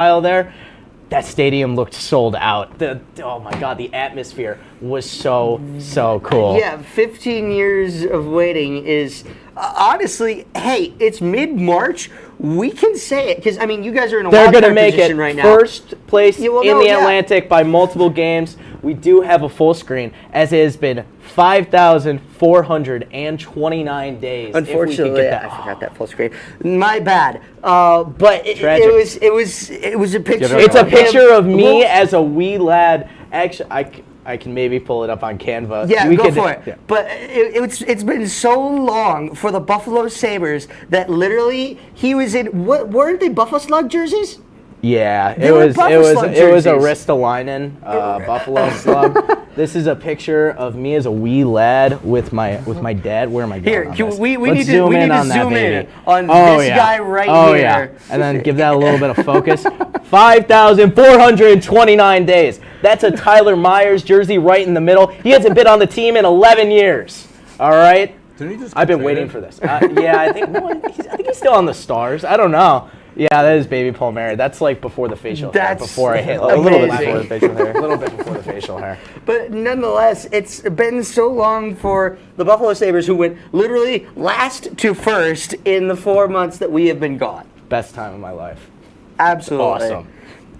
aisle there. That stadium looked sold out. Oh my God, the atmosphere was so cool. Yeah, 15 years of waiting is honestly, hey, it's mid-March. We can say it because I mean, you guys are in a They're wild going to card make position it right now. first place in the Atlantic by multiple games. We do have a full screen, as it has been 5,429 days. Unfortunately, I forgot that full screen. My bad. But it was a picture. It's a picture of me as a wee lad. Actually, I can maybe pull it up on Canva. Yeah, go for it. Yeah. But it's been so long for the Buffalo Sabres that literally he was in. Weren't they Buffalo Slug jerseys? Yeah, it was a Ristolainen Buffalo Slug. This is a picture of me as a wee lad with my dad. Where am I going? Here, we need to zoom in on this guy right here. Yeah. And then give that a little bit of focus. 5,429 days. That's a Tyler Myers jersey right in the middle. He hasn't been on the team in 11 years. All right. I've been waiting for this. Yeah, I think he's still on the Stars. I don't know. Yeah, that is baby Palmieri. That's like before the facial hair. Before I hit a little bit before the facial hair. A little bit before the facial hair. But nonetheless, it's been so long for the Buffalo Sabres, who went literally last to first in the 4 months that we have been gone. Best time of my life. Absolutely. Awesome.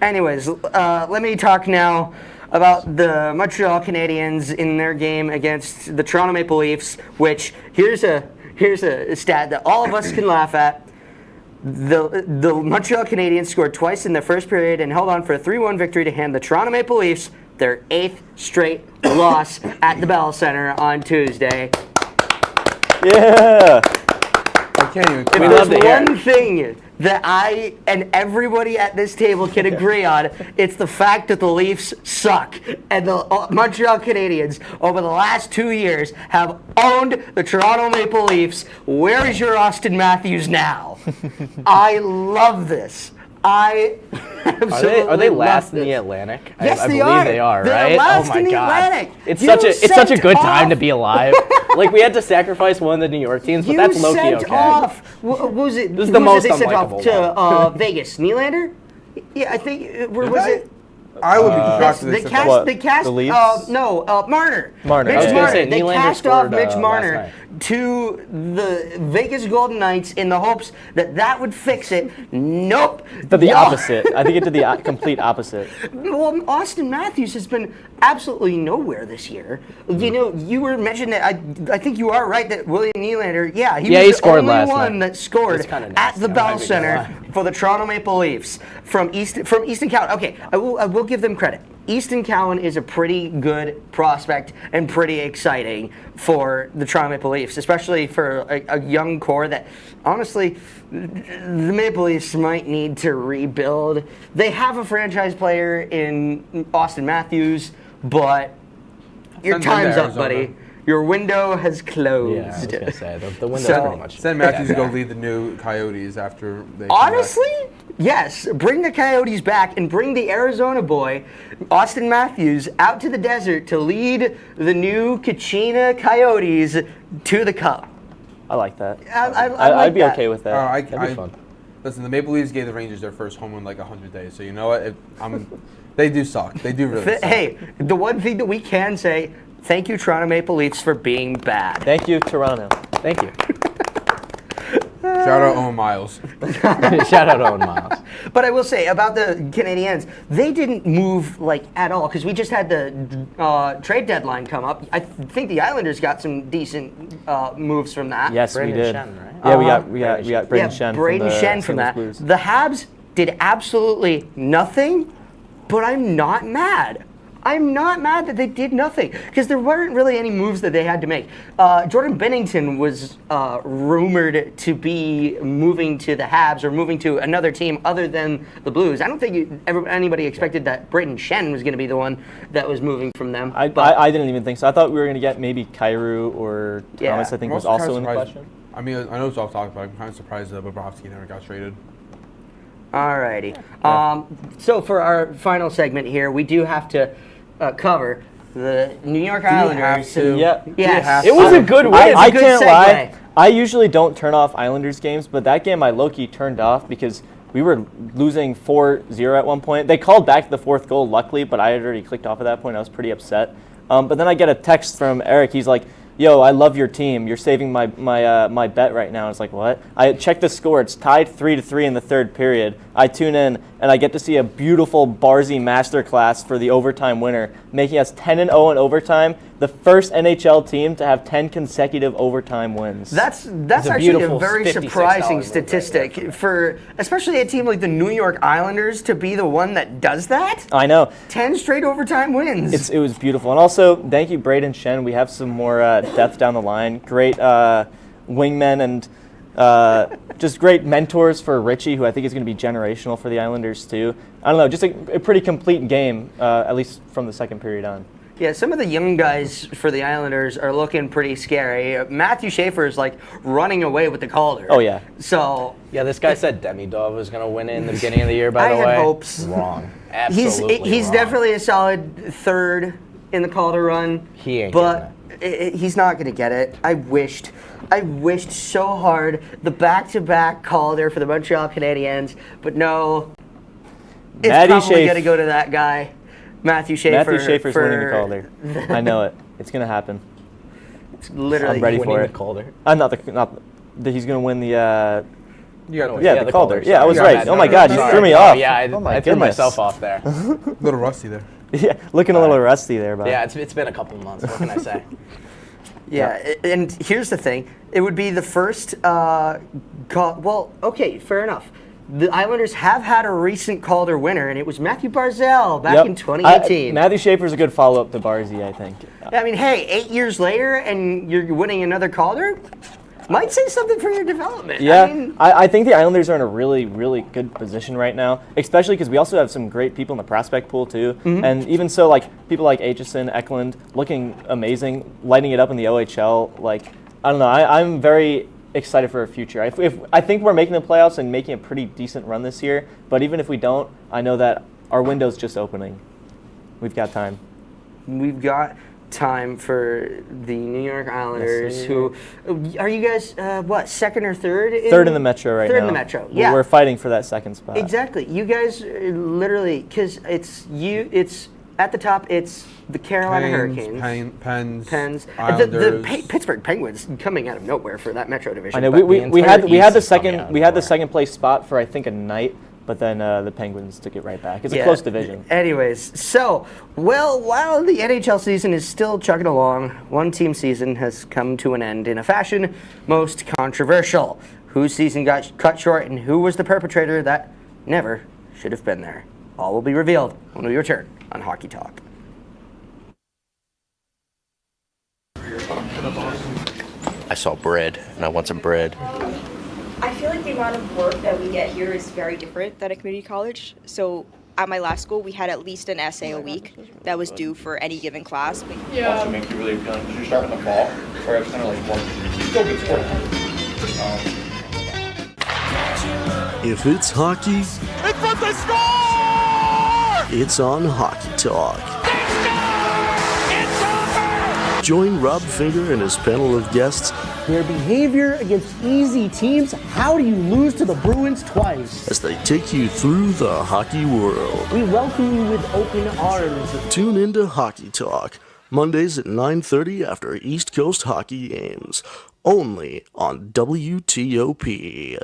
Anyways, let me talk now about the Montreal Canadiens in their game against the Toronto Maple Leafs, which here's a stat that all of us can laugh at. The Montreal Canadiens scored twice in the first period and held on for a 3-1 victory to hand the Toronto Maple Leafs their 8th straight loss at the Bell Center on Tuesday. Yeah. I can't even. If there's one thing that I and everybody at this table can agree on, it's the fact that the Leafs suck. And the Montreal Canadiens, over the last 2 years, have owned the Toronto Maple Leafs. Where is your Austin Matthews now? I love this. I absolutely are they last in the Atlantic? Yes, I believe they are, right? They're last oh my in the God. Atlantic. It's such a good time to be alive. Like, we had to sacrifice one of the New York teams, but that's low-key okay. Off, what was it? This is the most they sent unlikable off to Vegas? Nylander? Yeah, I think. Where was it? I would be shocked if they cast Marner. Marner. Mitch Marner. They Nylander cast off scored, Mitch Marner to the Vegas Golden Knights in the hopes that would fix it. Nope. But the opposite. I think it did the complete opposite. Well, Austin Matthews has been absolutely nowhere this year. You know, you were mentioning that. I think you are right that William Nylander. Yeah, he scored the only last one night. that scored at the Bell Center for the Toronto Maple Leafs from Easton Cowan. Okay, I will give them credit. Easton Cowan is a pretty good prospect and pretty exciting for the Toronto Maple Leafs, especially for a young core that, honestly, the Maple Leafs might need to rebuild. They have a franchise player in Austin Matthews, but your time's up, buddy. Your window has closed. Yeah, I was going to say, the window's pretty much. Send Matthews to go lead the new Coyotes after they honestly, yes. Bring the Coyotes back and bring the Arizona boy, Austin Matthews, out to the desert to lead the new Kachina Coyotes to the Cup. I like that. I'd be okay with that. That'd be fun. Listen, the Maple Leafs gave the Rangers their first home in like 100 days, so you know what? They do suck. They do really suck. Hey, the one thing that we can say, thank you, Toronto Maple Leafs, for being bad. Thank you, Toronto. Thank you. Shout out Owen Miles. Shout out Owen Miles. But I will say about the Canadiens, they didn't move like at all because we just had the trade deadline come up. I think the Islanders got some decent moves from that. Yes, Brayden we did. Schenn, right? Yeah, we got Brayden Schenn. Brayden Schenn from that. Blues. The Habs did absolutely nothing, but I'm not mad. I'm not mad that they did nothing because there weren't really any moves that they had to make. Jordan Binnington was rumored to be moving to the Habs or moving to another team other than the Blues. I don't think anybody expected that Brayden Schenn was going to be the one that was moving from them. I didn't even think so. I thought we were going to get maybe Kyrou or Thomas, I think, was also in the question. I mean, I know it's off topic, but I'm kind of surprised that Bobrovsky never got traded. Alrighty. So for our final segment here, we do have to cover the New York Islanders. Yes. It was a good win. I can't lie. I usually don't turn off Islanders games, but that game I low-key turned off because we were losing 4-0 at one point. They called back the fourth goal, luckily, but I had already clicked off at that point. I was pretty upset. But then I get a text from Eric. He's like, yo, I love your team. You're saving my bet right now. I was like, what? I checked the score. It's tied 3-3 in the third period. I tune in, and I get to see a beautiful Barzy masterclass for the overtime winner, making us 10-0 in overtime, the first NHL team to have 10 consecutive overtime wins. That's actually a very surprising statistic for especially a team like the New York Islanders to be the one that does that. I know. 10 straight overtime wins. It was beautiful. And also, thank you, Braden Shen. We have some more depth down the line. Great wingmen and just great mentors for Richie, who I think is going to be generational for the Islanders too. I don't know, just a pretty complete game, at least from the second period on. Yeah, some of the young guys for the Islanders are looking pretty scary. Matthew Schaefer is like running away with the Calder. Oh, yeah. So yeah, this guy said Demidov was going to win it in the beginning of the year, by the way. I had hopes. Wrong. Absolutely He's wrong. definitely a solid third in the Calder run. He ain't but he's not going to get it. I wished so hard the back-to-back Calder for the Montreal Canadiens, but no. It's probably going to go to that guy. Matthew Schaefer. Matthew Schaefer's winning the Calder. I know it. It's going to happen. It's literally I'm ready for it. The Calder. He's going to win the the Calder. Yeah, I was right. Oh my God, you threw me off. Yeah, I threw myself off there. A little rusty there. Yeah, looking a little rusty there, but yeah, it's been a couple of months. What can I say? Yeah, and here's the thing. It would be the first well, okay, fair enough. The Islanders have had a recent Calder winner, and it was Matthew Barzal back in 2018. Matthew Schaefer's a good follow-up to Barzy, I think. I mean, hey, 8 years later, and you're winning another Calder? Might say something for your development. Yeah, I think the Islanders are in a really, really good position right now, especially because we also have some great people in the prospect pool, too. Mm-hmm. And even so, like, people like Aitchison, Eklund, looking amazing, lighting it up in the OHL. Like, I don't know, I'm very excited for our future. I think we're making the playoffs and making a pretty decent run this year, but even if we don't, I know that our window's just opening. We've got time. We've got time for the New York Islanders, yes, who are you guys second or third? Third in the Metro right now. Third in the Metro. Yeah. We're fighting for that second spot. Exactly. You guys literally, because it's at the top, it's the Carolina Hurricanes, Pens, the Pittsburgh Penguins coming out of nowhere for that Metro division. I know we had the second place spot for I think a night, but then the Penguins took it right back. It's a close division. Anyways, so while the NHL season is still chugging along, one team season has come to an end in a fashion most controversial. Whose season got cut short and who was the perpetrator that never should have been there? All will be revealed when we return on Hockey Talk. I saw bread, and I want some bread. I feel like the amount of work that we get here is very different than a community college. So at my last school, we had at least an essay a week that was due for any given class. Yeah. Also make you really feeling because you start in the fall, where it's kind of like one. Still good sport. If it's hockey, in front they score! It's on Hockey Talk. It's over! Join Rob Finger and his panel of guests. Their behavior against easy teams. How do you lose to the Bruins twice? As they take you through the hockey world. We welcome you with open arms. Tune into Hockey Talk, Mondays at 9:30 after East Coast hockey games. Only on WTOP.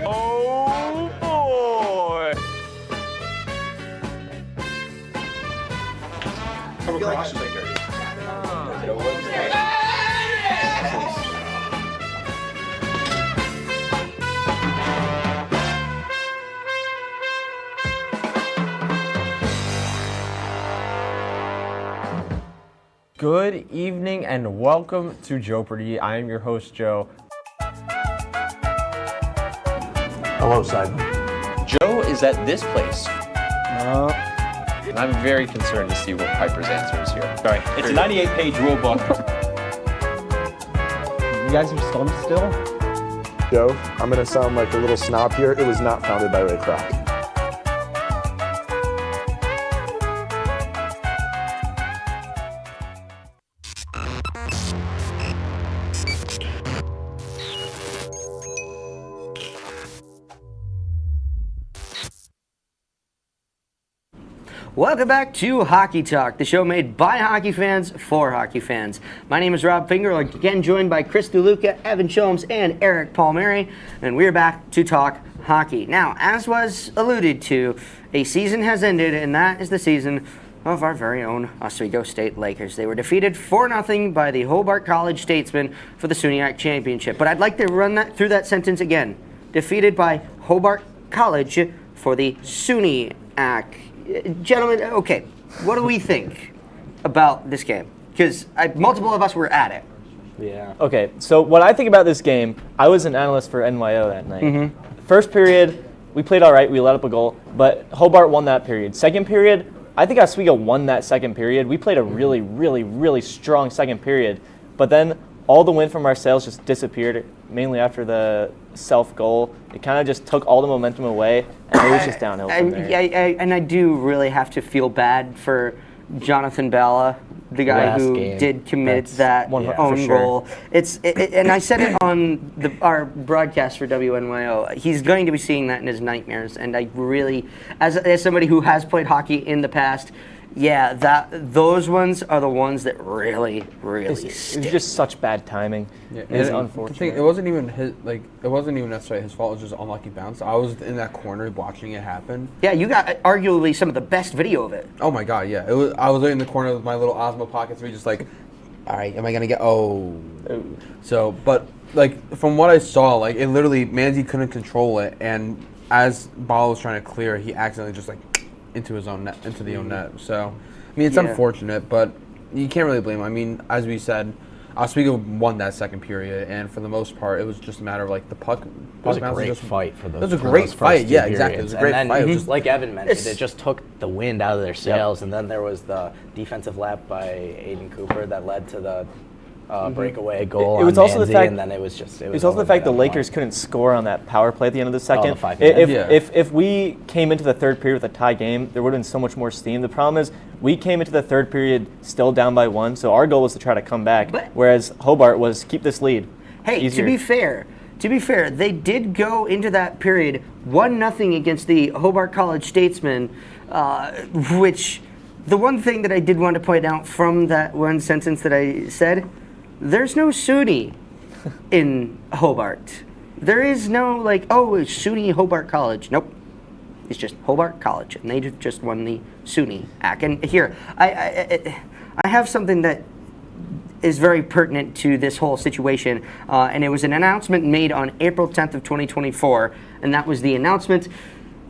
Oh boy! Good evening and welcome to Jeopardy! I am your host, Joe. Hello, Simon. Joe is at this place. And I'm very concerned to see what Piper's answer is here. Sorry, it's a 98-page rule book. You guys are stumped still? Joe, I'm going to sound like a little snob here. It was not founded by Ray Kroc. Welcome back to Hockey Talk, the show made by hockey fans for hockey fans. My name is Rob Finger, again joined by Chris DeLuca, Evan Chomes, and Eric Palmieri, and we're back to talk hockey. Now, as was alluded to, a season has ended, and that is the season of our very own Oswego State Lakers. They were defeated 4-0 by the Hobart College Statesmen for the SUNY Championship. But I'd like to run through that sentence again. Defeated by Hobart College for the SUNY. Gentlemen, okay, what do we think about this game? Because multiple of us were at it. Yeah. Okay, so what I think about this game, I was an analyst for NYO that night. First period, we played all right. We let up a goal, but Hobart won that period. Second period, I think Oswego won that second period. We played a really, really, really strong second period, but then all the win from our sails just disappeared, mainly after the self-goal. It kind of just took all the momentum away, and it was just downhill from there. And I do really have to feel bad for Jonathan Balla, the guy who did commit that own goal. And I said it on our broadcast for WNYO. He's going to be seeing that in his nightmares, and I really, as somebody who has played hockey in the past, yeah, those ones are the ones that really stick. It was just such bad timing. Yeah, it's unfortunate. It wasn't even it wasn't even necessarily his fault. It was just unlucky bounce. I was in that corner watching it happen. Yeah, you got arguably some of the best video of it. Oh my god, yeah. I was in the corner with my little Osmo Pocket 3, just like, all right, am I gonna get? Oh. So, but like from what I saw, like it literally, Manzi couldn't control it, and as Ball was trying to clear, he accidentally just like into his own net, into the own net. So, I mean, it's unfortunate, but you can't really blame him. I mean, as we said, Oswego won that second period, and for the most part, it was just a matter of like the puck. It was a great fight for those. It was a great fight. Yeah, exactly. It was a great fight. Just like Evan mentioned, it just took the wind out of their sails, and then there was the defensive lap by Aiden Cooper that led to the breakaway goal. It was also the fact, and then it was also the fact the Lakers couldn't score on that power play at the end of the second. If we came into the third period with a tie game, there would have been so much more steam. The problem is we came into the third period still down by 1, so our goal was to try to come back, whereas Hobart was keep this lead. Hey, easier. To be fair, they did go into that period 1-0 against the Hobart College Statesmen, which the one thing that I did want to point out from that one sentence that I said, there's no SUNY in Hobart. There is no it's SUNY Hobart College. Nope. It's just Hobart College, and they just won the SUNY AC. And here, I have something that is very pertinent to this whole situation, and it was an announcement made on April 10th of 2024, and that was the announcement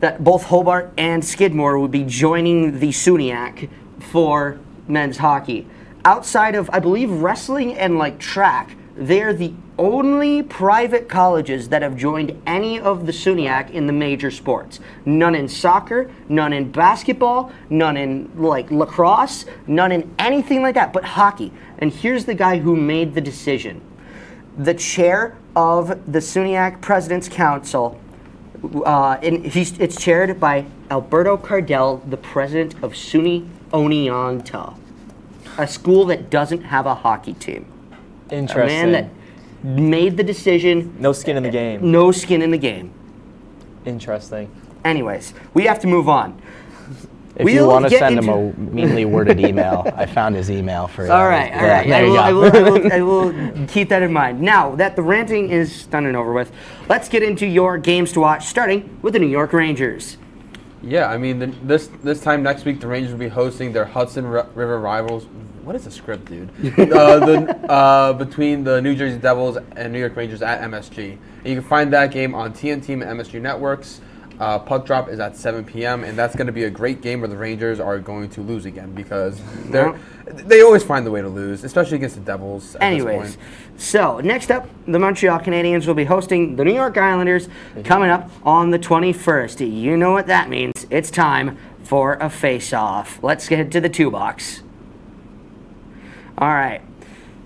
that both Hobart and Skidmore would be joining the SUNY AC for men's hockey. Outside of, I believe, wrestling and track, they're the only private colleges that have joined any of the SUNY in the major sports. None in soccer, none in basketball, none in lacrosse, none in anything like that, but hockey. And here's the guy who made the decision. The chair of the SUNY President's Council, it's chaired by Alberto Cardell, the president of SUNY Oneonta, a school that doesn't have a hockey team. Interesting. A man that made the decision. No skin in the game. No skin in the game. Interesting. Anyways, we have to move on. If you want to send him a meanly worded email, I found his email for you. All right. There you go. I will keep that in mind. Now that the ranting is done and over with, let's get into your games to watch, starting with the New York Rangers. Yeah, I mean, this time next week, the Rangers will be hosting their Hudson River rivals. What is the script, dude? Between the New Jersey Devils and New York Rangers at MSG. And you can find that game on TNT and MSG networks. Puck drop is at 7 p.m. and that's going to be a great game where the Rangers are going to lose again because they always find the way to lose, especially against the Devils. Anyways, so next up, the Montreal Canadiens will be hosting the New York Islanders coming up on the 21st. You know what that means. It's time for a face-off. Let's get to the 2-box. All right,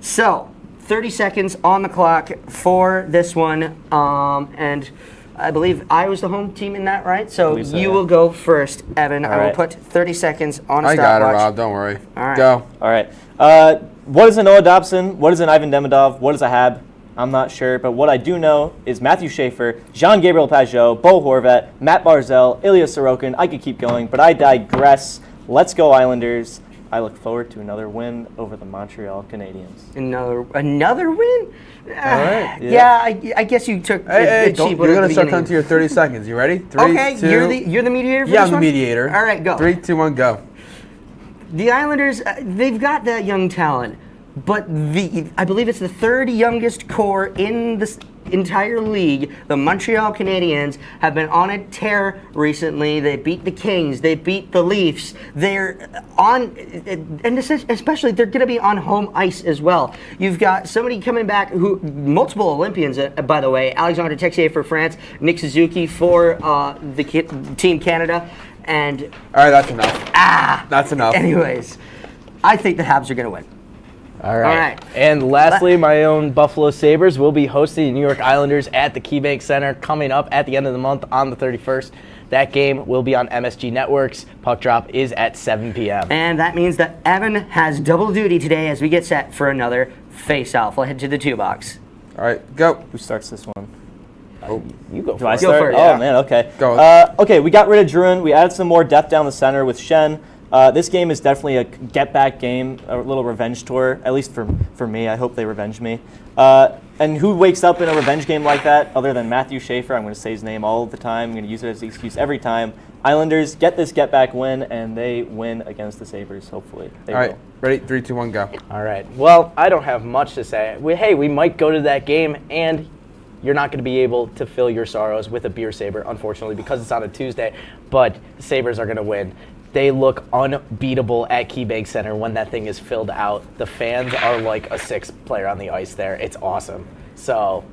so 30 seconds on the clock for this one, and I believe I was the home team in that, right? So you will go first, Evan. I will put 30 seconds on a stopwatch. I got it, Rob. Don't worry. All right. Go. All right. What is a Noah Dobson? What is an Ivan Demidov? What is a Hab? I'm not sure, but what I do know is Matthew Schaefer, Jean-Gabriel Pajot, Bo Horvat, Matt Barzell, Ilya Sorokin. I could keep going, but I digress. Let's go, Islanders. I look forward to another win over the Montreal Canadiens. Another win? All right. Yeah, I guess you took Hey, the cheap one you're at going the to start beginning. counting to your 30 seconds. You ready? 3, Okay, 2. you're the mediator for Yeah, this I'm the one? mediator. All right, go. 3, 2, 1, go. The Islanders, they've got that young talent, but I believe it's the third youngest core in the entire league. The Montreal Canadiens have been on a tear recently. They beat the Kings. They beat the Leafs. They're on, and especially they're going to be on home ice as well. You've got somebody coming back who, multiple Olympians, by the way, Alexandre Texier for France, Nick Suzuki for Team Canada. And all right, that's enough. That's enough. Anyways, I think the Habs are going to win. All right. And lastly, my own Buffalo Sabres will be hosting the New York Islanders at the KeyBank Center coming up at the end of the month on the 31st. That game will be on MSG Networks. Puck drop is at 7 p.m. And that means that Evan has double duty today as we get set for another face-off. We'll head to the 2 box. All right, go. Who starts this one? You go Do I first. start? first. Oh, man, okay. Go. Okay, we got rid of Druin. We added some more depth down the center with Shen. This game is definitely a get-back game, a little revenge tour, at least for me. I hope they revenge me. And who wakes up in a revenge game like that other than Matthew Schaefer? I'm going to say his name all the time. I'm going to use it as an excuse every time. Islanders get this get-back win, and they win against the Sabres, hopefully. They All right, will. ready? 3, 2, 1, go. All right. Well, I don't have much to say. We might go to that game, and you're not going to be able to fill your sorrows with a beer saber, unfortunately, because it's on a Tuesday. But the Sabres are going to win. They look unbeatable at KeyBank Center when that thing is filled out. The fans are like a 6th player on the ice there. It's awesome. So,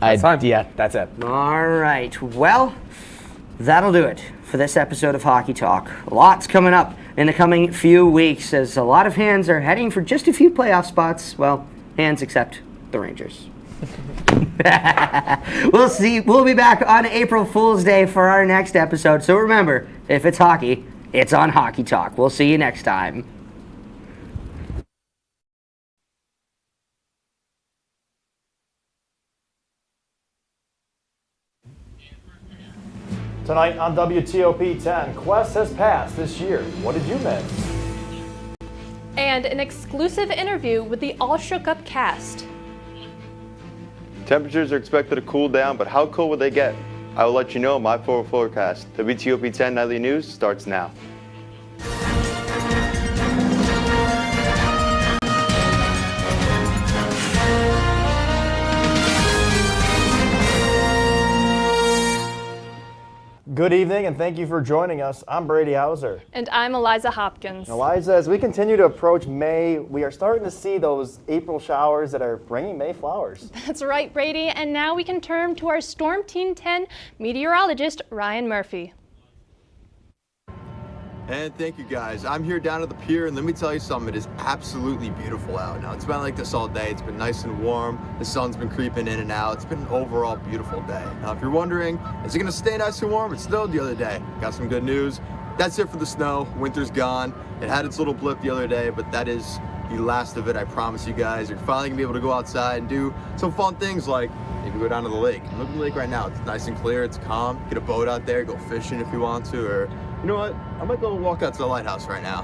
yeah, that's it. All right. Well, that'll do it for this episode of Hockey Talk. Lots coming up in the coming few weeks as a lot of hands are heading for just a few playoff spots. Well, hands except the Rangers. We'll see. We'll be back on April Fool's Day for our next episode. So remember, if it's hockey, it's on Hockey Talk. We'll see you next time. Tonight on WTOP-10, Quest has passed this year. What did you miss? And an exclusive interview with the All Shook Up cast. Temperatures are expected to cool down, but how cold will they get? I will let you know in my forward forecast. WTOP-10 Nightly News starts now. Good evening, and thank you for joining us. I'm Brady Hauser. And I'm Eliza Hopkins. Eliza, as we continue to approach May, we are starting to see those April showers that are bringing May flowers. That's right, Brady. And now we can turn to our Storm Team 10 meteorologist, Ryan Murphy. And thank you guys. I'm here down at the pier, and let me tell you something, it is absolutely beautiful out. Now, it's been like this all day. It's been nice and warm. The sun's been creeping in and out. It's been an overall beautiful day. Now, if you're wondering, is it gonna stay nice and warm? It snowed the other day. Got some good news. That's it for the snow. Winter's gone. It had its little blip the other day, but that is the last of it, I promise you guys. You're finally gonna be able to go outside and do some fun things like maybe go down to the lake. Look at the lake right now. It's nice and clear. It's calm. Get a boat out there, go fishing if you want to, or you know what? I might go walk out to the lighthouse right now.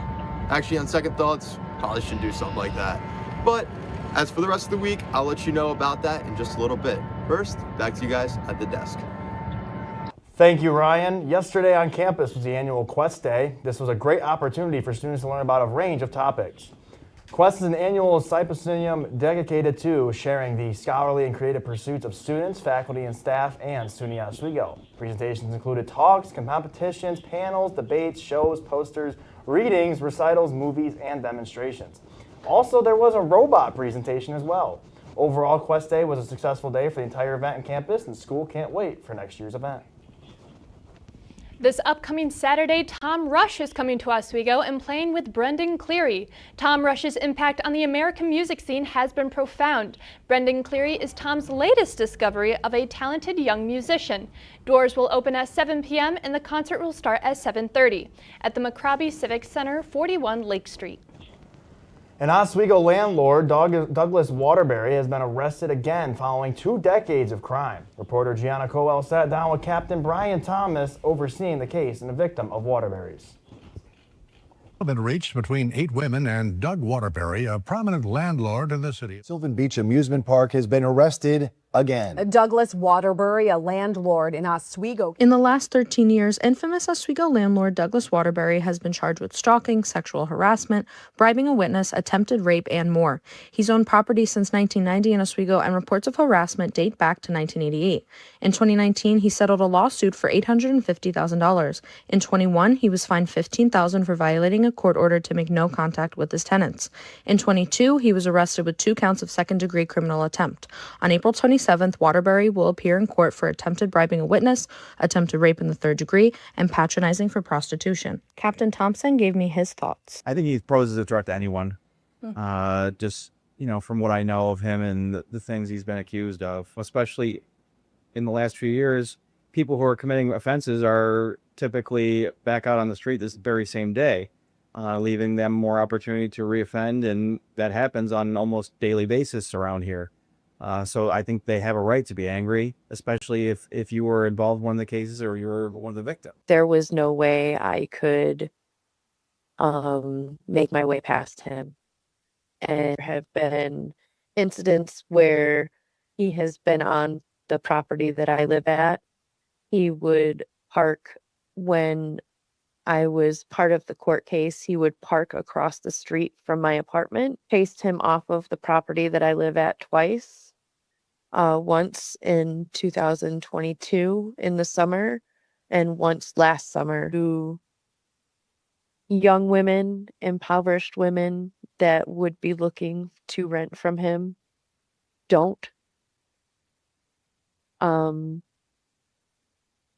Actually, on second thoughts, probably should do something like that. But as for the rest of the week, I'll let you know about that in just a little bit. First, back to you guys at the desk. Thank you, Ryan. Yesterday on campus was the annual Quest Day. This was a great opportunity for students to learn about a range of topics. Quest is an annual symposium dedicated to sharing the scholarly and creative pursuits of students, faculty, and staff, and SUNY Oswego. Presentations included talks, competitions, panels, debates, shows, posters, readings, recitals, movies, and demonstrations. Also, there was a robot presentation as well. Overall, Quest Day was a successful day for the entire event and campus, and school can't wait for next year's event. This upcoming Saturday, Tom Rush is coming to Oswego and playing with Brendan Cleary. Tom Rush's impact on the American music scene has been profound. Brendan Cleary is Tom's latest discovery of a talented young musician. Doors will open at 7 p.m. and the concert will start at 7:30 at the McRobbie Civic Center, 41 Lake Street. An Oswego landlord, Douglas Waterbury, has been arrested again following 2 decades of crime. Reporter Gianna Coel sat down with Captain Brian Thomas overseeing the case and the victim of Waterbury's. Been reached between 8 women and Doug Waterbury, a prominent landlord in the city. Sylvan Beach Amusement Park has been arrested again. Douglas Waterbury, a landlord in Oswego. In the last 13 years, infamous Oswego landlord Douglas Waterbury has been charged with stalking, sexual harassment, bribing a witness, attempted rape, and more. He's owned property since 1990 in Oswego, and reports of harassment date back to 1988. In 2019, he settled a lawsuit for $850,000. In 21, he was fined $15,000 for violating a court order to make no contact with his tenants. In 22, he was arrested with 2 counts of second-degree criminal attempt. On April 27th, Waterbury will appear in court for attempted bribing a witness, attempted rape in the 3rd degree, and patronizing for prostitution. Captain Thompson gave me his thoughts. I think he poses a threat to anyone. Just, from what I know of him and the things he's been accused of, especially in the last few years, people who are committing offenses are typically back out on the street this very same day, leaving them more opportunity to reoffend, and that happens on an almost daily basis around here. So I think they have a right to be angry, especially if you were involved in one of the cases or you were one of the victims. There was no way I could make my way past him. And there have been incidents where he has been on the property that I live at. He would park when I was part of the court case. He would park across the street from my apartment. Chased him off of the property that I live at twice. Once in 2022 in the summer, and once last summer, to young women, impoverished women that would be looking to rent from him. Don't.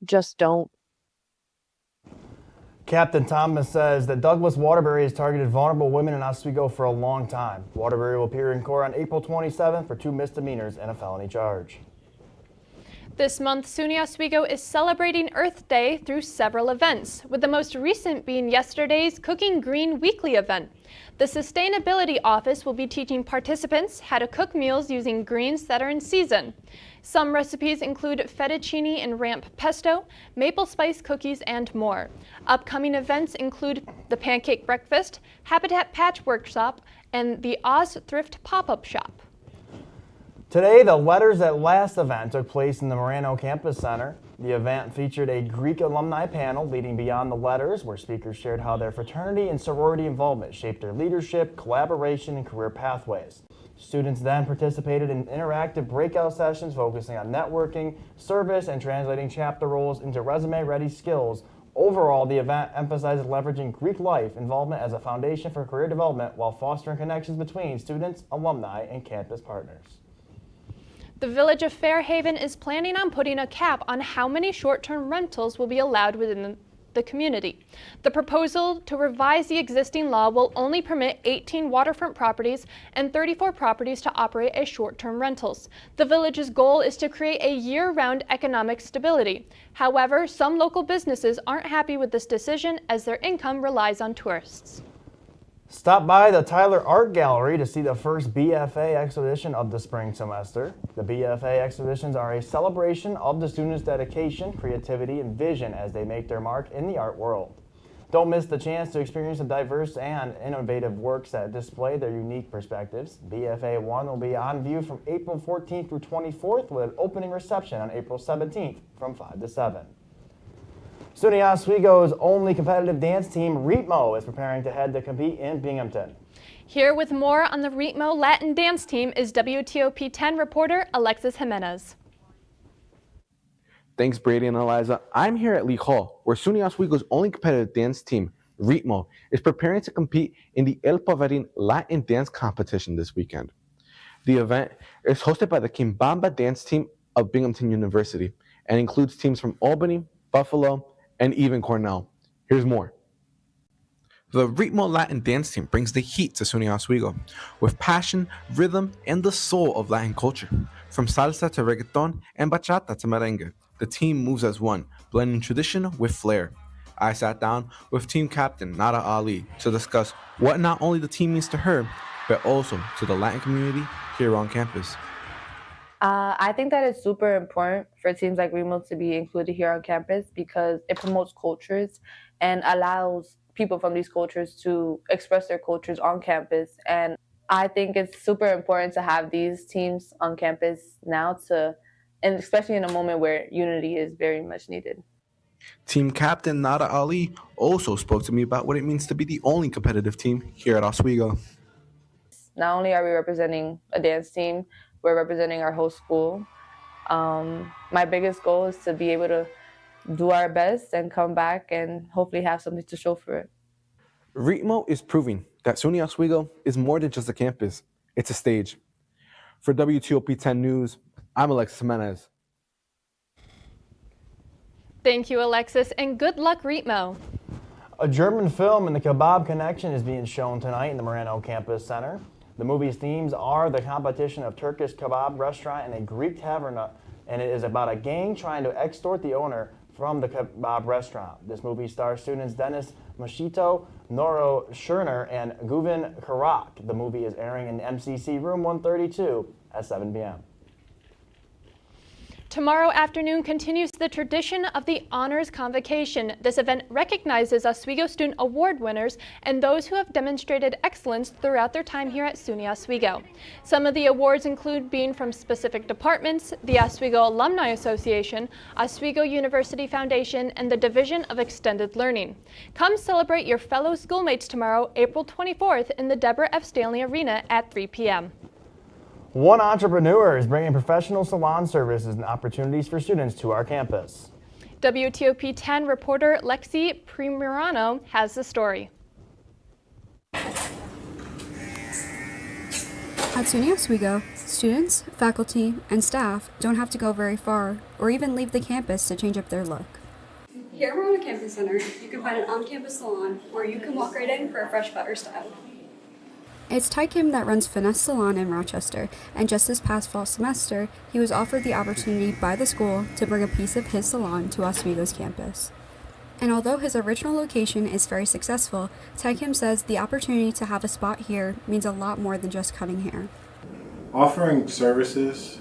Just don't. Captain Thomas says that Douglas Waterbury has targeted vulnerable women in Oswego for a long time. Waterbury will appear in court on April 27th for 2 misdemeanors and a felony charge. This month, SUNY Oswego is celebrating Earth Day through several events, with the most recent being yesterday's Cooking Green Weekly event. The Sustainability Office will be teaching participants how to cook meals using greens that are in season. Some recipes include fettuccine and ramp pesto, maple spice cookies, and more. Upcoming events include the Pancake Breakfast, Habitat Patch Workshop, and the Oz Thrift Pop-Up Shop. Today, the Letters at Last event took place in the Morano Campus Center. The event featured a Greek alumni panel leading beyond the letters, where speakers shared how their fraternity and sorority involvement shaped their leadership, collaboration, and career pathways. Students then participated in interactive breakout sessions focusing on networking, service, and translating chapter roles into resume-ready skills. Overall, the event emphasizes leveraging Greek life involvement as a foundation for career development while fostering connections between students, alumni, and campus partners. The Village of Fairhaven is planning on putting a cap on how many short-term rentals will be allowed within the community. The proposal to revise the existing law will only permit 18 waterfront properties and 34 properties to operate as short-term rentals. The village's goal is to create a year-round economic stability. However, some local businesses aren't happy with this decision as their income relies on tourists. Stop by the Tyler Art Gallery to see the first BFA exhibition of the spring semester. The BFA exhibitions are a celebration of the students' dedication, creativity, and vision as they make their mark in the art world. Don't miss the chance to experience the diverse and innovative works that display their unique perspectives. BFA 1 will be on view from April 14th through 24th with an opening reception on April 17th from 5 to 7. SUNY Oswego's only competitive dance team, Ritmo, is preparing to head to compete in Binghamton. Here with more on the Ritmo Latin dance team is WTOP-10 reporter Alexis Jimenez. Thanks, Brady and Eliza. I'm here at Lijó, where SUNY Oswego's only competitive dance team, Ritmo, is preparing to compete in the El Poverin Latin dance competition this weekend. The event is hosted by the Kimbamba dance team of Binghamton University and includes teams from Albany, Buffalo, and even Cornell. Here's more. The Ritmo Latin dance team brings the heat to SUNY Oswego with passion, rhythm, and the soul of Latin culture. From salsa to reggaeton and bachata to merengue, the team moves as one, blending tradition with flair. I sat down with team captain Nada Ali to discuss what not only the team means to her, but also to the Latin community here on campus. I think that it's super important for teams like Ritmo to be included here on campus because it promotes cultures and allows people from these cultures to express their cultures on campus. And I think it's super important to have these teams on campus now and especially in a moment where unity is very much needed. Team captain Nada Ali also spoke to me about what it means to be the only competitive team here at Oswego. Not only are we representing a dance team, we're representing our whole school. My biggest goal is to be able to do our best and come back and hopefully have something to show for it. Ritmo is proving that SUNY Oswego is more than just a campus, it's a stage. For WTOP-10 News, I'm Alexis Jimenez. Thank you, Alexis, and good luck, Ritmo. A German film in the Kebab Connection is being shown tonight in the Morano Campus Center. The movie's themes are the competition of Turkish kebab restaurant and a Greek tavern, and it is about a gang trying to extort the owner from the kebab restaurant. This movie stars students Dennis Moschito, Noro Scherner, and Guvin Karak. The movie is airing in MCC Room 132 at 7 p.m. Tomorrow afternoon continues the tradition of the Honors Convocation. This event recognizes Oswego Student Award winners and those who have demonstrated excellence throughout their time here at SUNY Oswego. Some of the awards include being from specific departments, the Oswego Alumni Association, Oswego University Foundation, and the Division of Extended Learning. Come celebrate your fellow schoolmates tomorrow, April 24th, in the Deborah F. Stanley Arena at 3 p.m. One entrepreneur is bringing professional salon services and opportunities for students to our campus. WTOP-10 reporter Lexi Primirano has the story. At SUNY Oswego, students, faculty, and staff don't have to go very far or even leave the campus to change up their look. Here at Morano Campus Center, you can find an on-campus salon where you can walk right in for a fresh cut or style. It's Ty Kim that runs Finesse Salon in Rochester, and just this past fall semester, he was offered the opportunity by the school to bring a piece of his salon to Oswego's campus. And although his original location is very successful, Ty Kim says the opportunity to have a spot here means a lot more than just cutting hair. Offering services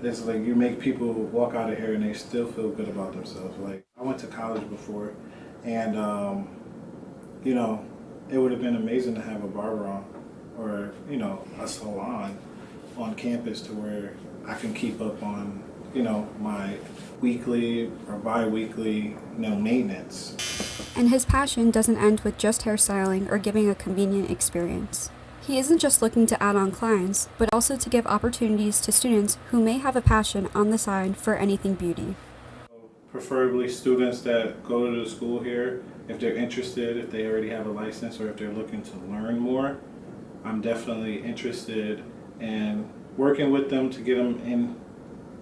is like you make people walk out of here and they still feel good about themselves. Like I went to college before, and it would have been amazing to have a barber on or, a salon on campus to where I can keep up on, my weekly or bi-weekly, maintenance. And his passion doesn't end with just hairstyling or giving a convenient experience. He isn't just looking to add on clients, but also to give opportunities to students who may have a passion on the side for anything beauty. Preferably students that go to the school here, if they're interested, if they already have a license, or if they're looking to learn more. I'm definitely interested in working with them to get them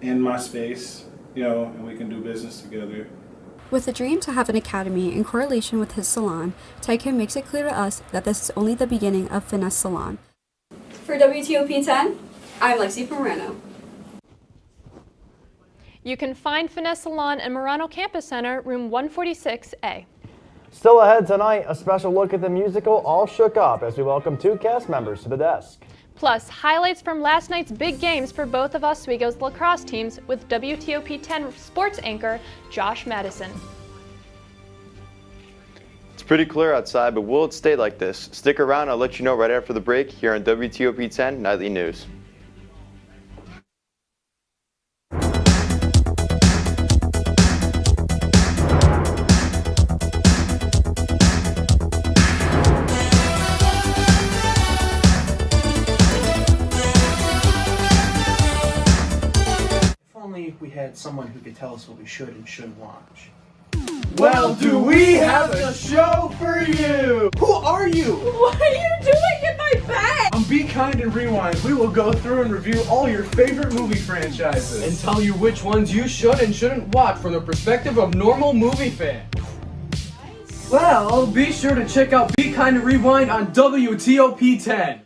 in my space, and we can do business together. With a dream to have an academy in correlation with his salon, Ty Kim makes it clear to us that this is only the beginning of Finesse Salon. For WTOP-10, I'm Lexi Morano. You can find Finesse Salon in Morano Campus Center, room 146A. Still ahead tonight, a special look at the musical All Shook Up as we welcome 2 cast members to the desk. Plus, highlights from last night's big games for both of Oswego's lacrosse teams with WTOP-10 sports anchor Josh Madison. It's pretty clear outside, but will it stay like this? Stick around, I'll let you know right after the break here on WTOP-10 Nightly News. We had someone who could tell us what we should and shouldn't watch. Well, do we have a show for you? Who are you? What are you doing in my bed? On Be Kind and Rewind, we will go through and review all your favorite movie franchises and tell you which ones you should and shouldn't watch from the perspective of normal movie fans. Well, be sure to check out Be Kind and Rewind on WTOP-10.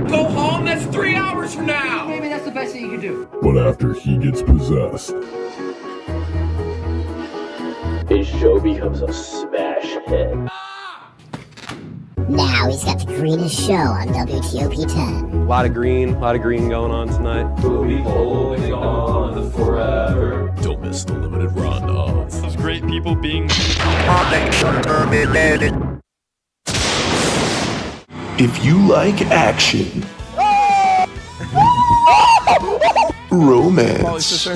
Go home, that's 3 hours from now! Maybe that's the best thing you can do. But after he gets possessed, his show becomes a smash hit. Now he's got the greenest show on WTOP-10. A lot of green going on tonight. We'll be holding on forever. Don't miss the limited run of those great people being. If you like action, romance,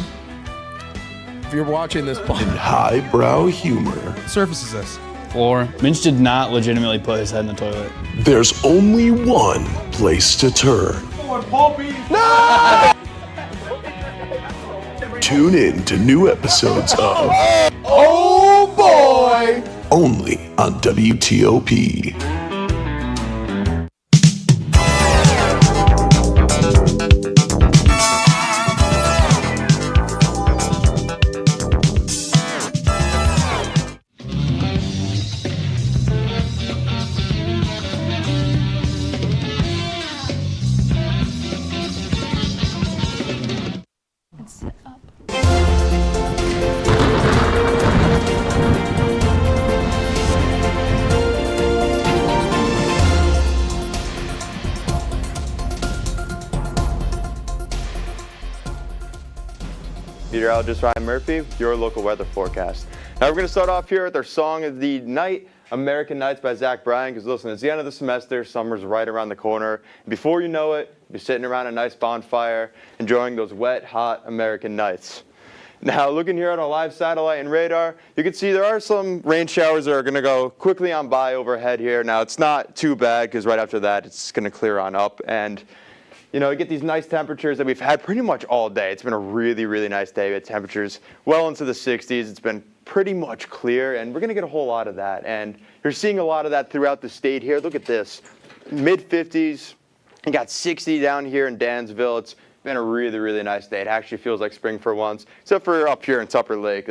If you're watching this, and highbrow humor, surface is this. Floor. Minch did not legitimately put his head in the toilet. there's only one place to turn. No! Tune in to new episodes of Oh boy! only on WTOP. Meteorologist Ryan Murphy with your local weather forecast. Now we're going to start off here with our song of the night, American Nights by Zach Bryan, because listen, it's the end of the semester, summer's right around the corner. And before you know it, you're sitting around a nice bonfire, enjoying those wet, hot American nights. Now looking here at our live satellite and radar, you can see there are some rain showers that are going to go quickly on by overhead here. Now it's not too bad because right after that it's going to clear on up, and you know, you get these nice temperatures that we've had pretty much all day. It's been a really, really nice day. We had temperatures well into the 60s. It's been pretty much clear, and we're going to get a whole lot of that. And you're seeing a lot of that throughout the state here. Look at this. Mid-50s. You got 60 down here in Dansville. It's been a really, really nice day. It actually feels like spring for once, except for up here in Tupper Lake.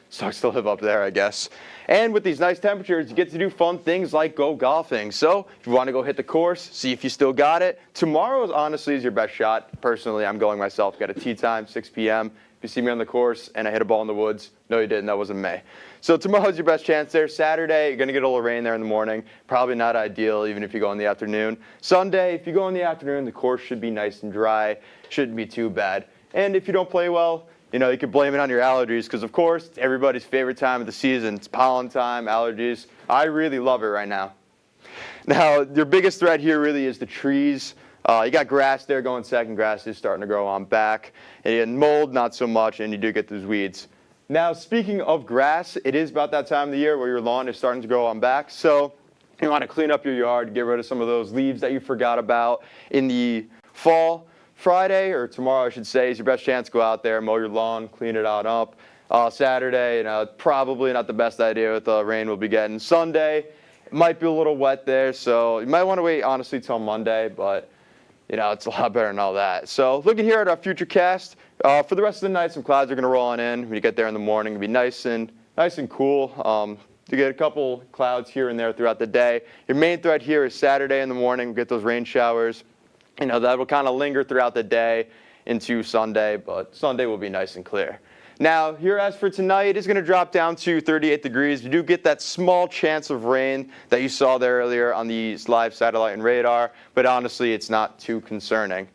Sucks to live up there, I guess. And with these nice temperatures, you get to do fun things like go golfing. So if you want to go hit the course, see if you still got it. Tomorrow, honestly, is your best shot. Personally, I'm going myself. Got a tee time, 6 p.m. If you see me on the course and I hit a ball in the woods, no, you didn't. That wasn't me. So tomorrow's your best chance there. Saturday, you're going to get a little rain there in the morning. Probably not ideal, even if you go in the afternoon. Sunday, if you go in the afternoon, the course should be nice and dry. Shouldn't be too bad. And if you don't play well, you know, you can blame it on your allergies because, of course, it's everybody's favorite time of the season. It's pollen time, allergies. I really love it right now. Now, your biggest threat here really is the trees. You got grass there going second. Grass is starting to grow on back. And mold, not so much, and you do get those weeds. Now, speaking of grass, it is about that time of the year where your lawn is starting to grow on back. So you want to clean up your yard, get rid of some of those leaves that you forgot about in the fall. Friday, or tomorrow I should say, is your best chance to go out there, mow your lawn, clean it out up. Saturday, you know, probably not the best idea with the rain we'll be getting. Sunday, it might be a little wet there, so you might want to wait, honestly, till Monday, but, you know, it's a lot better than all that. So looking here at our future cast, for the rest of the night, some clouds are going to roll on in. When you get there in the morning, it'll be nice and cool. You get a couple clouds here and there throughout the day. Your main threat here is Saturday in the morning. We'll get those rain showers. You know, that will kind of linger throughout the day into Sunday, but Sunday will be nice and clear. Now, here as for tonight, it is going to drop down to 38 degrees. You do get that small chance of rain that you saw there earlier on the live satellite and radar, but honestly, it's not too concerning.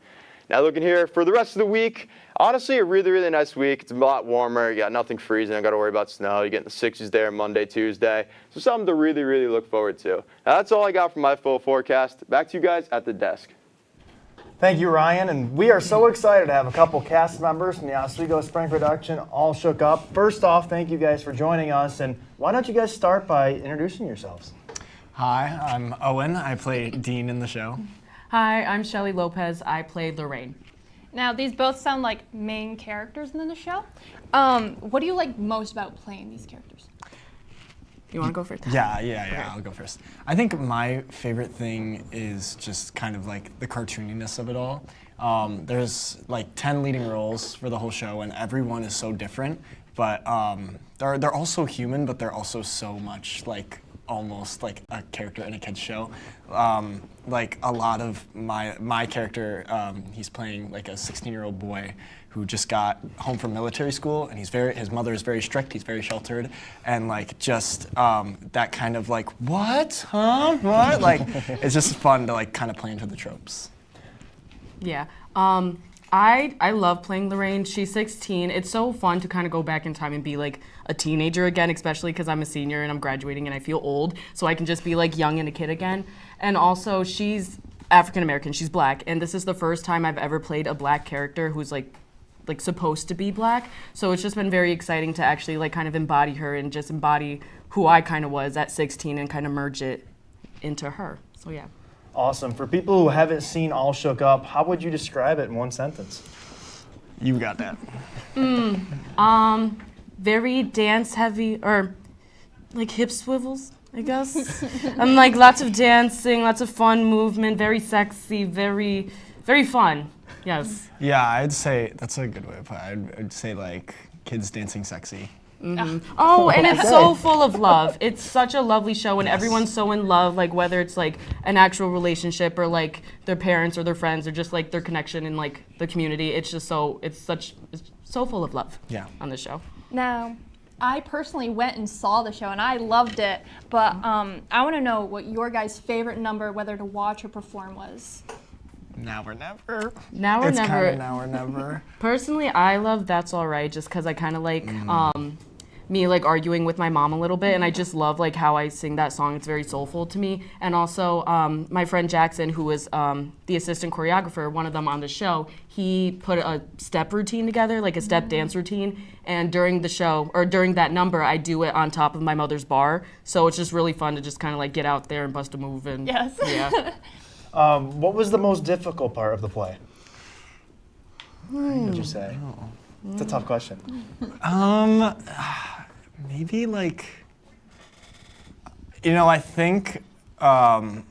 Now, looking here for the rest of the week, honestly, a really, really nice week. It's a lot warmer. You got nothing freezing. I got to worry about snow. You get in the 60s there Monday, Tuesday. So something to really, really look forward to. Now, that's all I got for my full forecast. Back to you guys at the desk. Thank you, Ryan, and we are so excited to have a couple cast members from the Oswego Spring production all shook up. First off, thank you guys for joining us, and why don't you guys start by introducing yourselves? Hi, I'm Owen. I play Dean in the show. Hi, I'm Shelly Lopez. I play Lorraine. Now, these both sound like main characters in the show. What do you like most about playing these characters? You want to go first? Yeah, okay. I'll go first. I think my favorite thing is just kind of like the cartooniness of it all. There's like 10 leading roles for the whole show, and everyone is so different, but they're also human, but they're also so much like almost like a character in a kid's show. Like a lot of my character, he's playing like a 16-year-old boy who just got home from military school, and his mother is very strict, he's very sheltered, and like just that kind of like, what, huh, what? Like, it's just fun to like kind of play into the tropes. Yeah, I love playing Lorraine. She's 16. It's so fun to kind of go back in time and be like a teenager again, especially because I'm a senior and I'm graduating and I feel old, so I can just be like young and a kid again. And also, she's African American, she's black, and this is the first time I've ever played a black character who's like supposed to be black. So it's just been very exciting to actually like kind of embody her and just embody who I kind of was at 16 and kind of merge it into her. So yeah. Awesome. For people who haven't seen All Shook Up, how would you describe it in one sentence? You got that. Very dance heavy, or like hip swivels, I guess. Like lots of dancing, lots of fun movement, very sexy, very, very fun. Yes. Yeah, I'd say that's a good way to put it. I'd say like kids dancing sexy. Oh, and it's so full of love. It's such a lovely show, and everyone's so in love, like whether it's like an actual relationship or like their parents or their friends or just like their connection in like the community. It's just it's so full of love. Yeah. On the show. Now, I personally went and saw the show and I loved it, but I want to know what your guys' favorite number, whether to watch or perform, was. Now or never. Now or it's never. It's kind of now or never. Personally, I love That's All Right just because I kind of like me like arguing with my mom a little bit, and I just love like how I sing that song. It's very soulful to me. And also my friend Jackson, who was the assistant choreographer, one of them on the show, he put a step routine together, like a step dance routine. And during the show, or during that number, I do it on top of my mother's bar. So it's just really fun to just kind of like get out there and bust a move. And yes. Yeah. What was the most difficult part of the play? What would you say? It's a tough question. Maybe like, I think so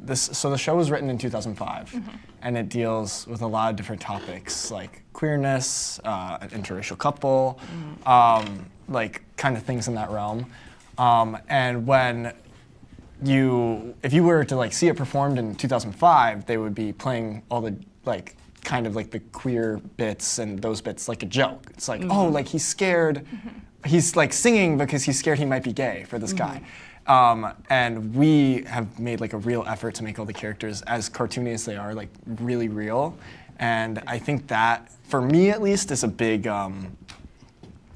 the show was written in 2005, and it deals with a lot of different topics like queerness, an interracial couple, like kind of things in that realm. And if you were to like see it performed in 2005, they would be playing all the like kind of like the queer bits and those bits like a joke. It's like, oh, like he's scared. He's like singing because he's scared he might be gay for this guy. And we have made like a real effort to make all the characters, as cartoony as they are, like really real. And I think that, for me at least, is a big,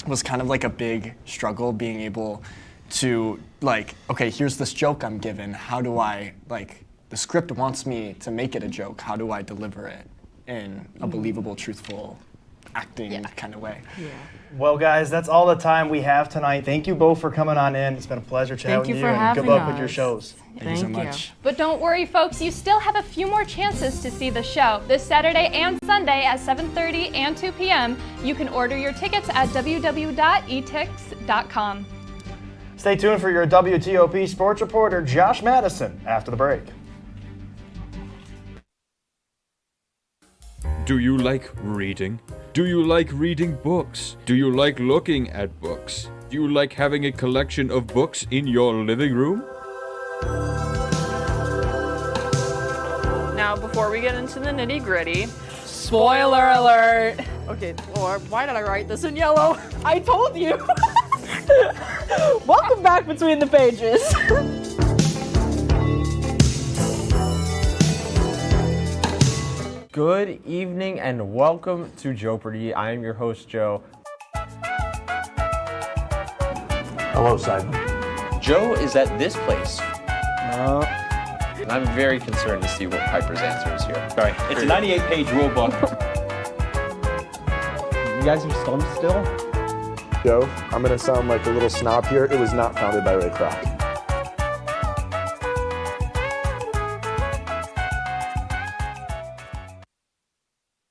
was kind of like a big struggle, being able to like, okay, here's this joke I'm given. How do I, like, the script wants me to make it a joke. How do I deliver it in a believable, truthful, acting kind of way? Yeah. Well, guys, that's all the time we have tonight. Thank you both for coming on in. It's been a pleasure chatting with you, and good luck with your shows. Thank you so much. But don't worry, folks, you still have a few more chances to see the show. This Saturday and Sunday at 7:30 and 2 p.m. You can order your tickets at www.etix.com. Stay tuned for your WTOP sports reporter, Josh Madison, after the break. Do you like reading? Do you like reading books? Do you like looking at books? Do you like having a collection of books in your living room? Now, before we get into the nitty-gritty, spoiler alert! Okay, Lord, why did I write this in yellow? I told you! Welcome back Between the Pages. Good evening and welcome to Jeopardy! I am your host, Joe. Hello, Simon. Joe is at this place. And I'm very concerned to see what Piper's answer is here. Sorry, it's a 98-page rule book. You guys are stumped still? Joe, I'm going to sound like a little snob here. It was not founded by Ray Kroc.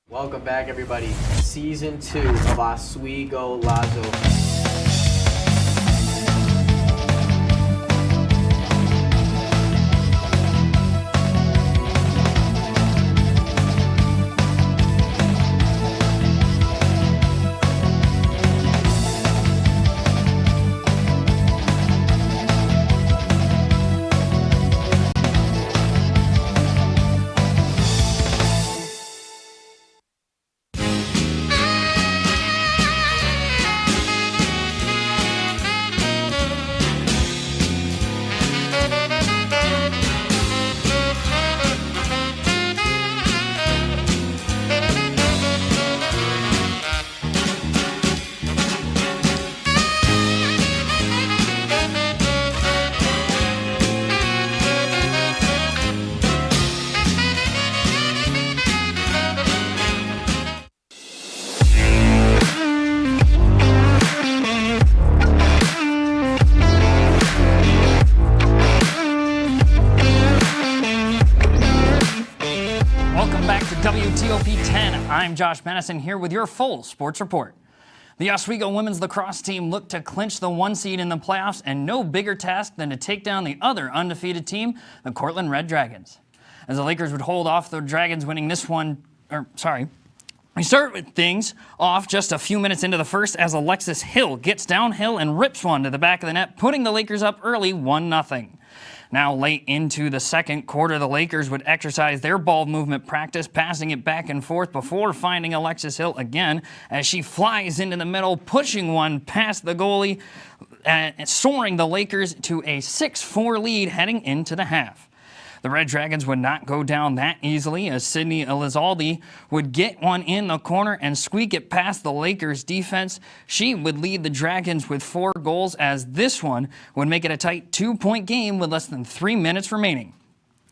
Welcome back, everybody. Season 2 of Oswego Lazo. I'm Josh Madison here with your full sports report. The Oswego women's lacrosse team looked to clinch the 1 seed in the playoffs, and no bigger task than to take down the other undefeated team, the Cortland Red Dragons. As the Lakers would hold off the Dragons winning this one, we start with things off just a few minutes into the first as Alexis Hill gets downhill and rips one to the back of the net, putting the Lakers up early 1-0. Now late into the second quarter, the Lakers would exercise their ball movement practice, passing it back and forth before finding Alexis Hill again as she flies into the middle, pushing one past the goalie, soaring the Lakers to a 6-4 lead heading into the half. The Red Dragons would not go down that easily as Sydney Elizalde would get one in the corner and squeak it past the Lakers defense. She would lead the Dragons with 4 goals as this one would make it a tight 2-point game with less than 3 minutes remaining.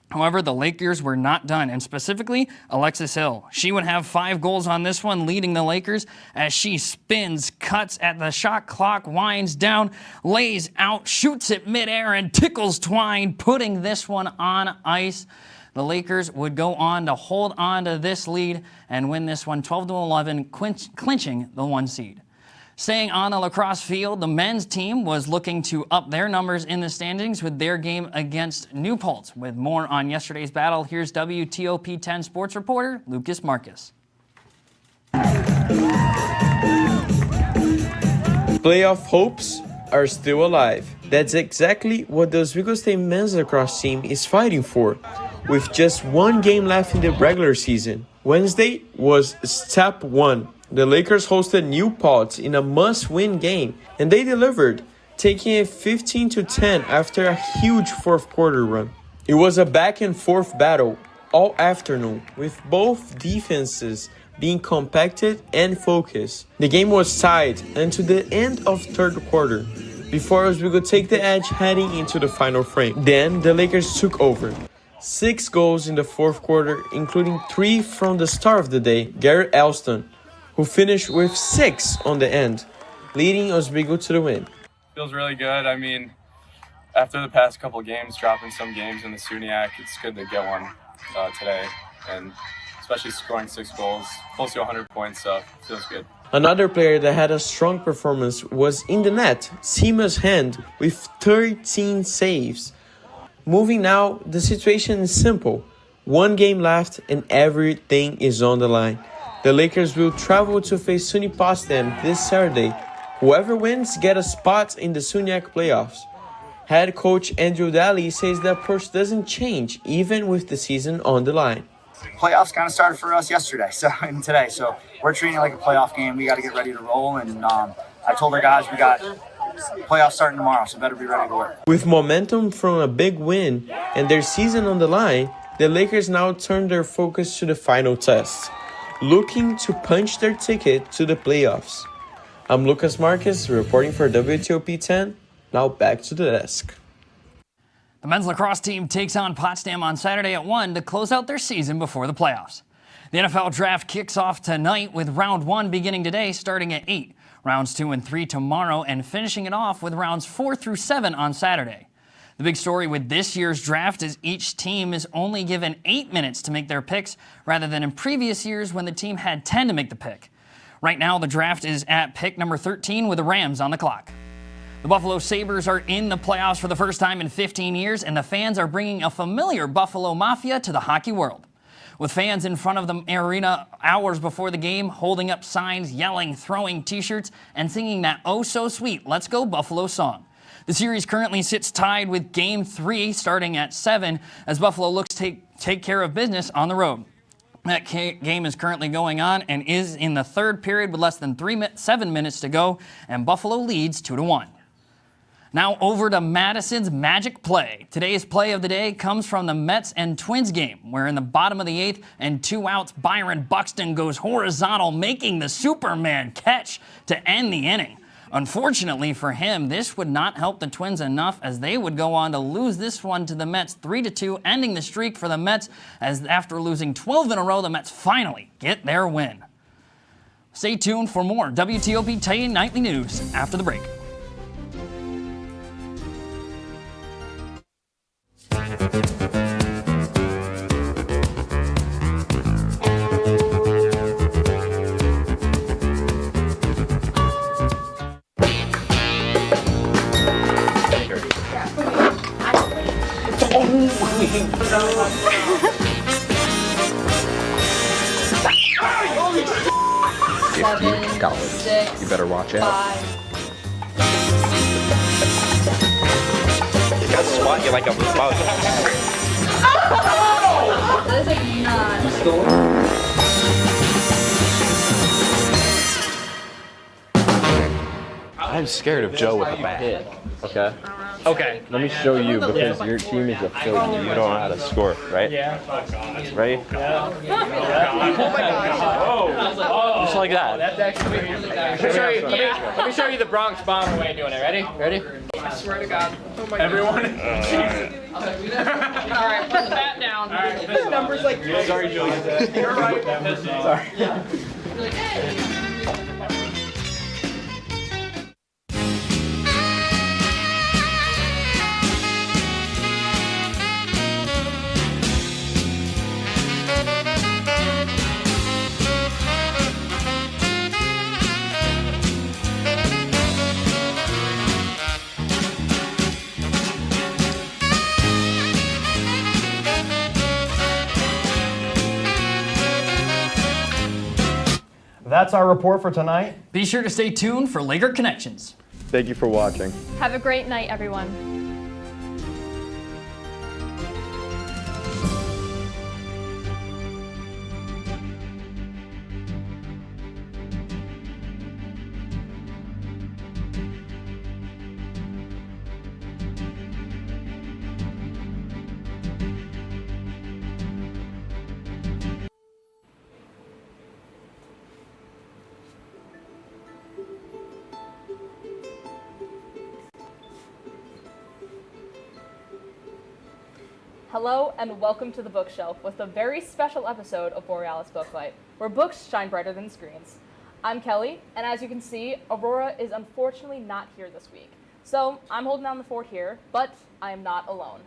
However, the Lakers were not done, and specifically Alexis Hill. She would have 5 goals on this one, leading the Lakers as she spins, cuts at the shot clock, winds down, lays out, shoots it midair, and tickles twine, putting this one on ice. The Lakers would go on to hold on to this lead and win this one 12-11, clinching the 1 seed. Staying on the lacrosse field, the men's team was looking to up their numbers in the standings with their game against New Paltz. With more on yesterday's battle, here's WTOP-10 sports reporter Lucas Marcus. Playoff hopes are still alive. That's exactly what the Oswego State men's lacrosse team is fighting for. With just 1 game left in the regular season, Wednesday was step 1. The Lakers hosted New Paltz in a must-win game, and they delivered, taking it 15-10 after a huge fourth quarter run. It was a back-and-forth battle all afternoon, with both defenses being compacted and focused. The game was tied until the end of third quarter, before Oswego take the edge heading into the final frame. Then the Lakers took over. 6 goals in the fourth quarter, including 3 from the star of the day, Garrett Elston, who finished with 6 on the end, leading Oswego to the win. Feels really good. I mean, after the past couple games, dropping some games in the SUNY, it's good to get one today, and especially scoring 6 goals, close to 100 points, so it feels good. Another player that had a strong performance was in the net, Seema's Hand, with 13 saves. Moving now, the situation is simple. 1 game left and everything is on the line. The Lakers will travel to face SUNY Oswego this Saturday. Whoever wins get a spot in the SUNY playoffs. Head coach Andrew Daly says the approach doesn't change even with the season on the line. Playoffs kind of started for us yesterday and today, so we're treating it like a playoff game. We got to get ready to roll, and I told our guys we got playoffs starting tomorrow, so better be ready to work. With momentum from a big win and their season on the line, the Lakers now turn their focus to the final test, looking to punch their ticket to the playoffs. I'm Lucas Marcus, reporting for WTOP-10. Now back to the desk. The men's lacrosse team takes on Potsdam on Saturday at 1 to close out their season before the playoffs. The NFL draft kicks off tonight with round 1 beginning today, starting at 8. Rounds 2 and 3 tomorrow, and finishing it off with rounds 4 through 7 on Saturday. The big story with this year's draft is each team is only given 8 minutes to make their picks, rather than in previous years when the team had 10 to make the pick. Right now, the draft is at pick number 13 with the Rams on the clock. The Buffalo Sabres are in the playoffs for the first time in 15 years, and the fans are bringing a familiar Buffalo Mafia to the hockey world. With fans in front of the arena hours before the game, holding up signs, yelling, throwing t-shirts, and singing that oh-so-sweet Let's Go Buffalo song. The series currently sits tied with Game 3 starting at 7 as Buffalo looks to take care of business on the road. That game is currently going on and is in the third period with less than 7 minutes to go, and Buffalo leads 2-1. Now over to Madison's Magic Play. Today's play of the day comes from the Mets and Twins game, where in the bottom of the 8th and 2 outs, Byron Buxton goes horizontal, making the Superman catch to end the inning. Unfortunately for him, this would not help the Twins enough as they would go on to lose this one to the Mets 3-2, ending the streak for the Mets as after losing 12 in a row, the Mets finally get their win. Stay tuned for more WTOP-10 Nightly News after the break. 7, Got it. 6, You better watch out. 5. You gotta swat you like a bug. That is like I'm scared of Joe with a bat. Okay. Okay. Let me show you because your team is a failure. You don't know how to score, right? Yeah. Ready? Yeah. Oh my gosh. Just like that. That's actually. Let me show you the Bronx Bomber way of doing it. Ready? Ready? I swear to God. Oh my God. Everyone. All right, put the bat down. All right, this number's like. Sorry, Julie. You're right. Sorry. That's our report for tonight. Be sure to stay tuned for later connections. Thank you for watching. Have a great night, everyone. Hello and welcome to the bookshelf with a very special episode of Borealis Booklight, where books shine brighter than screens. I'm Kelly, and as you can see, Aurora is unfortunately not here this week. So I'm holding down the fort here, but I am not alone.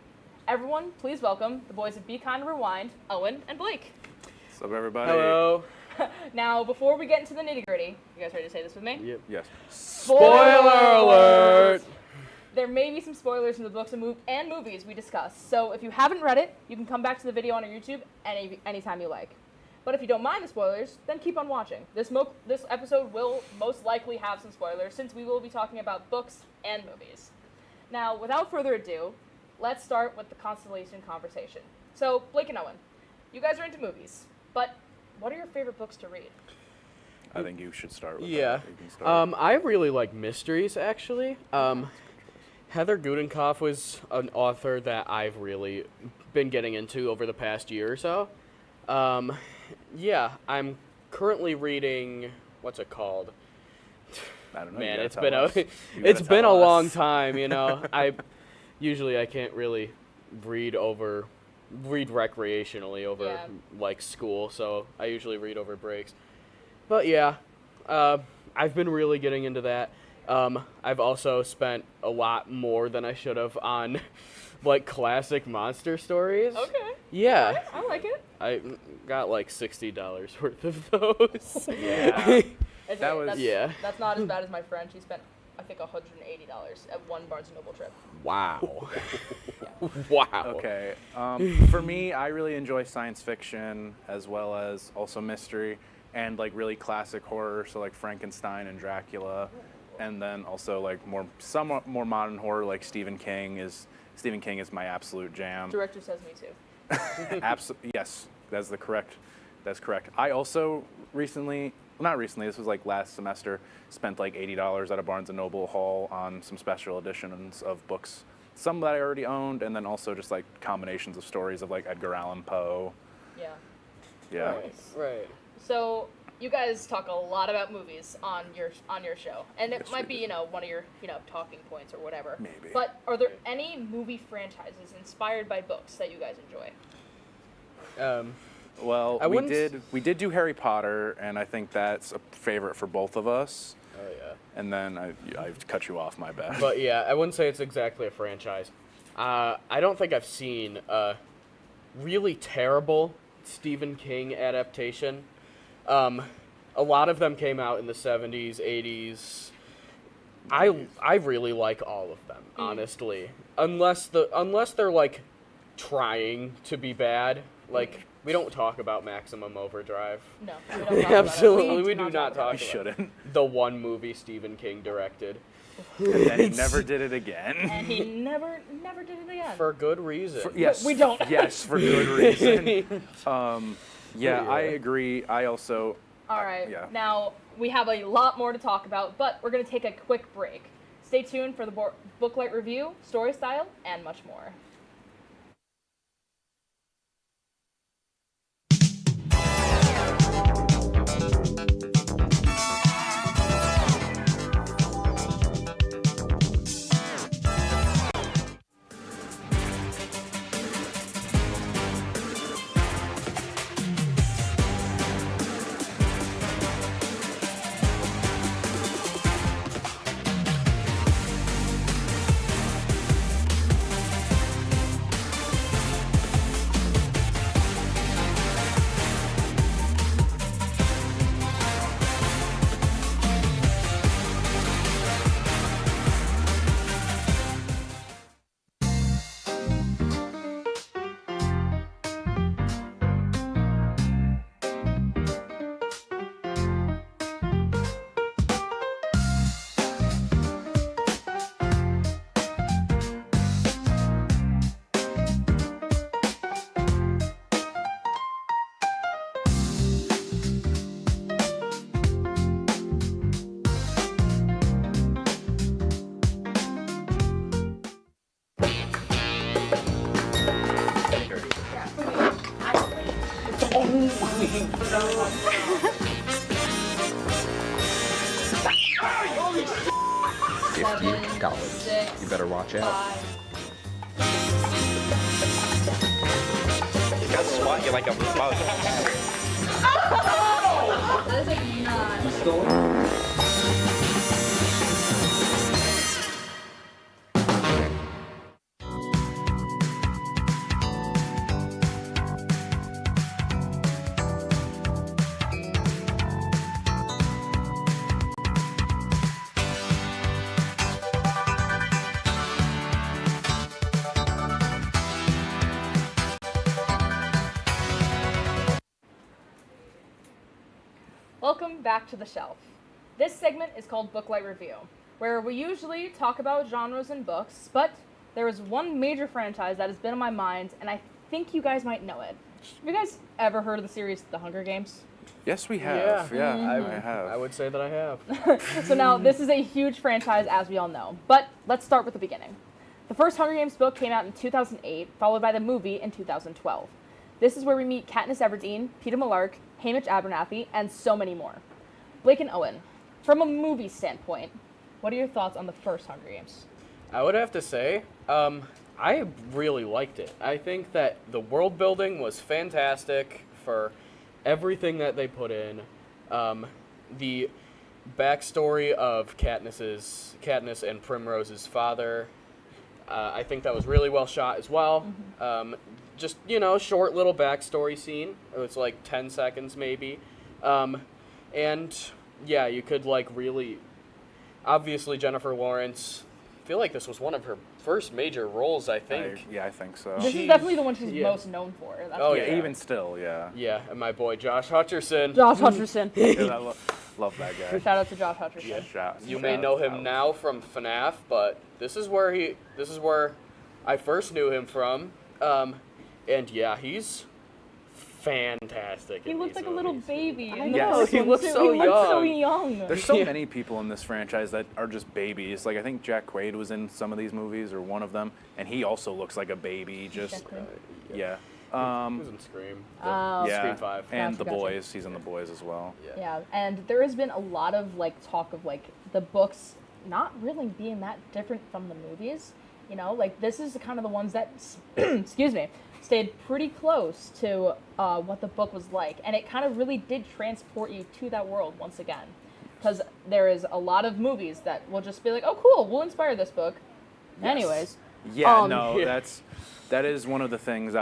Everyone, please welcome the boys of Be Kind and Rewind, Owen and Blake. What's up, everybody? Hello. Now, before we get into the nitty-gritty, you guys ready to say this with me? Yep. Yes. Spoiler alert! There may be some spoilers in the books and movies we discuss, so if you haven't read it, you can come back to the video on our YouTube anytime you like. But if you don't mind the spoilers, then keep on watching. This episode will most likely have some spoilers, since we will be talking about books and movies. Now, without further ado, let's start with the Constellation conversation. So, Blake and Owen, you guys are into movies, but what are your favorite books to read? I think you should start with Yeah. that. You can start. I really like mysteries, actually. Heather Gudenkoff was an author that I've really been getting into over the past year or so. Yeah, I'm currently reading, what's it called? I don't know. Man, it's been a long time, you know. I can't really read recreationally over like school, so I usually read over breaks. But yeah, I've been really getting into that. I've also spent a lot more than I should have on like classic monster stories. Okay. Yeah. Right, I like it. I got like $60 worth of those. Yeah. That's not as bad as my friend. She spent, I think, $180 at one Barnes & Noble trip. Wow. Wow. Okay. For me, I really enjoy science fiction as well as also mystery and like really classic horror, so like Frankenstein and Dracula. And then also like somewhat more modern horror, like Stephen King is my absolute jam. Director says me too. Yes, that's correct. I also this was like last semester, spent like $80 at a Barnes & Noble haul on some special editions of books, some that I already owned, and then also just like combinations of stories of like Edgar Allan Poe. Yeah. Yeah. Right. So you guys talk a lot about movies on your show, and it might be one of your talking points or whatever. Maybe. But are there any movie franchises inspired by books that you guys enjoy? Well, we did do Harry Potter, and I think that's a favorite for both of us. Oh yeah. And then I've cut you off, my bad. But yeah, I wouldn't say it's exactly a franchise. I don't think I've seen a really terrible Stephen King adaptation. A lot of them came out in the 70s, 80s. I really like all of them, honestly. Unless they're like trying to be bad. Like We don't talk about Maximum Overdrive. No, we don't talk about it. Absolutely, we do do not not talk talk about about it. shouldn't. the one movie Stephen King directed. And then he never did it again. And he never did it again. For good reason. Yes. We don't. Yes, for good reason. Yeah, I agree. I also. All right. Yeah. Now, we have a lot more to talk about, but we're going to take a quick break. Stay tuned for the Booklight review, story style, and much more. $50. You better watch out. You got swat you like a bug. That is not. Welcome back to the shelf. This segment is called Booklight Review, where we usually talk about genres and books, but there is one major franchise that has been on my mind, and I think you guys might know it. Have you guys ever heard of the series The Hunger Games? Yes, we have. Yeah, I have. I would say that I have. So now, this is a huge franchise, as we all know, but let's start with the beginning. The first Hunger Games book came out in 2008, followed by the movie in 2012. This is where we meet Katniss Everdeen, Peeta Mellark, Haymitch Abernathy, and so many more. Blake and Owen, from a movie standpoint, what are your thoughts on the first Hunger Games? I would have to say, I really liked it. I think that the world building was fantastic for everything that they put in. The backstory of Katniss and Primrose's father, I think that was really well shot as well. Just, short little backstory scene. It's like 10 seconds maybe. And yeah, you could really, obviously Jennifer Lawrence, I feel like this was one of her first major roles, I think. I think so. This is definitely the one she's most known for. That's even still, yeah. Yeah, and my boy Josh Hutcherson. Josh Hutcherson. Dude, I love that guy. Shout out to Josh Hutcherson. Yeah. You may know him now from FNAF, but this is where I first knew him from. And yeah, he's fantastic. He looks like a little baby. I know, he looks so young. There's so many people in this franchise that are just babies. Like, I think Jack Quaid was in some of these movies, or one of them, and he also looks like a baby. Just, yeah. He was in Scream. Scream 5. And Gotcha, The Boys. He's in The Boys as well. Yeah, and there has been a lot of talk of the books not really being that different from the movies. This is kind of the ones that, excuse me, stayed pretty close to what the book was like, and it kind of really did transport you to that world once again, because there is a lot of movies that will just be like, oh cool, we'll inspire this book. Yes. Anyways. That is one of the things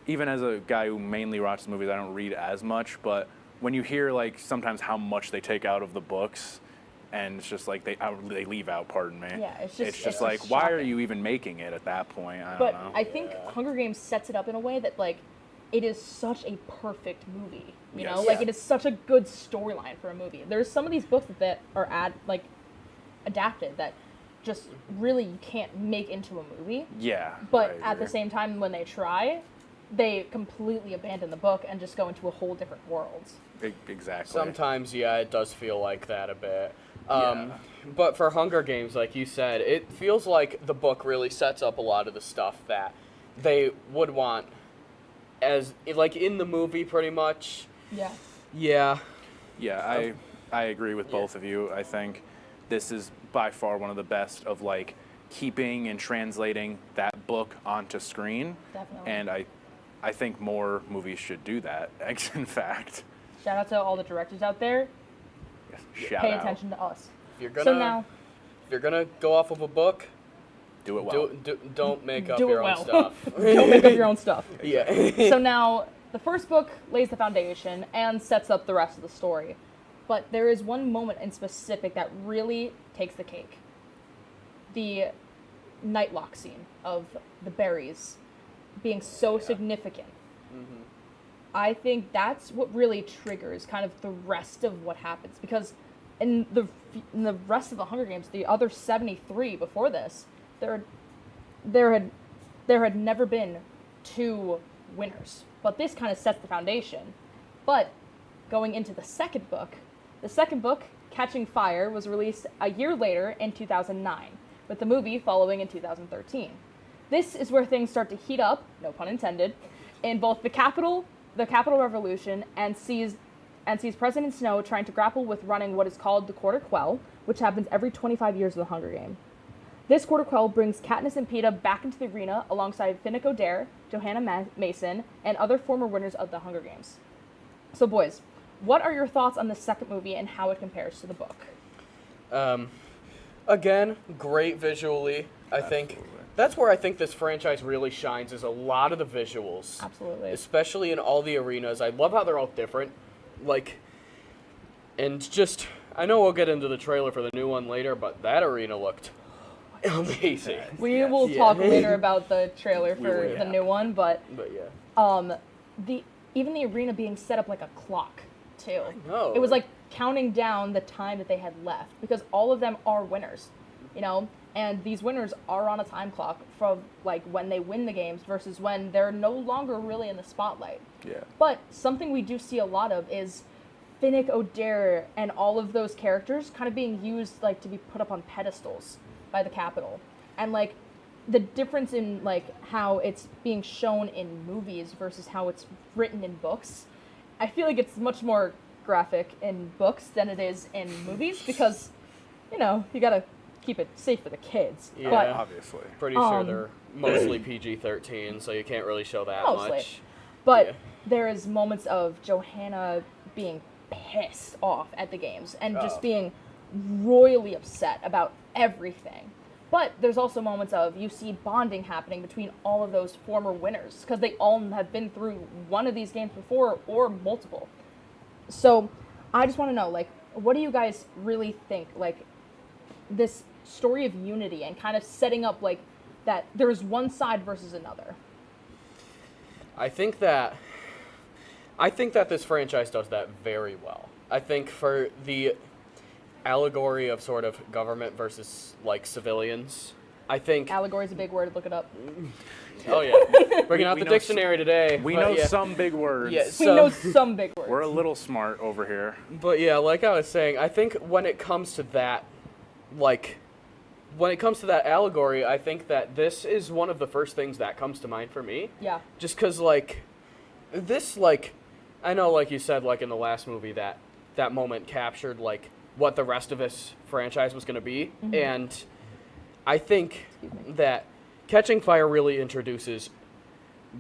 even as a guy who mainly watches movies, I don't read as much, but when you hear sometimes how much they take out of the books, and it's just they leave out, pardon me. Yeah, it's just why are you even making it at that point? I don't know. I think Hunger Games sets it up in a way that it is such a perfect movie. You Yes. know, like it is such a good storyline for a movie. There's some of these books that are adapted that just really you can't make into a movie. Yeah. But I at the agree. same time, when they try, they completely abandon the book and just go into a whole different world. Exactly. Sometimes, yeah, it does feel like that a bit. But for Hunger Games, like you said, it feels like the book really sets up a lot of the stuff that they would want as, like, in the movie pretty much. Yeah. Yeah. Yeah, I agree with both of you. I think this is by far one of the best of like keeping and translating that book onto screen. Definitely. And I think more movies should do that, in fact. Shout out to all the directors out there. Shout Pay out. attention to us. If you're gonna, So now, if you're gonna go off of a book, do it well. Don't make up do your it own well. stuff. Don't make up your own stuff. Yeah. So now, the first book lays the foundation and sets up the rest of the story. But there is one moment in specific that really takes the cake. The nightlock scene of the berries being so significant. Mm-hmm. I think that's what really triggers kind of the rest of what happens, because in the rest of the Hunger Games, the other 73 before this, there had never been 2 winners. But this kind of sets the foundation. But going into the second book, Catching Fire, was released a year later in 2009, with the movie following in 2013. This is where things start to heat up, no pun intended, in both the Capitol Revolution, and sees President Snow trying to grapple with running what is called the Quarter Quell, which happens every 25 years of the Hunger Game. This Quarter Quell brings Katniss and Peeta back into the arena alongside Finnick Odair, Johanna Mason, and other former winners of the Hunger Games. So boys, what are your thoughts on the second movie and how it compares to the book? Again, great visually. I think that's where I think this franchise really shines, is a lot of the visuals. Absolutely. Especially in all the arenas. I love how they're all different. And just, I know we'll get into the trailer for the new one later, but that arena looked amazing. We will talk later about the trailer for the new one, but yeah. Even the arena being set up like a clock too. I know. It was like counting down the time that they had left, because all of them are winners, you know, and these winners are on a time clock from like when they win the games versus when they're no longer really in the spotlight. Yeah. But something we do see a lot of is Finnick Odair and all of those characters kind of being used like to be put up on pedestals by the Capitol. And like the difference in like how it's being shown in movies versus how it's written in books, I feel like it's much more graphic in books than it is in movies, because, you know, you gotta keep it safe for the kids. Yeah, but, obviously. Pretty sure they're mostly PG-13, so you can't really show that mostly. much. But there is moments of Johanna being pissed off at the games and just being royally upset about everything. But there's also moments of you see bonding happening between all of those former winners, because they all have been through one of these games before or multiple. So I just want to know, like, what do you guys really think, like, this story of unity and kind of setting up, like, that there's one side versus another? I think that this franchise does that very well. I think for the allegory of sort of government versus like civilians, I think allegory is a big word. Look it up. Oh yeah, bringing out the dictionary today. We but know yeah. some big words. Yeah, we know some big words. We're a little smart over here. But yeah, like I was saying, I think when it comes to that, allegory, I think that this is one of the first things that comes to mind for me. Yeah. Just because, this, I know, like you said, like in the last movie, that moment captured, like, what the rest of this franchise was going to be. Mm-hmm. And I think that Catching Fire really introduces,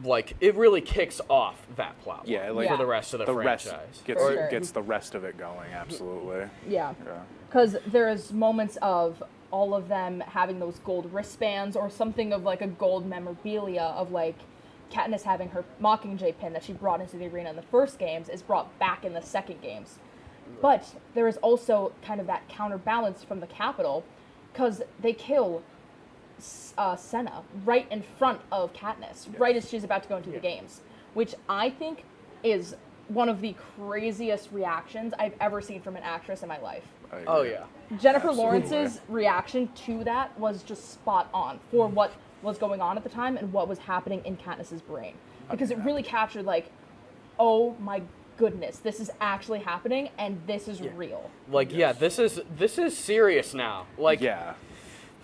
like, it really kicks off that plot line for the rest of the franchise. Gets the rest of it going, absolutely. Yeah. Because there's moments of all of them having those gold wristbands or something of, like, a gold memorabilia of, like, Katniss having her Mockingjay pin that she brought into the arena in the first games is brought back in the second games. But there is also kind of that counterbalance from the Capitol, because they kill Senna right in front of Katniss, right as she's about to go into the games. which I think is one of the craziest reactions I've ever seen from an actress in my life. Oh yeah. Jennifer Absolutely. Lawrence's reaction to that was just spot on for what was going on at the time and what was happening in Katniss's brain. Because it really captured like, oh my goodness, this is actually happening and this is real. Like, yeah, this is serious now. Like, yeah,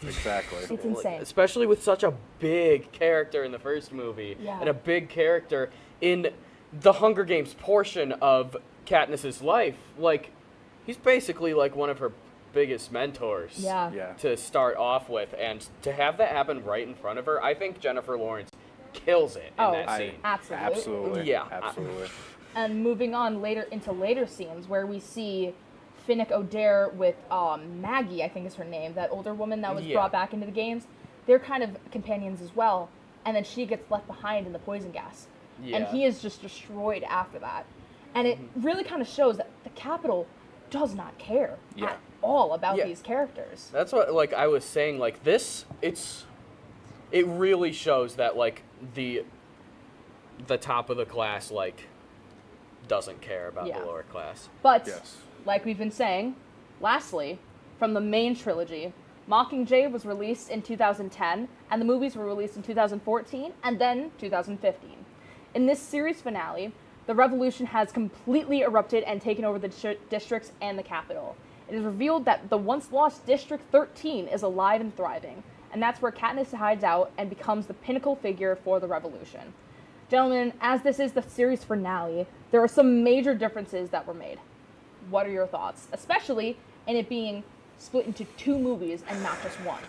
exactly. It's insane. Especially with such a big character in the first movie and a big character in the Hunger Games portion of Katniss's life. Like, he's basically like one of her biggest mentors to start off with, and to have that happen right in front of her, I think Jennifer Lawrence kills it in that scene. Absolutely. Yeah. Absolutely. And moving on into later scenes where we see Finnick Odair with Maggie, I think is her name, that older woman that was brought back into the games. They're kind of companions as well. And then she gets left behind in the poison gas. And he is just destroyed after that. And it really kind of shows that the Capitol does not care at all about these characters. That's what, like, I was saying, like, this, it really shows that, like, the top of the class, like, doesn't care about the lower class. But, like we've been saying, lastly, from the main trilogy, Mockingjay was released in 2010, and the movies were released in 2014, and then 2015. In this series finale, the revolution has completely erupted and taken over the districts and the capital. It is revealed that the once-lost District 13 is alive and thriving, and that's where Katniss hides out and becomes the pinnacle figure for the revolution. Gentlemen, as this is the series finale, there are some major differences that were made. What are your thoughts? Especially in it being split into 2 movies and not just one.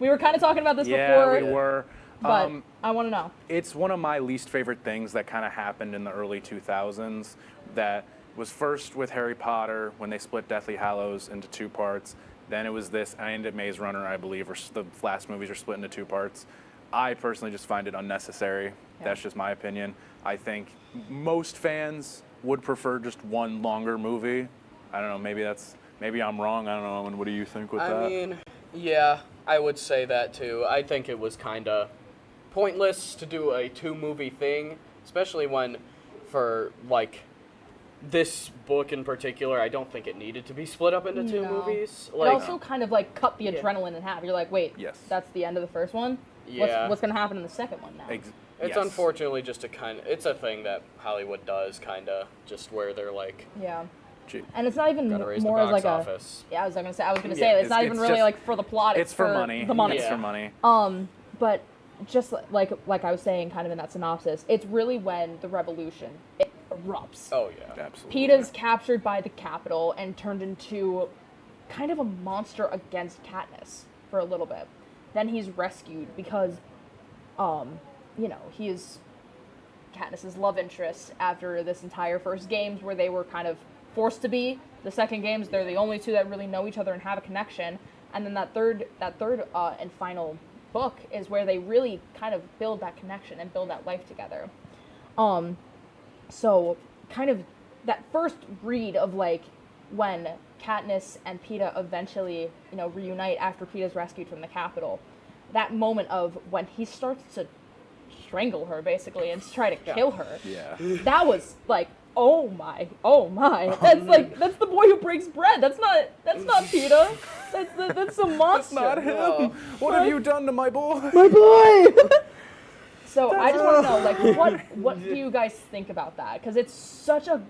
We were kind of talking about this before. Yeah, we were. But I want to know. It's one of my least favorite things that kind of happened in the early 2000s. That was first with Harry Potter when they split Deathly Hallows into 2 parts. Then it was this, and Maze Runner, I believe, or the last movies are split into 2 parts. I personally just find it unnecessary. That's just my opinion. I think most fans would prefer just one longer movie. I don't know, maybe I'm wrong. I don't know. And what do you think with that? I mean, yeah, I would say that too. I think it was kind of pointless to do a 2-movie thing, especially when, for like this book in particular, I don't think it needed to be split up into 2 movies. Like, it also kind of like cut the adrenaline in half. You're like, wait, that's the end of the first one? Yeah. What's going to happen in the second one now? It's unfortunately just it's a thing that Hollywood does, kind of, just where they're like, and it's not even gotta raise more the as like office. I was gonna say it's not even really like for the plot. It's for money. The money. It's for money. But just like I was saying, kind of in that synopsis, it's really when the revolution erupts. Oh yeah, absolutely. Peeta's captured by the Capitol and turned into kind of a monster against Katniss for a little bit. Then he's rescued because, he is Katniss's love interest after this entire first games where they were kind of forced to be. The second games, they're the only 2 that really know each other and have a connection. And then that third and final book is where they really kind of build that connection and build that life together. So kind of that first read of like when Katniss and Peeta eventually, reunite after Peeta's rescued from the Capitol. That moment of when he starts to strangle her basically and try to kill her. Yeah. That was like, oh my. That's the boy who breaks bread. That's not Peeta. That's a monster. That's not him. What have you done to my boy? My boy. So I just want to know, like, what do you guys think about that? Because it's such a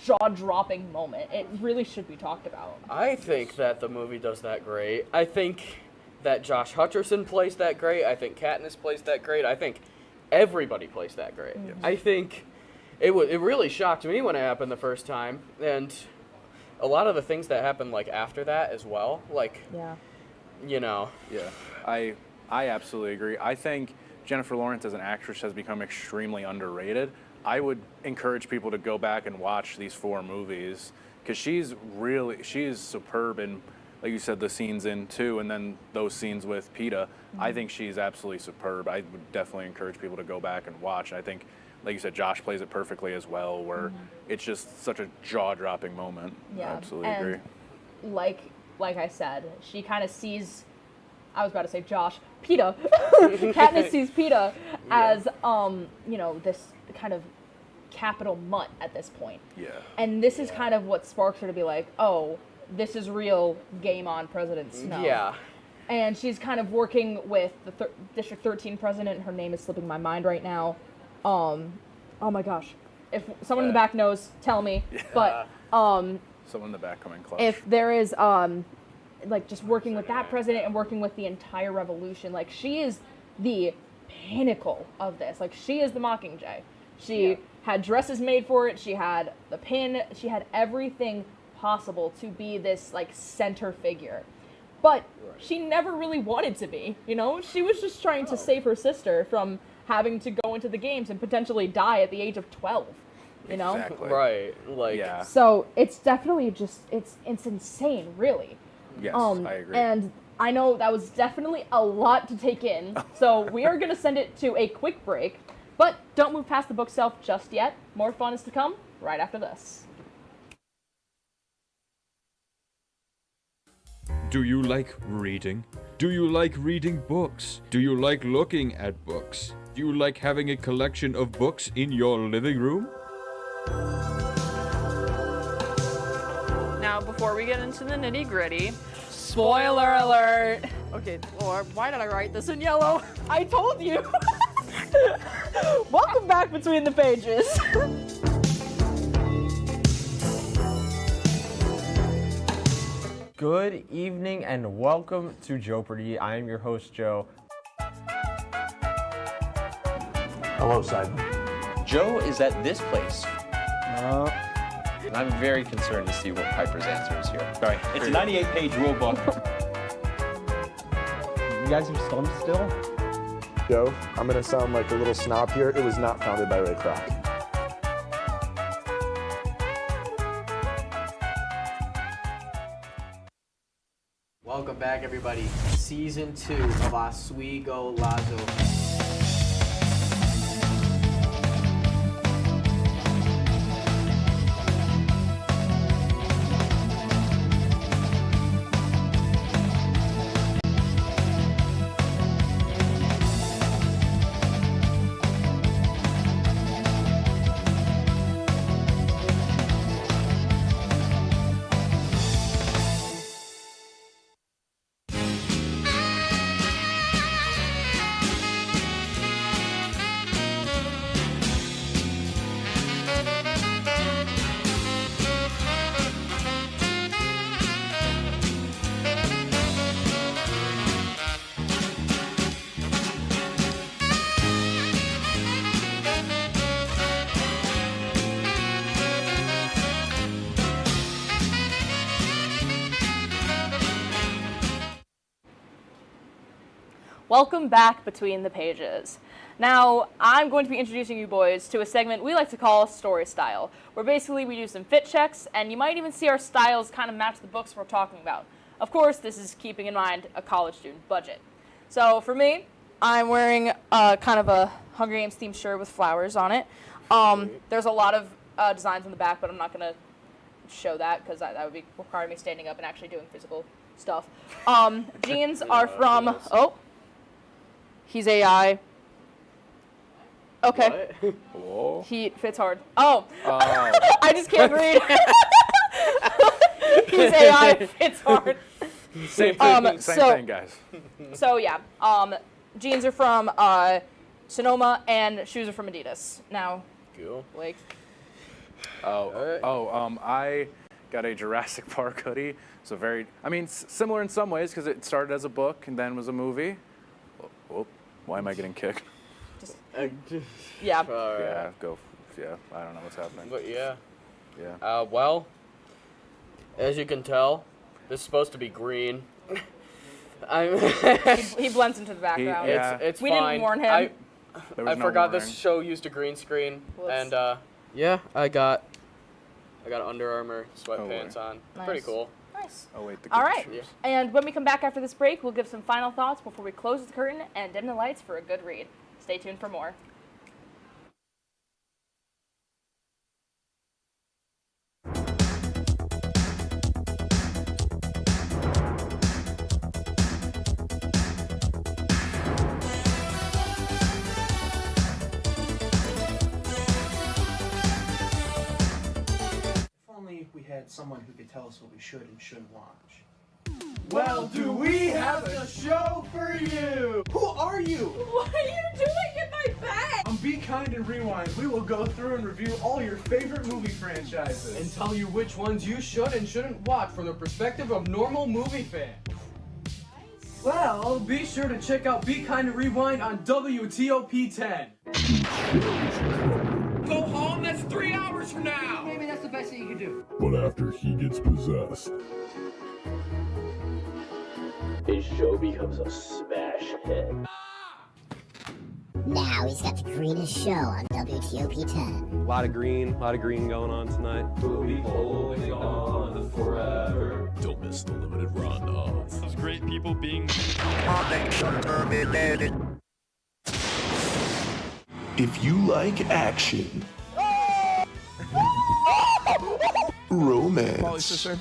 jaw-dropping moment. It really should be talked about. I think that the movie does that great. I think that Josh Hutcherson plays that great. I think Katniss plays that great. I think everybody plays that great. I think it really shocked me when it happened the first time, and a lot of the things that happened like after that as well. Like, Yeah, I absolutely agree. I think Jennifer Lawrence as an actress has become extremely underrated. I would encourage people to go back and watch these 4 movies because she's superb in, like you said, the scenes in 2 and then those scenes with Peeta. I think she's absolutely superb. I would definitely encourage people to go back and watch. I think, like you said, Josh plays it perfectly as well, where it's just such a jaw-dropping moment. Yeah, I absolutely agree. Like I said, she kind of sees, I was about to say Josh, Peeta. Katniss sees Peeta as, this kind of capital mutt at this point. Yeah. And this is kind of what sparks her to be like, oh, this is real game on President Snow. Yeah. And she's kind of working with the District 13 president. Her name is slipping my mind right now. Oh my gosh. If someone in the back knows, tell me. Yeah. But someone in the back coming clutch. if there is like just working with that president and working with the entire revolution, like she is the pinnacle of this. Like she is the Mockingjay. She had dresses made for it. She had the pin. She had everything possible to be this like center figure. But she never really wanted to be, you know? She was just trying to save her sister from having to go into the games and potentially die at the age of 12, you know? Exactly. Right. Like. Yeah. So it's definitely just, it's insane, really. Yes, I agree. And I know that was definitely a lot to take in. So we are going to send it to a quick break. But don't move past the bookshelf just yet. More fun is to come right after this. Do you like reading? Do you like reading books? Do you like looking at books? Do you like having a collection of books in your living room? Now, before we get into the nitty-gritty, spoiler alert! Okay, Lord, why did I write this in yellow? I told you! Welcome back Between the Pages! Good evening and welcome to Jeopardy! I am your host, Joe. Hello, Simon. Joe is at this place. And I'm very concerned to see what Piper's answer is here. Sorry, it's a 98-page rule book. You guys are stumped still? Joe, I'm going to sound like a little snob here. It was not founded by Ray Kroc. Welcome back, everybody. Season 2 of Oswego Lazo. Welcome back Between the Pages. Now, I'm going to be introducing you boys to a segment we like to call Story Style, where basically we do some fit checks, and you might even see our styles kind of match the books we're talking about. Of course, this is keeping in mind a college student budget. So for me, I'm wearing kind of a Hunger Games themed shirt with flowers on it. There's a lot of designs on the back, but I'm not going to show that because that would require me standing up and actually doing physical stuff. Jeans are from... Oh. He's AI. Okay. Whoa. He fits hard. Oh. I just can't read. He's AI, fits hard. Same thing, same thing, guys. So yeah, jeans are from Sonoma and shoes are from Adidas. Now, Cool. Blake. I got a Jurassic Park hoodie. So similar in some ways because it started as a book and then was a movie. Why am I getting kicked? Yeah. Yeah, I don't know what's happening. But yeah. Yeah. Well, as you can tell, this is supposed to be green. He blends into the background. It's we fine. didn't warn him. I forgot this show used a green screen, and yeah, I got Under Armour sweatpants on. Nice. Pretty cool. Nice. Oh wait, All right. And when we come back after this break, we'll give some final thoughts before we close the curtain and dim the lights for a good read. Stay tuned for more. someone who could tell us what we should and shouldn't watch. Well, do we have a show for you? Who are you? What are you doing in my bed? On Be Kind and Rewind, we will go through and review all your favorite movie franchises. And tell you which ones you should and shouldn't watch from the perspective of normal movie fans. Well, be sure to check out Be Kind and Rewind on WTOP-10. Go home, that's 3 hours from now! Maybe that's the best thing you can do. But after he gets possessed, His show becomes a smash hit. Now he's got the greenest show on WTOP-10. A lot of green going on tonight. We'll be holding on forever. don't miss the limited run of Those great people being. If you like action, romance, Sister,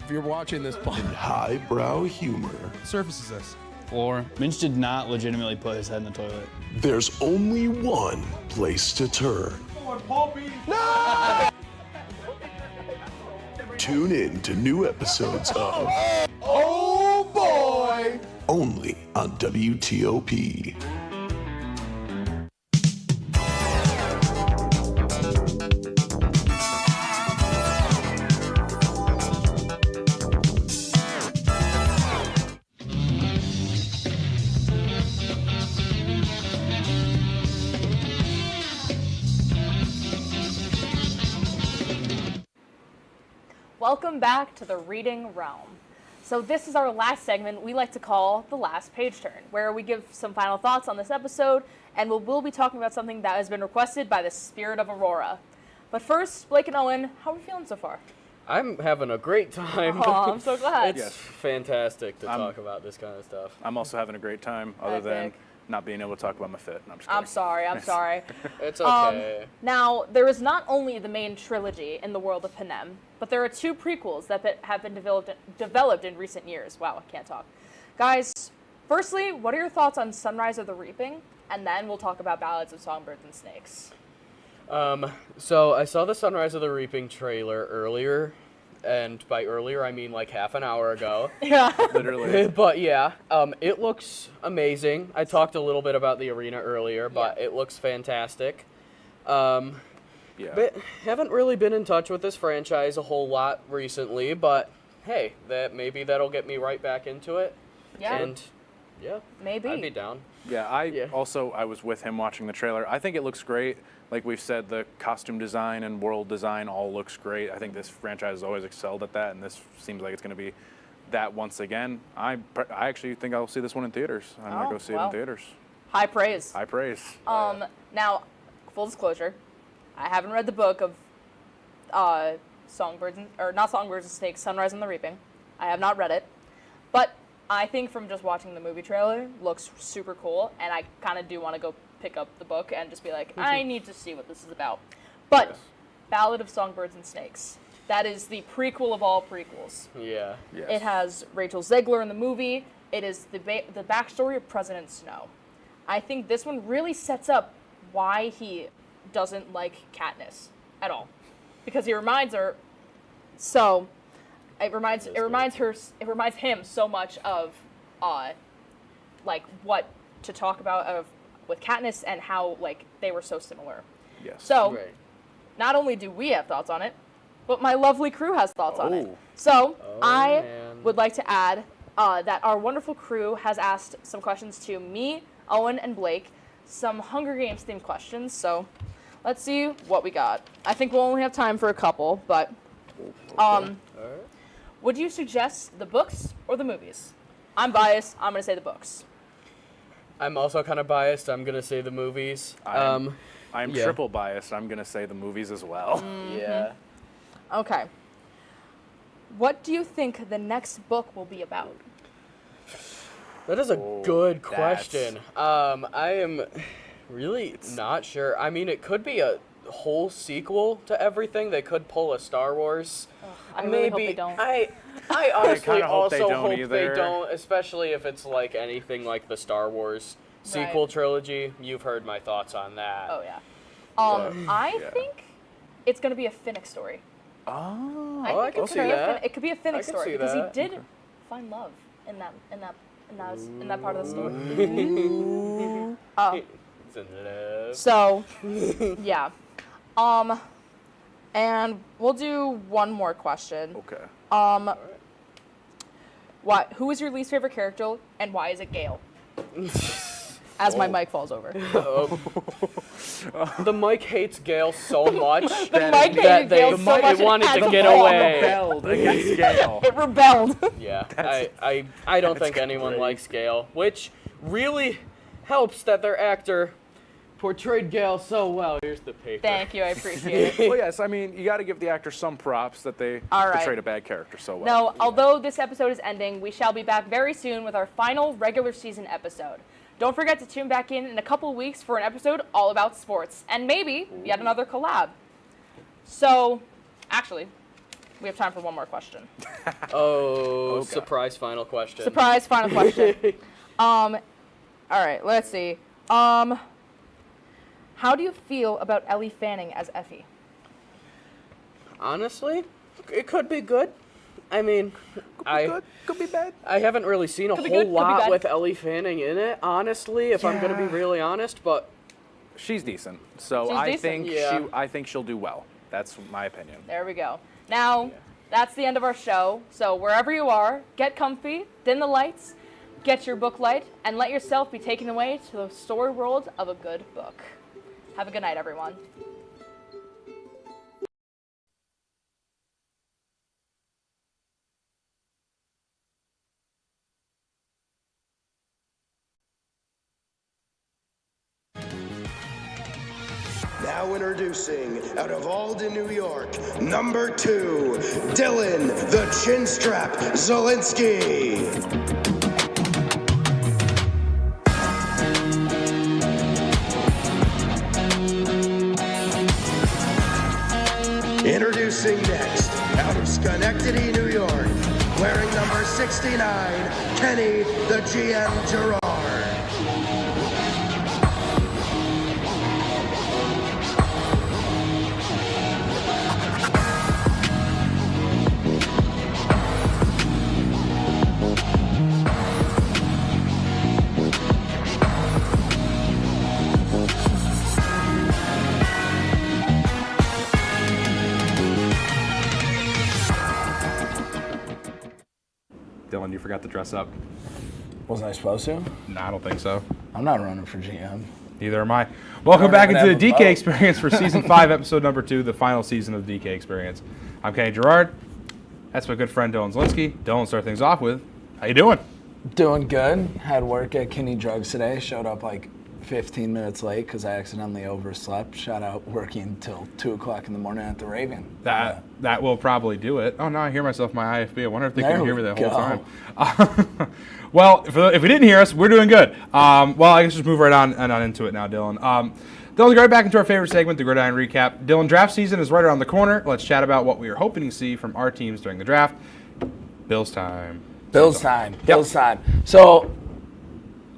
if you're watching this, and highbrow humor, surface is this. Floor. Minch did not legitimately put his head in the toilet. there's only one place to turn. No! Tune in to new episodes of Oh boy! only on WTOP. Welcome back to the Reading Realm. So this is our last segment we like to call the last page turn, where we give some final thoughts on this episode, and we'll be talking about something that has been requested by the spirit of Aurora. But first, Blake and Owen, how are we feeling so far? I'm having a great time. Aw, I'm so glad. It's fantastic to talk about this kind of stuff. I'm also having a great time, other than Epic. not being able to talk about my fit. No, I'm just I'm kidding. sorry. It's okay. Now, there is not only the main trilogy in the world of Panem, but there are two prequels that have been developed in recent years. Wow, I can't talk. Guys, firstly, what are your thoughts on Sunrise of the Reaping? And then we'll talk about Ballads of Songbirds and Snakes. So I saw the Sunrise of the Reaping trailer earlier, and by earlier I mean like half an hour ago. Yeah. Literally. But yeah, it looks amazing. I talked a little bit about the arena earlier, but it looks fantastic. Yeah. But haven't really been in touch with this franchise a whole lot recently, but hey, maybe that'll get me right back into it. Yeah. And yeah, maybe I'd be down. Yeah, I was with him watching the trailer. I think it looks great. Like we've said, the costume design and world design all looks great. I think this franchise has always excelled at that, and this seems like it's going to be that once again. I actually think I'll see this one in theaters. I'm going to go see it in theaters. High praise. High praise. Now, full disclosure, I haven't read the book of not Songbirds and Snakes, Sunrise and the Reaping. I have not read it, but I think from just watching the movie trailer, looks super cool, and I kind of do want to go pick up the book and just be like, I need to see what this is about. But Ballad of Songbirds and Snakes, that is the prequel of all prequels. Yeah. Yes. It has Rachel Zegler in the movie. It is the backstory of President Snow. I think this one really sets up why he doesn't like Katniss at all, because he reminds her. So, it reminds him so much of, like what to talk about with Katniss and how like they were so similar. Yes. So, not only do we have thoughts on it, but my lovely crew has thoughts on it. So, I would like to add that our wonderful crew has asked some questions to me, Owen, and Blake, some Hunger Games themed questions. So, let's see what we got. I think we'll only have time for a couple, but would you suggest the books or the movies? I'm biased. I'm going to say the books. I'm also kind of biased. I'm going to say the movies. I'm triple biased. I'm going to say the movies as well. Mm-hmm. Yeah. Okay. What do you think the next book will be about? That is a good question. I am really not sure. I mean, it could be a whole sequel to everything. They could pull a Star Wars. I really hope they don't. I honestly also hope either. they don't, especially if it's like anything like the Star Wars sequel trilogy. You've heard my thoughts on that. Oh, yeah. I think it's going to be a Finnick story. Oh, I think see that. It could be a Finnick I can story see because he that. did find love in that part of the story. It's in love. So, yeah. And we'll do one more question. Okay. Who is your least favorite character, and why is it Gale? As my mic falls over. The mic hates Gale so much The mic hated Gale so much it wanted it to had get to fall. away. Rebelled against Gale. It rebelled. Yeah, I don't think anyone likes Gale, which really helps that their actor portrayed Gale so well. Here's the paper. Thank you, I appreciate it. Well, yes, I mean, you got to give the actor some props that they All right. portrayed a bad character so well. No, although this episode is ending, we shall be back very soon with our final regular season episode. Don't forget to tune back in a couple of weeks for an episode all about sports, and maybe yet another collab. Actually, we have time for one more question. Okay. Surprise final question. Surprise final question. All right, let's see. How do you feel about Ellie Fanning as Effie? Honestly, it could be good. I mean, could be bad. I haven't really seen a whole lot with Ellie Fanning in it, honestly, if I'm going to be really honest, but she's decent. So She's decent. I think she'll do well. That's my opinion. There we go. Now, that's the end of our show. So wherever you are, get comfy, dim the lights, get your book light, and let yourself be taken away to the story world of a good book. Have a good night, everyone. Now introducing, out of Alden, New York, number 2, Dylan the Chinstrap Zielinski. Introducing next, out of Schenectady, New York, wearing number 69, Kenny the GM Gerard. Dylan, you forgot to dress up. Wasn't I supposed to? No, I don't think so. I'm not running for GM. Neither am I. Welcome back into the DK vote. Experience for Season 5, Episode number 2, the final season of the DK Experience. I'm Kenny Gerard. That's my good friend Dylan Zielinski. Dylan, start things off with, how you doing? Doing good. Had work at Kinney Drugs today. Showed up like 15 minutes late because I accidentally overslept. Shout out working till 2 o'clock in the morning at the Raven. That will probably do it. Oh, now I hear myself in my IFB. I wonder if they can hear me the whole time. Well, if we didn't hear us, we're doing good. Well, I guess just move right on into it now, Dylan. Dylan, right back into our favorite segment, the Gridiron Recap. Dylan, draft season is right around the corner. Let's chat about what we are hoping to see from our teams during the draft. Bills time. Bills time. Bills time. So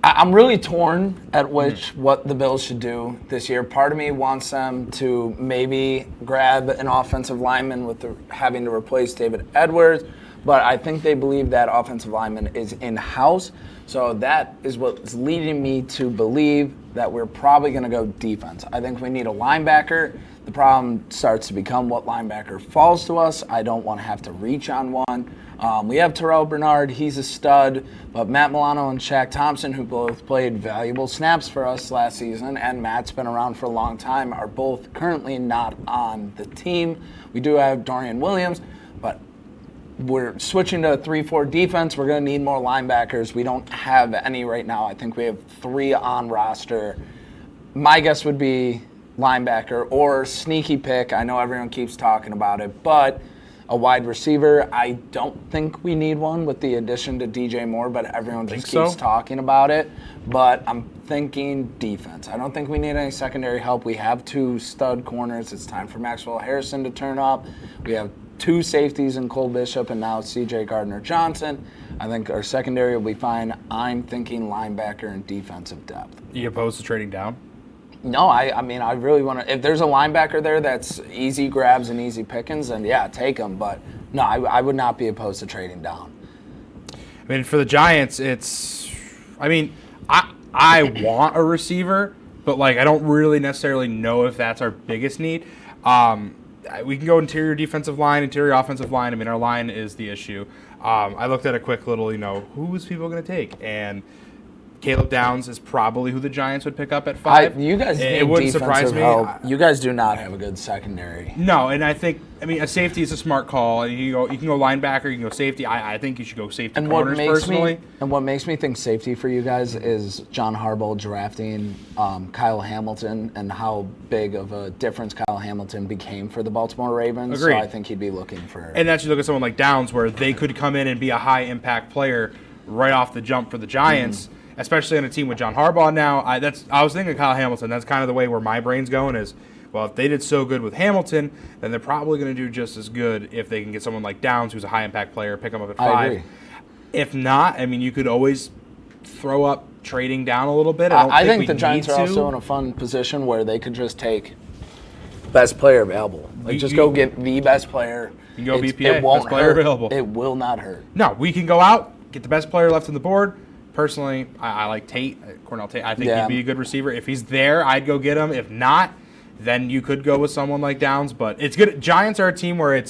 I'm really torn at what the Bills should do this year. Part of me wants them to maybe grab an offensive lineman with having to replace David Edwards, but I think they believe that offensive lineman is in-house. So that is what's leading me to believe that we're probably going to go defense. I think we need a linebacker. The problem starts to become what linebacker falls to us. I don't want to have to reach on one. We have Terrell Bernard. He's a stud. But Matt Milano and Shaq Thompson, who both played valuable snaps for us last season, and Matt's been around for a long time, are both currently not on the team. We do have Dorian Williams, but we're switching to a 3-4 defense. We're going to need more linebackers. We don't have any right now. I think we have 3 on roster. My guess would be linebacker or sneaky pick. I know everyone keeps talking about it, but a wide receiver, I don't think we need one with the addition to DJ Moore, but everyone just keeps talking about it. But I'm thinking defense. I don't think we need any secondary help. We have 2 stud corners. It's time for Maxwell Harrison to turn up. We have 2 safeties in Cole Bishop and now CJ Gardner-Johnson. I think our secondary will be fine. I'm thinking linebacker and defensive depth. You opposed to trading down? No, I mean, I really want to. If there's a linebacker there that's easy grabs and easy pickings, then yeah, take him. But no, I would not be opposed to trading down. I mean, for the Giants, I want a receiver, but like I don't really necessarily know if that's our biggest need. We can go interior defensive line, interior offensive line. I mean, our line is the issue. I looked at a quick little, who's people going to take, and Caleb Downs is probably who the Giants would pick up at 5. You guys need it wouldn't surprise me. Help. You guys do not have a good secondary. No, and a safety is a smart call. You can go linebacker, you can go safety. I think you should go safety corners personally. What makes me think safety for you guys is John Harbaugh drafting Kyle Hamilton and how big of a difference Kyle Hamilton became for the Baltimore Ravens. Agreed. So I think he'd be looking for. And that's you look at someone like Downs, where they could come in and be a high impact player right off the jump for the Giants. Especially on a team with John Harbaugh now. I was thinking of Kyle Hamilton. That's kind of the way where my brain's going is, well, if they did so good with Hamilton, then they're probably going to do just as good if they can get someone like Downs, who's a high-impact player, pick him up at 5. I agree. If not, you could always throw up trading down a little bit. I think the Giants are also in a fun position where they could just take best player available. Go get the best player. You can go BPA, best player available. It will not hurt. No, we can go out, get the best player left on the board. Personally, I like Tate, Cornell Tate. I think he'd be a good receiver. If he's there, I'd go get him. If not, then you could go with someone like Downs. But it's good. Giants are a team where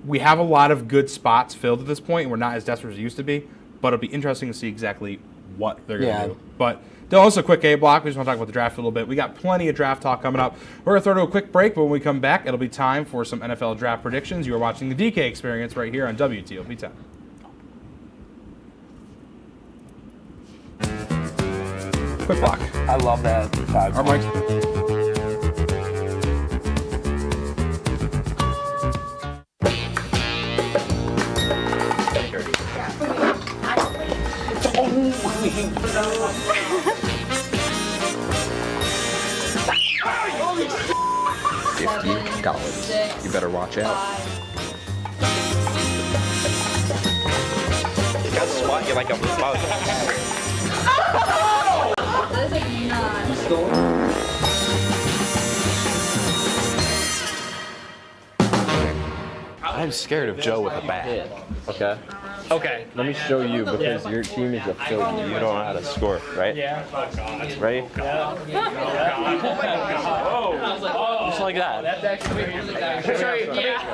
we have a lot of good spots filled at this point, and we're not as desperate as we used to be. But it'll be interesting to see exactly what they're going to do. But there's also a quick A block. We just want to talk about the draft a little bit. We got plenty of draft talk coming up. We're going to throw to a quick break, but when we come back, it'll be time for some NFL draft predictions. You are watching the DK Experience right here on WTOP-10. Quick block. I love that. 5. Our mics. $50. You better watch out. You gotta swat you like a bug. I'm scared of Joe with a bat. Okay. Okay. Let me show you because your team is a filthy. You don't know how to score, right? Yeah. Oh, God. Ready? Yeah. Oh. Just like that. That's actually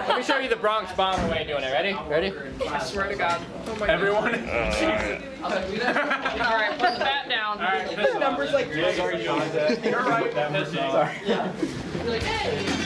let me show you the Bronx Bomber way of doing it. Ready? Ready? I swear to God. Oh my Everyone. God. All right, put the bat down. All right, this number's like. You're right. Sorry. Yeah. You're like, hey.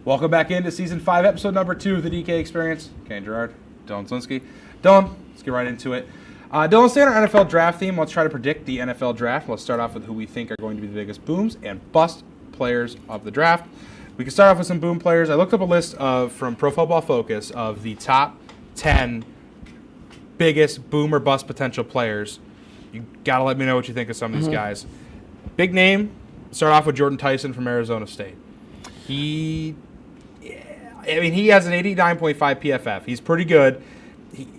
Welcome back into Season 5, Episode number 2 of the DK Experience. Ken Gerard, Dylan Slinsky. Dylan, let's get right into it. Dylan, stay on our NFL draft theme. Let's try to predict the NFL draft. Let's start off with who we think are going to be the biggest booms and bust players of the draft. We can start off with some boom players. I looked up a list from Pro Football Focus of the top 10 biggest boom or bust potential players. You got to let me know what you think of some of these guys. Big name, start off with Jordan Tyson from Arizona State. He has an 89.5 PFF. He's pretty good.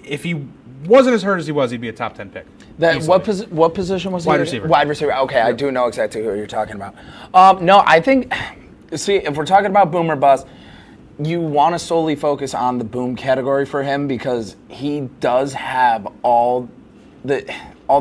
If he wasn't as hurt as he was, he'd be a top 10 pick. What position was he? Wide receiver. Wide receiver. Okay, I do know exactly who you're talking about. No, I think, see, if we're talking about boom or bust, you want to solely focus on the boom category for him because he does have all the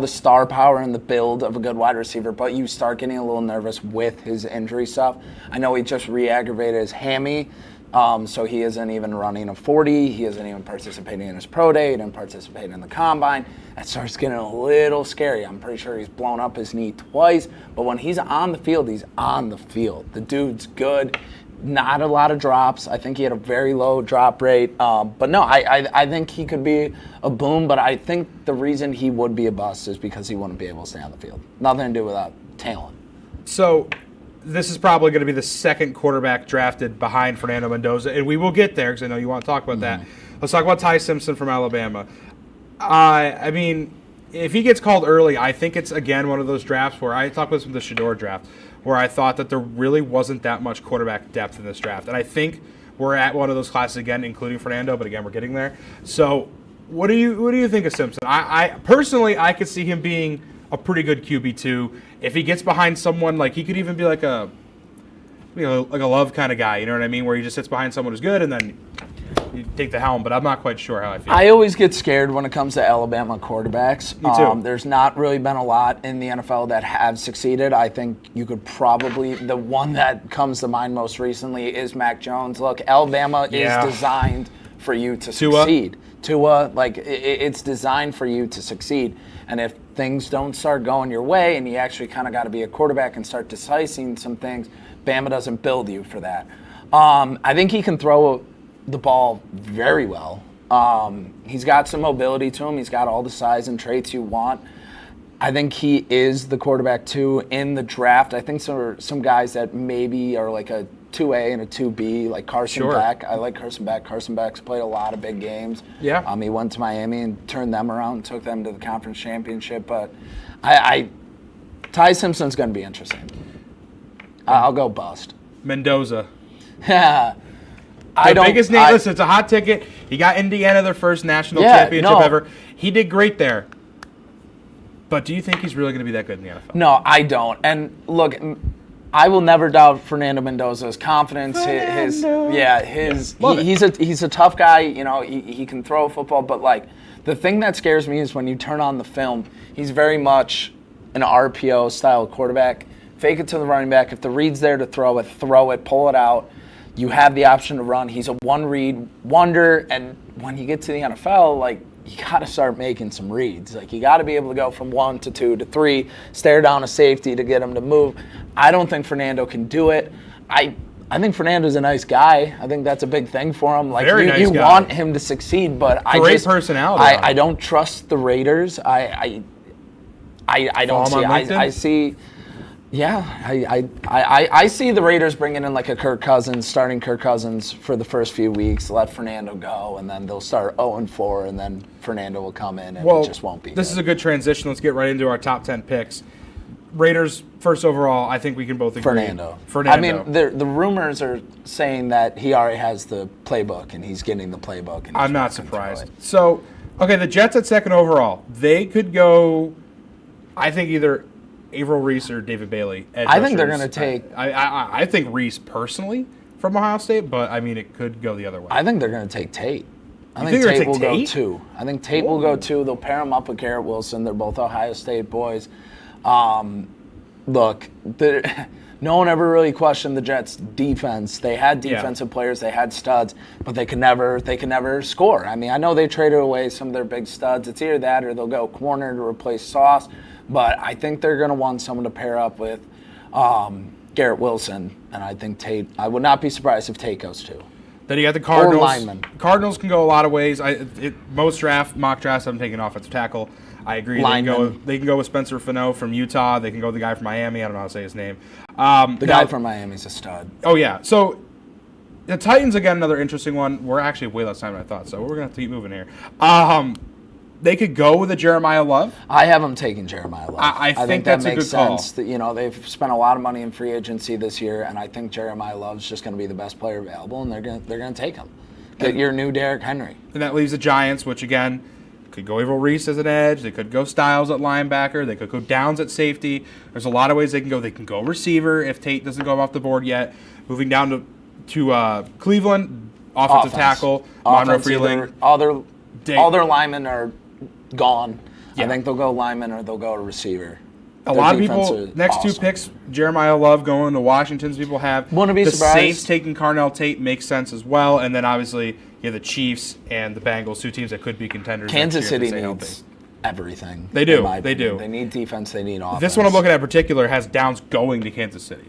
star power and the build of a good wide receiver, but you start getting a little nervous with his injury stuff. I know he just re-aggravated his hammy So he isn't even running a 40. He isn't even participating in his pro day. He didn't participate in the combine. That starts getting a little scary. I'm pretty sure he's blown up his knee twice. But when he's on the field, he's on the field. The dude's good. Not a lot of drops. I think he had a very low drop rate. But no, I think he could be a boom. But I think the reason he would be a bust is because he wouldn't be able to stay on the field. Nothing to do with that talent. So this is probably going to be the second quarterback drafted behind Fernando Mendoza, and we will get there because I know you want to talk about that. Let's talk about Ty Simpson from Alabama. I mean, if he gets called early, I think it's, again, one of those drafts where I talked about the Shedeur draft, where I thought that there really wasn't that much quarterback depth in this draft. And I think we're at one of those classes again, including Fernando, but again, we're getting there. So what do you think of Simpson? I personally, I could see him being a pretty good QB2. If he gets behind someone, like he could even be like a Love kind of guy, you know what I mean, where he just sits behind someone who's good and then you take the helm, but I'm not quite sure how I feel. I always get scared when it comes to Alabama quarterbacks. Me too. There's not really been a lot in the NFL that have succeeded. I think you could probably, the one that comes to mind most recently is Mac Jones. Look, Alabama is designed for you to succeed. Tua, like it's designed for you to succeed. And if things don't start going your way and you actually kind of got to be a quarterback and start decising some things, Bama doesn't build you for that. I think he can throw the ball very well. He's got some mobility to him. He's got all the size and traits you want. I think he is the quarterback too in the draft. I think some guys that maybe are like a 2A and a 2B, like Carson Beck. I like Carson Beck. Carson Beck's played a lot of big games. Yeah. He went to Miami and turned them around and took them to the conference championship. But Ty Simpson's going to be interesting. I'll go bust. Mendoza. Yeah. Biggest name. Listen, it's a hot ticket. He got Indiana their first national championship ever. He did great there. But do you think he's really going to be that good in the NFL? No, I don't. And look, I will never doubt Fernando Mendoza's confidence. He's a tough guy. You know, he can throw a football. But like, the thing that scares me is when you turn on the film, he's very much an RPO style quarterback. Fake it to the running back. If the read's there to throw it, pull it out. You have the option to run. He's a one-read wonder. And when you get to the NFL, like, you got to start making some reads. Like, you got to be able to go from 1 to 2 to 3, stare down a safety to get him to move. I don't think Fernando can do it. I think Fernando's a nice guy. I think that's a big thing for him. Like, you want him to succeed, but great personality. I don't trust the Raiders. I don't see. I see. Yeah, I see the Raiders bringing in like a starting Kirk Cousins for the first few weeks, let Fernando go, and then they'll start 0-4, and then Fernando will come in, and it just won't be This is a good transition. Let's get right into our top 10 picks. Raiders, first overall, I think we can both agree. Fernando. I mean, the rumors are saying that he already has the playbook, and he's getting the playbook. And I'm not surprised. So, okay, the Jets at second overall. They could go, I think, either Averill Reese or David Bailey. I think they're going to take... I think Reese personally from Ohio State, but I mean it could go the other way. I think they're going to take Tate. I think Tate will go 2. I think Tate will go 2. They'll pair him up with Garrett Wilson. They're both Ohio State boys. Look, no one ever really questioned the Jets' defense. They had defensive players, they had studs, but they could never score. I mean, I know they traded away some of their big studs. It's either that or they'll go corner to replace Sauce. But I think they're going to want someone to pair up with Garrett Wilson, and I think Tate. I would not be surprised if Tate goes 2. Then you got the Cardinals. Or lineman. Cardinals can go a lot of ways. Most mock drafts, I'm taking offensive tackle. I agree. They can go with Spencer Fano from Utah. They can go with the guy from Miami. I don't know how to say his name. The guy from Miami's a stud. Oh, yeah. So the Titans, again, another interesting one. We're actually way less time than I thought, so we're going to have to keep moving here. They could go with a Jeremiah Love. I have them taking Jeremiah Love. I think that's that a makes good call. sense. That, they've spent a lot of money in free agency this year, and I think Jeremiah Love's just going to be the best player available, and they're going to take him. Get your new Derrick Henry. And that leaves the Giants, which again could go Averill Reese as an edge. They could go Styles at linebacker. They could go Downs at safety. There's a lot of ways they can go. They can go receiver if Tate doesn't go off the board yet. Moving down to Cleveland, offensive tackle, Monroe Freeling. All their linemen are gone. I think they'll go lineman or they'll go receiver. A lot of people, next two picks, Jeremiah Love going to Washington, people have. Wouldn't be the surprised. Saints taking Carnell Tate makes sense as well. And then obviously you have the Chiefs and the Bengals, two teams that could be contenders. Kansas next year City if they needs everything. They do. in my They opinion. do. They need defense. They need offense. This one I'm looking at in particular has Downs going to Kansas City.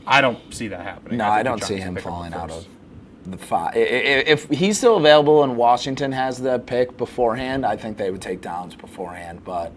I don't see that happening. No, think I don't the see Giants him will pick up falling the out first. of the 5. If he's still available and Washington has the pick beforehand, I think they would take Downs beforehand. But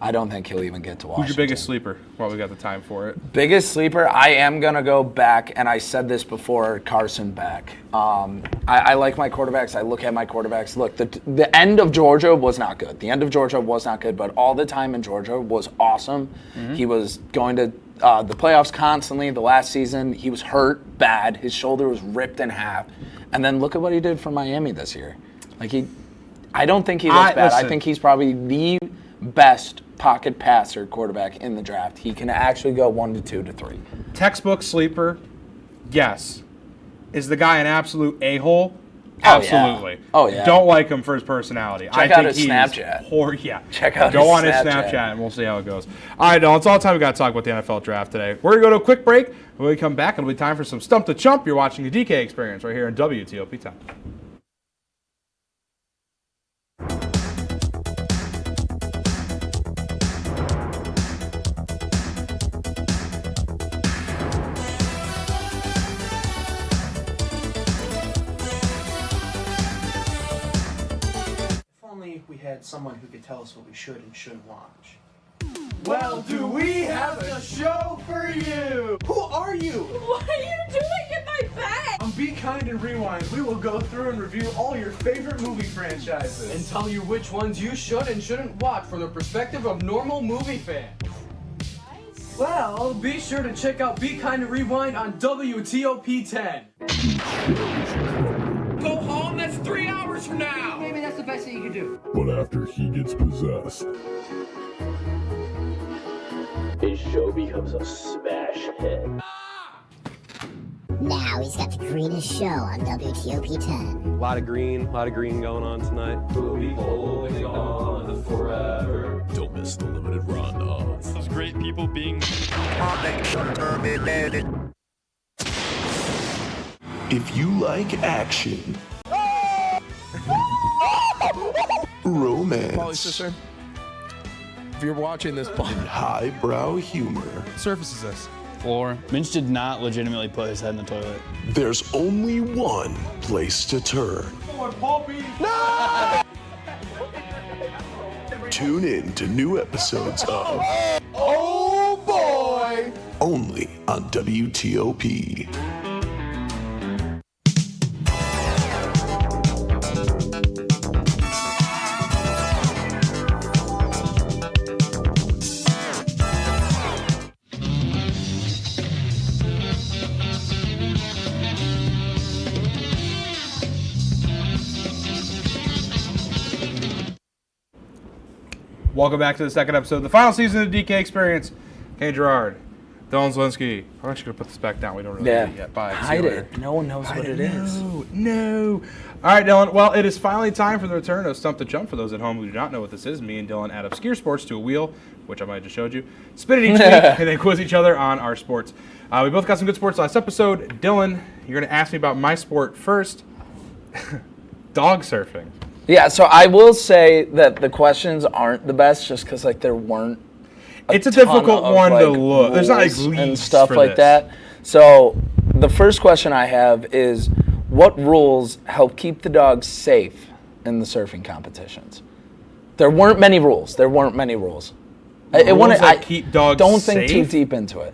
I don't think he'll even get to Washington. Who's your biggest sleeper? Well, we got the time for it. Biggest sleeper, I am going to go back, and I said this before, Carson Beck. I like my quarterbacks. I look at my quarterbacks. Look, the end of Georgia was not good. The end of Georgia was not good, but all the time in Georgia was awesome. Mm-hmm. He was going to the playoffs constantly. The last season, he was hurt bad. His shoulder was ripped in half. And then look at what he did for Miami this year. I don't think he looks bad. I think he's probably the best pocket passer quarterback in the draft. He can actually go 1 to 2 to 3. Textbook sleeper, yes. Is the guy an absolute a-hole? Oh, Absolutely. yeah. Oh, yeah. Don't like him for his personality. Check out his Snapchat. Yeah. Check out Go his on his Snapchat. Snapchat and we'll see how it goes. All right, Dylan, it's all the time we got to talk about the NFL draft today. We're going to go to a quick break. When we come back, it'll be time for some Stump the Chump. You're watching the DK Experience right here on WTOP-10. If only we had someone who could tell us what we should and shouldn't watch. Well, do we have a show for you? Who are you? What are you doing in my bag? On Be Kind and Rewind, we will go through and review all your favorite movie franchises. And tell you which ones you should and shouldn't watch from the perspective of normal movie fans. Well, be sure to check out Be Kind and Rewind on WTOP-10. Go home, that's 3 hours from now! Maybe that's the best thing you can do. But after he gets possessed, his show becomes a smash hit. Now he's got the greenest show on WTOP-10. A lot of green going on tonight. We'll be holding on forever. don't miss the limited run of Those great people being. If you like action, romance, sister. If you're watching this, and highbrow humor, surface is this. Floor. Minch did not legitimately put his head in the toilet. there's only one place to turn. No! Tune in to new episodes of Oh boy! only on WTOP. Welcome back to the second episode of the final season of the DK Experience. Kane Gerard, Dylan Zielinski. I'm actually going to put this back down. We don't really need it yet. Bye. Hide it. No one knows what it is. No. All right, Dylan. Well, it is finally time for the return of Stump the Jump. For those at home who do not know what this is, me and Dylan add obscure sports to a wheel, which I might have just showed you, spin it each week, and then quiz each other on our sports. We both got some good sports last episode. Dylan, you're going to ask me about my sport first. Dog surfing. Yeah, so I will say that the questions aren't the best just because, like, there weren't It's a ton difficult of, one to like, look. There's not like rules leads and stuff for like this. that. So the first question I have is, what rules help keep the dogs safe in the surfing competitions? There weren't many rules. Rules that keep dogs don't think too safe? deep into it.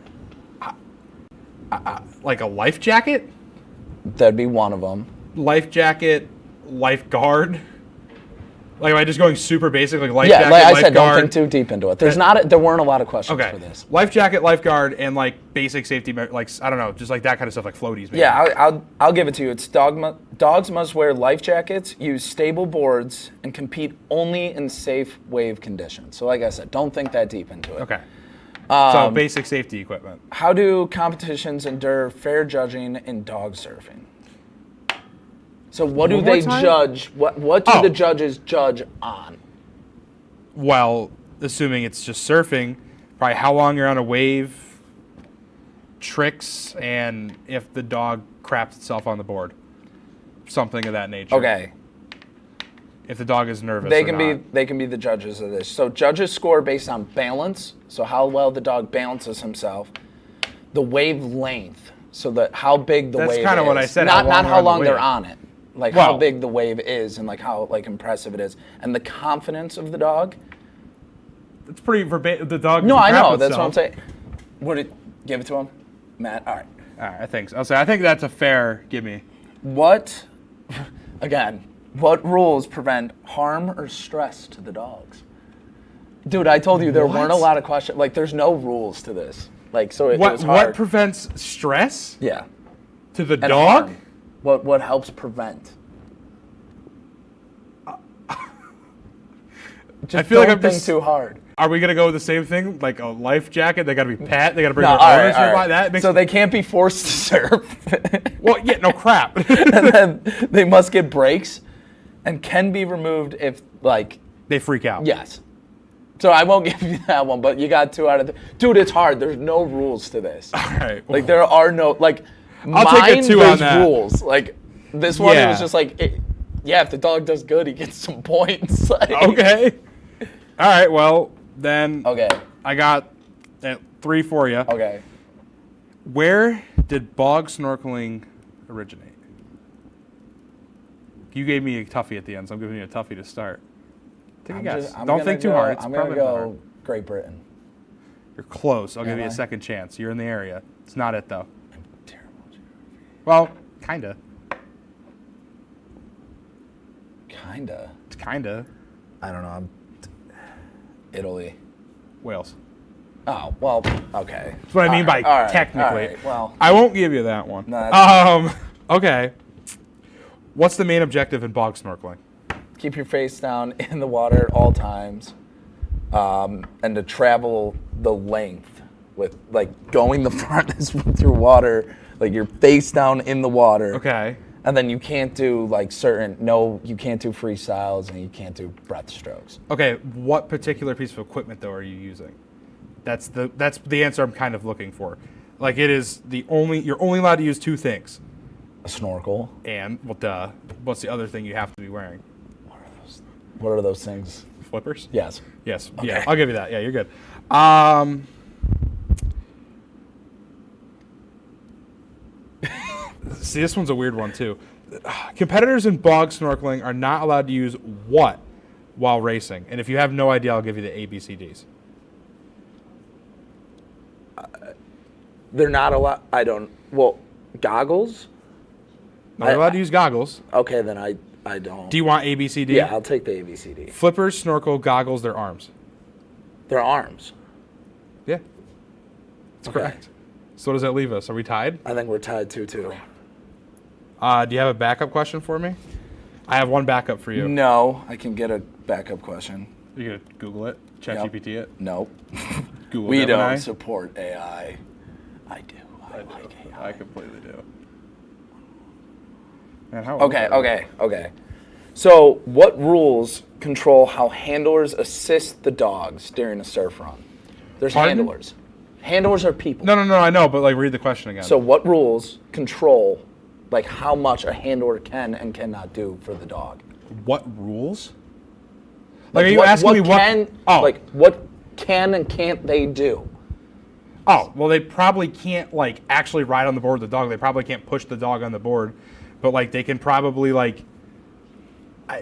Like a life jacket? That'd be one of them. Life jacket, lifeguard. Like, am I just going super basic, like life Yeah, jacket, like I lifeguard? said, don't think too deep into it. There weren't a lot of questions for this. Life jacket, lifeguard, and like basic safety, like I don't know, just like that kind of stuff, like floaties. Maybe. Yeah, I'll give it to you. It's dogs must wear life jackets, use stable boards, and compete only in safe wave conditions. So like I said, don't think that deep into it. Okay. So basic safety equipment. How do competitions endure fair judging in dog surfing? So what do One more they time? judge? What do the judges judge on? Well, assuming it's just surfing, probably how long you're on a wave, tricks, and if the dog craps itself on the board. Something of that nature. Okay. If the dog is nervous They or can not. they can be the judges of this. So judges score based on balance, so how well the dog balances himself. The wave length, so that how big the wave is. That's kind of what I said. Not how long the they're wave. on it. Like Well- how big the wave is and like how like impressive it is. And the confidence of the dog. It's pretty verbatim. The dog. No, can I crap know. That's itself. what I'm saying. Give it to him? Matt? All right. All right, I think so. I think that's a fair gimme. What rules prevent harm or stress to the dogs? Dude, I told you there weren't a lot of questions. Like, there's no rules to this. Like, so it was hard. What prevents stress? Yeah. To the And dog? harm. What helps prevent? Just I feel like I'm don't think just too hard. Are we gonna go with the same thing? Like a life jacket? They gotta be pat. They gotta bring No, their all right, owners all nearby. right. That makes So they can't be forced to surf. Well, yeah, no crap. And then they must get breaks and can be removed if, like... They freak out. Yes. So I won't give you that one, but you got 2 out of 3. Dude, it's hard. There's no rules to this. All right. Like, there are no... Like, I'll mine, take a 2 there's on that. rules. Like, this one, it Yeah. was just like... yeah, if the dog does good, he gets some points. Like, Okay. All right. Well, then. Okay. I got 3 for you. Okay. Where did bog snorkeling originate? You gave me a toughie at the end, so I'm giving you a toughie to start. Take a guess. Don't think too hard. It's I'm going to probably not go hard. Great Britain. You're close. I'll give you Am a I? second chance. You're in the area. It's not it, though. I'm terrible at geography. Well, kinda. Kinda. It's kinda. I don't know. Italy. Wales. Oh, well, okay. That's what I mean by all right, technically. all right, well. I won't give you that one. No, that's Okay. What's the main objective in bog snorkeling? Keep your face down in the water at all times, and to travel the length with, like, going the farthest through water, like your face down in the water. Okay. And then you can't do, like, you can't do freestyles and you can't do breathstrokes. Okay, what particular piece of equipment though are you using? That's the answer I'm kind of looking for. Like it is you're only allowed to use 2 things. A snorkel. And well, duh. What's the other thing you have to be wearing? What are those things? Flippers? Yes. Yes. Okay. Yeah, I'll give you that. Yeah, you're good. See, this one's a weird one too. Competitors in bog snorkeling are not allowed to use what while racing? And if you have no idea, I'll give you the ABCDs. They're not allowed. Goggles? Not allowed to use goggles. Okay, then I don't. Do you want ABCD? Yeah, I'll take the ABCD. Flippers, snorkel, goggles, their arms. Their arms. Yeah. That's correct. So what does that leave us? Are we tied? I think we're tied 2-2. Do you have a backup question for me? I have one backup for you. No, I can get a backup question. You gonna Google it? ChatGPT it? Nope. Google We Gemini? don't support AI. I do. I like AI. I completely do. Man, how Okay. So, what rules control how handlers assist the dogs during a surf run? There's Pardon? handlers. Handlers are people. No, I know, but like read the question again. So, what rules control, like, how much a handler can and cannot do for the dog? What rules? Like, are you asking me what? Like, what can and can't they do? Oh, well, they probably can't like actually ride on the board with the dog. They probably can't push the dog on the board, but like they can probably like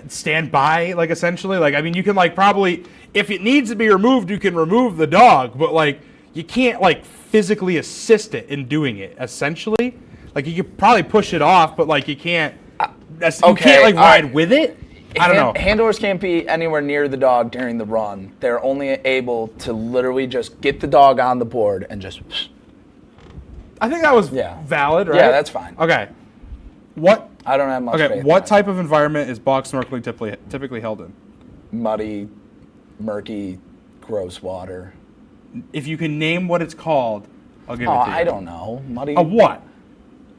stand by, like essentially. Like, I mean, you can like probably, if it needs to be removed, you can remove the dog, but like you can't like physically assist it in doing it. Essentially, like you could probably push it off, but like you can't. You can't like ride with it. I don't know. Handlers can't be anywhere near the dog during the run. They're only able to literally just get the dog on the board and just. I think that was valid, right? Yeah, that's fine. Okay. What? I don't have much faith Okay, in what that. type of environment is bog snorkeling typically held in? Muddy, murky, gross water. If you can name what it's called, I'll give it to you. I don't know. Muddy. A what?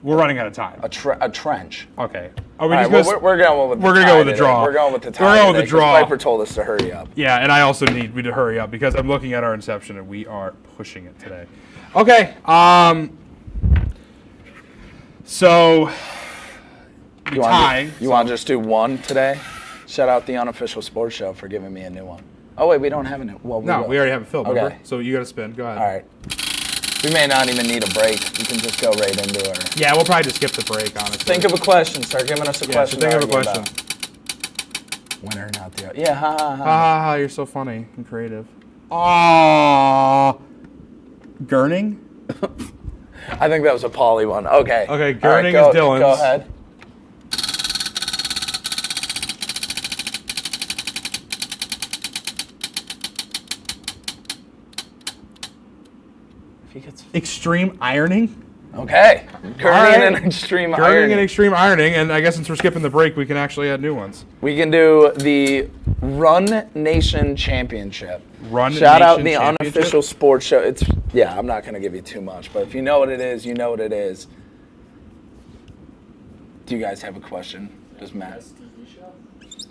We're running out of time. A trench. Okay. Are we just we're going with the draw. We're going with the tie. We're going with the draw. Piper told us to hurry up. Yeah, and I also need me to hurry up because I'm looking at our Inception and we are pushing it today. Okay. So you want to just do one today? Shout out the Unofficial Sports Show for giving me a new one. Oh wait, we don't have a new. Well, we already have it filled. Okay. Remember? So you got to spin. Go ahead. All right. We may not even need a break. We can just go right into it. Yeah, we'll probably just skip the break, honestly. Think of a question. Start giving us a question. Think of a question. Winner, not the other. Yeah, ha ha ha. Ha ha ha, you're so funny and creative. Aww. Gurning? I think that was a Pauly one. Okay. Okay, Gurning is Dylan's. Go ahead. Extreme ironing? Okay. Gurning and extreme ironing. Gurning and extreme ironing, and I guess since we're skipping the break, we can actually add new ones. We can do the Run Nation Championship. Shout out the Unofficial Sports Show. I'm not going to give you too much, but if you know what it is, you know what it is. Do you guys have a question? Does Matt?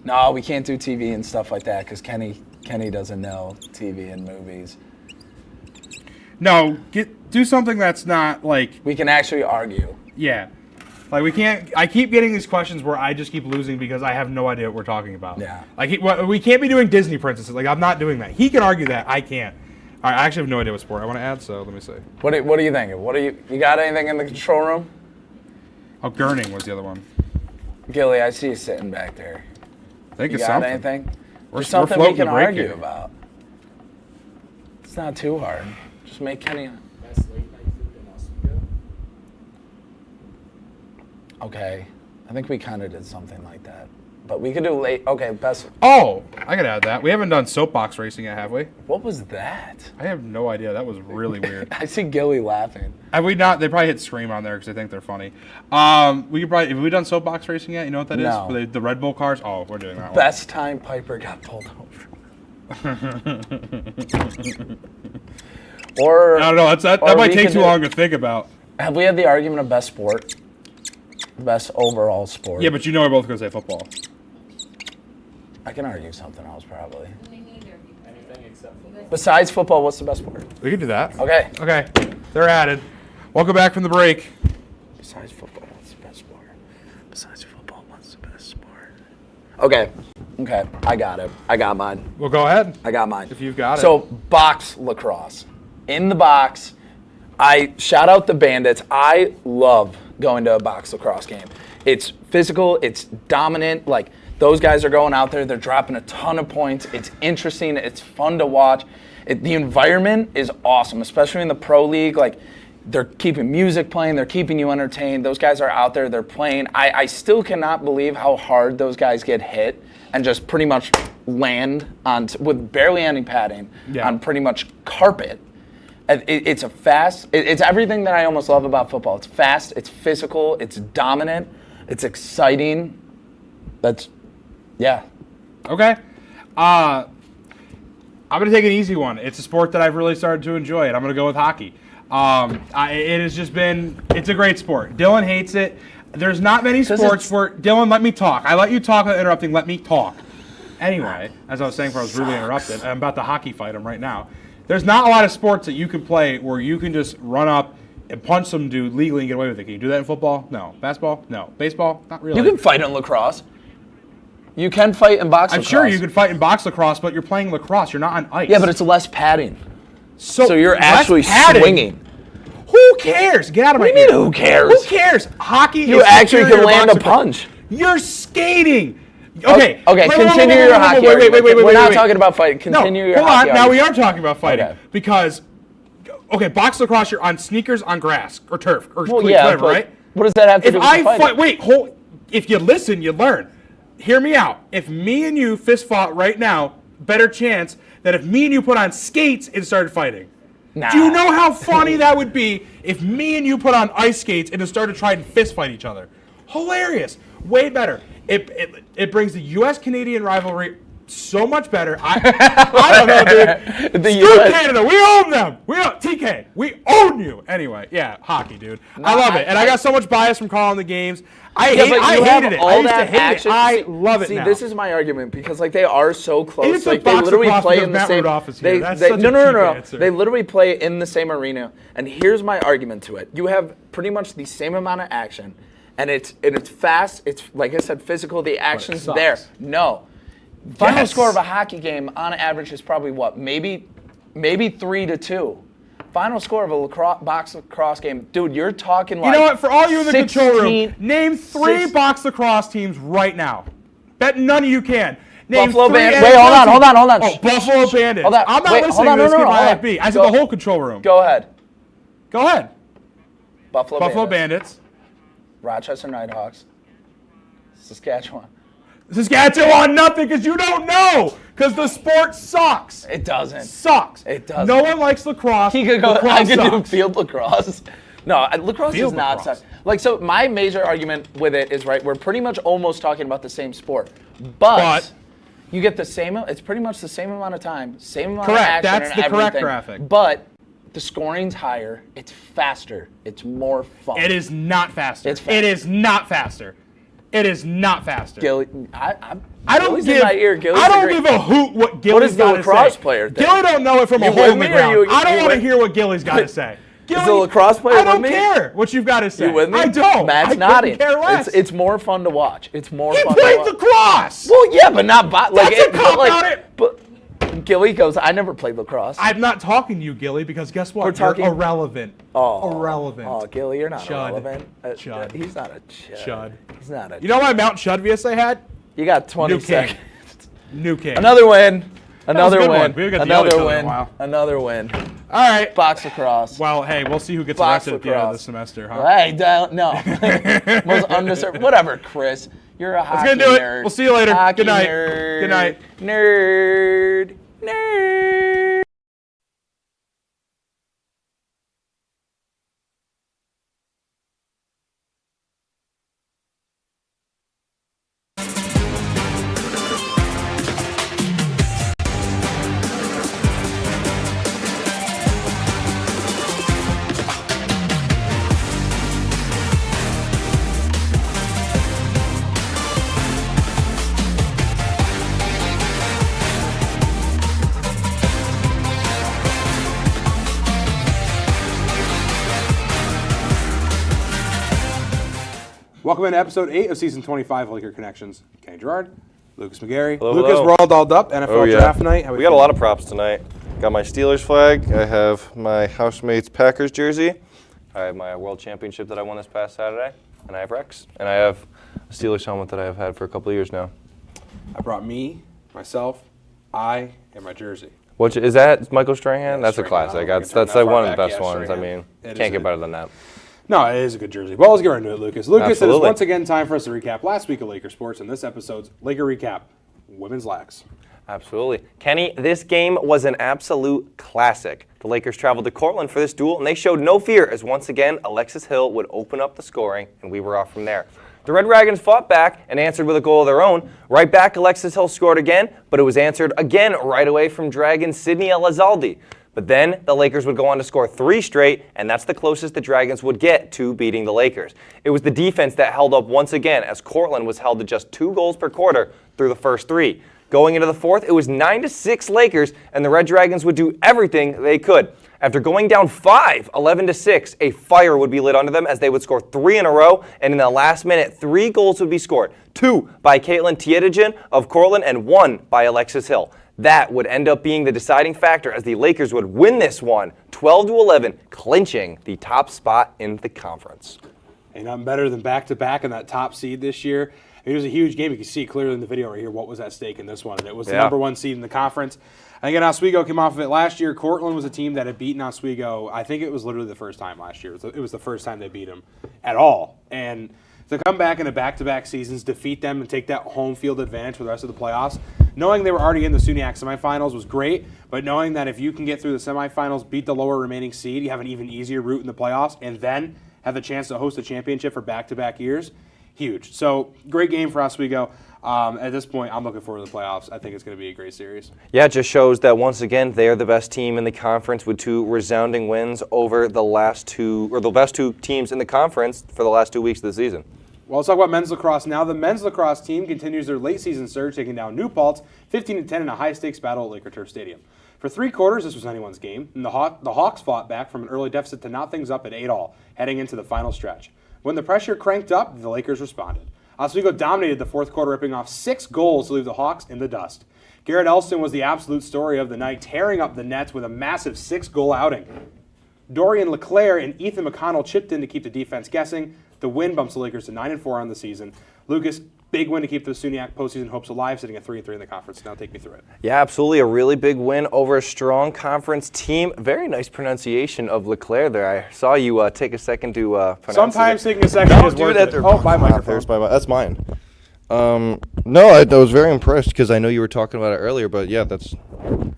No, we can't do TV and stuff like that because Kenny doesn't know TV and movies. No, do something that's not like... We can actually argue. Yeah. Like we can't... I keep getting these questions where I just keep losing because I have no idea what we're talking about. Yeah. Like we can't be doing Disney princesses. Like I'm not doing that. He can argue that. I can't. All right, I actually have no idea what sport I want to add, so let me see. What are you thinking? You got anything in the control room? Oh, Gurning was the other one. Gilly, I see you sitting back there. Think you it's got something. anything? We're something we can argue here. about. It's not too hard. Just make Kenny. Okay, I think we kind of did something like that, but we could do late. Okay, best. Oh, I could add that. We haven't done soapbox racing yet, have we? What was that? I have no idea. That was really weird. I see Gilly laughing. Have we not? They probably hit scream on there because they think they're funny. We could probably. Have we done soapbox racing yet? You know what that is? No. The Red Bull cars. Oh, we're doing that. Best time Piper got pulled over. Or I don't know. That might take too long to think about. Have we had the argument of best sport? Best overall sport. Yeah, but you know we're both going to say football. I can argue something else probably. Besides football, what's the best sport? We can do that. Okay. Okay. They're added. Welcome back from the break. Besides football, what's the best sport? Besides football, what's the best sport? Okay. I got it. I got mine. Well, go ahead. I got mine. If you've got it. So, box lacrosse. In the box, I shout out the Bandits. I love going to a box lacrosse game. It's physical. It's dominant. Like, those guys are going out there. They're dropping a ton of points. It's interesting. It's fun to watch. The environment is awesome, especially in the pro league. Like, they're keeping music playing. They're keeping you entertained. Those guys are out there. They're playing. I still cannot believe how hard those guys get hit and just pretty much land with barely any padding on pretty much carpet. It's a fast. It's everything that I almost love about football. It's fast. It's physical. It's dominant. It's exciting. Yeah. Okay. I'm going to take an easy one. It's a sport that I've really started to enjoy, and I'm going to go with hockey. It has just been, it's a great sport. Dylan hates it. There's not many sports where, Dylan, let me talk. I let you talk without interrupting. Let me talk. Anyway, as I was saying before I was rudely interrupted, I'm about to hockey fight him right now. There's not a lot of sports that you can play where you can just run up and punch some dude legally and get away with it. Can you do that in football? No. Basketball? No. Baseball? Not really. You can fight in lacrosse. You can fight in box lacrosse. I'm sure you can fight in box lacrosse, but you're playing lacrosse. You're not on ice. Yeah, but it's less padding. So you're actually swinging. Who cares? Get out of my ear. What do you mean, who cares? Who cares? Hockey You is actually superior can to land a box punch. lacrosse. You're skating. Okay. Okay, continue your hockey argument. We're not talking about fighting. Continue your hockey argument. Now we are talking about fighting. Because, box lacrosse, you're on sneakers on grass or turf or whatever, right? What does that have to do with fighting? If you listen, you learn. Hear me out. If me and you fist fought right now, better chance than if me and you put on skates and started fighting. Nah. Do you know how funny that would be if me and you put on ice skates and started trying to fist fight each other? Hilarious. Way better. It brings the U.S.-Canadian rivalry so much better. I don't know, dude. Screw Canada. We own them. TK. We own you. Anyway, yeah, hockey, dude. I love it. And I got so much bias from calling the games. I hated it. I used to hate it. I love it now. See, this is my argument because like they are so close. Like they literally play in the same. No. They literally play in the same arena. And here's my argument to it. You have pretty much the same amount of action, and it's fast. It's like I said, physical. The action's there. No. Final score of a hockey game on average is probably what? Maybe 3-2. Final score of a box lacrosse game, dude, you're talking like. You know what? For all you in the control room, name 3 box lacrosse teams right now. Bet none of you can. Name Buffalo Bandits. Wait, hold on. Oh, Buffalo Bandits. Hold on. I'm not listening to this kid by IFB. I said the whole control room. Go ahead. Buffalo Bandits. Rochester Nighthawks. Saskatchewan. Saskatchewan, nothing, because you don't know. Because the sport sucks. It doesn't. Sucks. It doesn't. No one likes lacrosse. He could go. I could do field lacrosse. No, lacrosse is not such. Like, so my major argument with it is, right, we're pretty much almost talking about the same sport. But you get the same, it's pretty much the same amount of time, same amount of action. That's the correct graphic. But the scoring's higher, it's faster, it's more fun. It is not faster. It is not faster. It is not faster. Gilly, I don't give. I don't give a hoot what Gilly's got to say. What does the lacrosse player think? Gilly don't know it from a hole in the ground. I don't want to hear what Gilly's got to say. Gilly, is the lacrosse player I don't care what you've got to say. You with me? I don't. Matt's nodding. Care less. It's more fun to watch. It's more fun to watch. He played lacrosse. Well, yeah, but not like That's a cop out it. But Gilly goes, I never played lacrosse. I'm not talking to you, Gilly, because guess what? We're talking irrelevant. Oh, irrelevant. Oh, Gilly, you're not Chud. irrelevant. Chud. He's not a chud. Chud. He's not a. You know what Mount Chud VSA had? You got 20 seconds. New King. Another win. Another win. Another win. Another win. All right. Box lacrosse. Well, hey, we'll see who gets arrested at the end of the semester, huh? Hey, no. Most undeserved. Whatever, Chris. You're a hockey nerd. Let's do it. We'll see you later. Hockey Good night. Nerd. Good night. Nerd. Welcome into episode 8 of season 25 of Laker Connections. Kenny Gerard, Lucas McGarry. Hello, Lucas, we're all dolled up. NFL draft night. We got a lot of props tonight. Got my Steelers flag. I have my housemate's Packers jersey. I have my World Championship that I won this past Saturday. And I have Rex. And I have a Steelers helmet that I have had for a couple of years now. I brought myself, and my jersey. Is that Michael Strahan? That's Strahan. A classic. That's like one of the best ones. Strahan. I mean, can't get better than that. No, it is a good jersey. Well, let's get right into it, Lucas. Lucas, Absolutely. It is once again time for us to recap last week of Laker sports, and this episode's Laker recap, Women's Lax. Absolutely. Kenny, this game was an absolute classic. The Lakers traveled to Cortland for this duel, and they showed no fear as once again Alexis Hill would open up the scoring, and we were off from there. The Red Dragons fought back and answered with a goal of their own. Right back, Alexis Hill scored again, but it was answered again right away from Dragon Sydney Elizalde. But then the Lakers would go on to score 3 straight, and that's the closest the Dragons would get to beating the Lakers. It was the defense that held up once again, as Cortland was held to just 2 goals per quarter through the first 3. Going into the fourth, it was 9-6 Lakers, and the Red Dragons would do everything they could. After going down 5, 11-6, a fire would be lit under them as they would score 3 in a row, and in the last minute, 3 goals would be scored. 2 by Caitlin Tietigen of Cortland, and 1 by Alexis Hill. That would end up being the deciding factor as the Lakers would win this one, 12-11, clinching the top spot in the conference. Ain't nothing better than back-to-back in that top seed this year. It was a huge game. You can see clearly in the video right here what was at stake in this one. And it was the number 1 seed in the conference. I think Oswego came off of it last year. Cortland was a team that had beaten Oswego. I think it was literally the first time last year. It was the first time they beat them at all. And to come back in a back-to-back seasons, defeat them, and take that home field advantage for the rest of the playoffs, knowing they were already in the SUNY semifinals was great, but knowing that if you can get through the semifinals, beat the lower remaining seed, you have an even easier route in the playoffs, and then have the chance to host a championship for back-to-back years, huge. So great game for Oswego. At this point, I'm looking forward to the playoffs. I think it's going to be a great series. Yeah, it just shows that once again they are the best team in the conference with 2 resounding wins over the best 2 teams in the conference for the last 2 weeks of the season. Well, let's talk about men's lacrosse now. The men's lacrosse team continues their late season surge, taking down New Paltz 15-10 in a high-stakes battle at Laker Turf Stadium. For 3 quarters, this was anyone's game, and the Hawks fought back from an early deficit to knot things up at 8-all, heading into the final stretch. When the pressure cranked up, the Lakers responded. Oswego dominated the fourth quarter, ripping off 6 goals to leave the Hawks in the dust. Garrett Elston was the absolute story of the night, tearing up the nets with a massive 6-goal outing. Dorian LeClaire and Ethan McConnell chipped in to keep the defense guessing. The win bumps the Lakers to 9-4 on the season. Lucas, big win to keep the SUNY postseason hopes alive, sitting at 3-3 in the conference. Now take me through it. Yeah, absolutely. A really big win over a strong conference team. Very nice pronunciation of LeClaire there. I saw you take a second to pronounce Sometimes it. taking a second is worth it. Oh, my microphone. That's mine. No, I was very impressed because I know you were talking about it earlier, but yeah, that's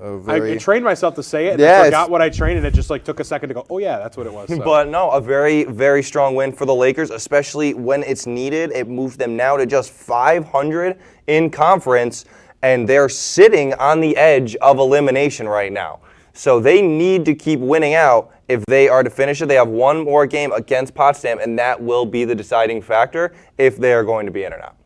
I trained myself to say it, and I forgot what I trained, and it just took a second to go, oh yeah, that's what it was. So. But no, a very, very strong win for the Lakers, especially when it's needed. It moved them now to just 500 in conference, and they're sitting on the edge of elimination right now. So they need to keep winning out if they are to finish it. They have one more game against Potsdam, and that will be the deciding factor if they are going to be in or not.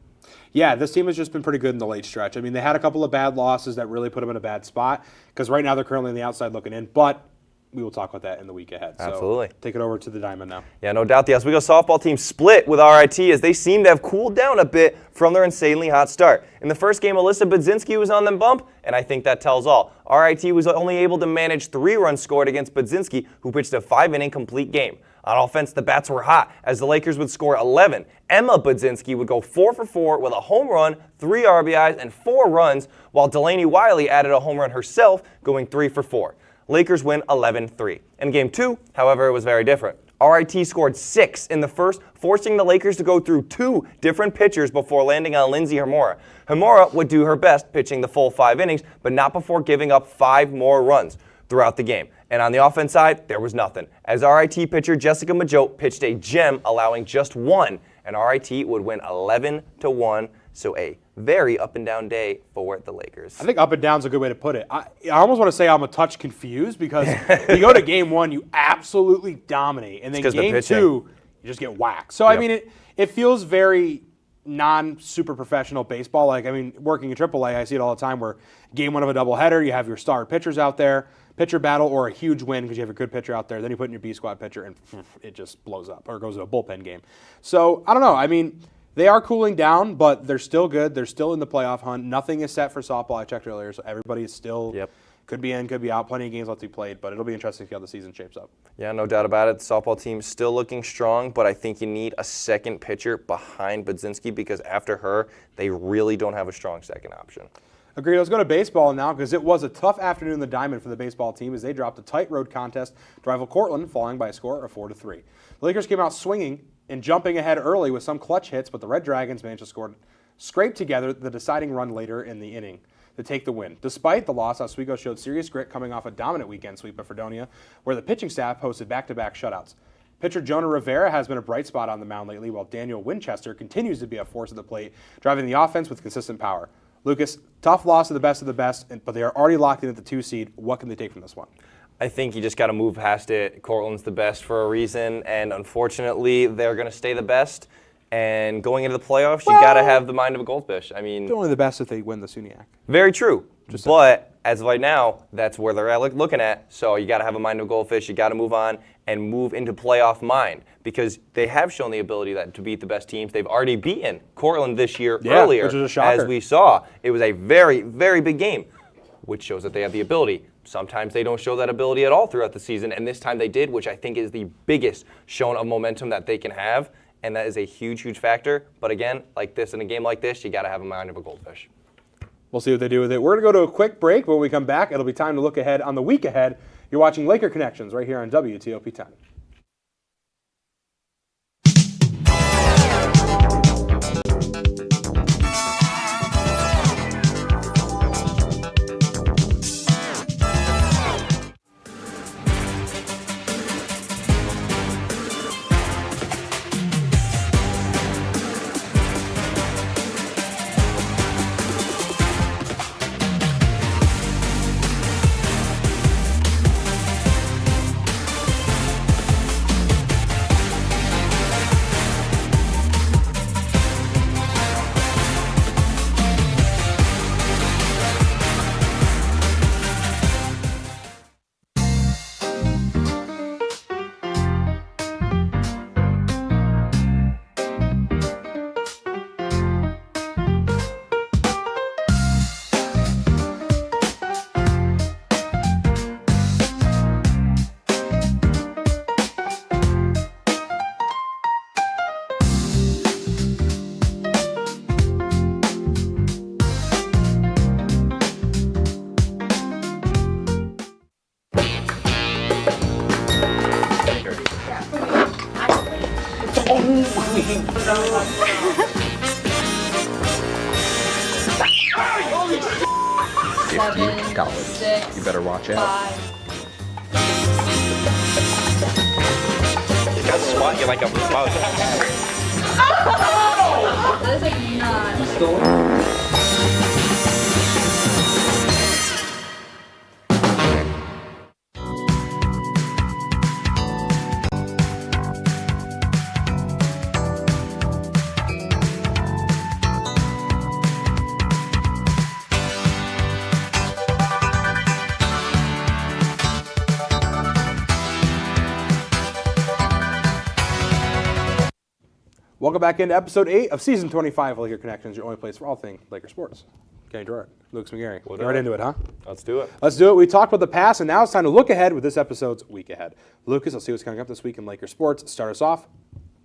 Yeah, this team has just been pretty good in the late stretch. I mean, they had a couple of bad losses that really put them in a bad spot because right now they're currently on the outside looking in, but we will talk about that in the week ahead. Absolutely. So take it over to the Diamond now. Yeah, no doubt. The Oswego softball team split with RIT as they seem to have cooled down a bit from their insanely hot start. In the first game, Alyssa Budzinski was on the bump, and I think that tells all. RIT was only able to manage 3 runs scored against Budzinski, who pitched a 5-inning complete game. On offense, the bats were hot as the Lakers would score 11. Emma Budzinski would go 4 for 4 with a home run, 3 RBIs, and 4 runs, while Delaney Wiley added a home run herself, going 3 for 4. Lakers win 11-3. In Game 2, however, it was very different. RIT scored 6 in the first, forcing the Lakers to go through 2 different pitchers before landing on Lindsay Hamora. Hamora would do her best pitching the full 5 innings, but not before giving up 5 more runs throughout the game. And on the offense side, there was nothing, as RIT pitcher Jessica Majot pitched a gem, allowing just 1, and RIT would win 11-1, so a very up-and-down day for the Lakers. I think up and down is a good way to put it. I almost want to say I'm a touch confused because you go to Game 1, you absolutely dominate, and then Game 2, you just get whacked. So, I mean, it feels very non-super professional baseball. Like, I mean, working in AAA, I see it all the time where Game 1 of a doubleheader, you have your star pitchers out there, pitcher battle or a huge win because you have a good pitcher out there. Then you put in your B squad pitcher and it just blows up or goes to a bullpen game. So I don't know. I mean, they are cooling down, but they're still good. They're still in the playoff hunt. Nothing is set for softball. I checked earlier, so everybody is still could be in, could be out. Plenty of games left to be played, but it'll be interesting to see how the season shapes up. Yeah, no doubt about it. The softball team is still looking strong, but I think you need a second pitcher behind Budzinski because after her, they really don't have a strong second option. Agreed. Let's go to baseball now because it was a tough afternoon in the Diamond for the baseball team as they dropped a tight road contest to rival Cortland, falling by a score of 4-3. The Lakers came out swinging and jumping ahead early with some clutch hits, but the Red Dragons managed to scrape together the deciding run later in the inning to take the win. Despite the loss, Oswego showed serious grit coming off a dominant weekend sweep of Fredonia, where the pitching staff hosted back-to-back shutouts. Pitcher Jonah Rivera has been a bright spot on the mound lately, while Daniel Winchester continues to be a force at the plate, driving the offense with consistent power. Lucas, tough loss to the best of the best, but they are already locked in at the 2 seed. What can they take from this one? I think you just got to move past it. Cortland's the best for a reason, and unfortunately, they're going to stay the best. And going into the playoffs, you got to have the mind of a goldfish. I mean, they're only the best if they win the SUNY. Very true. But as of right now, that's where they're looking at. So you got to have a mind of a goldfish. You got to move on and move into playoff mind because they have shown the ability to beat the best teams. They've already beaten Cortland this year earlier, which was a shocker. as we saw. It was a very, very big game, which shows that they have the ability. Sometimes they don't show that ability at all throughout the season, and this time they did, which I think is the biggest shown of momentum that they can have, and that is a huge, huge factor. But again, like this, in a game like this, you got to have a mind of a goldfish. We'll see what they do with it. We're going to go to a quick break. When we come back, it'll be time to look ahead on the week ahead. You're watching Laker Connections right here on WTOP-10. If you coward, you better watch out. You got swat you like a bug. That is like not. Welcome back into episode 8 of season 25 of Laker Connections, your only place for all things Laker sports. Kenny Gerard, Lucas McGarry. Get right into it, huh? Let's do it. Let's do it. We talked about the past, and now it's time to look ahead with this episode's week ahead. Lucas, let's see what's coming up this week in Laker sports. Start us off,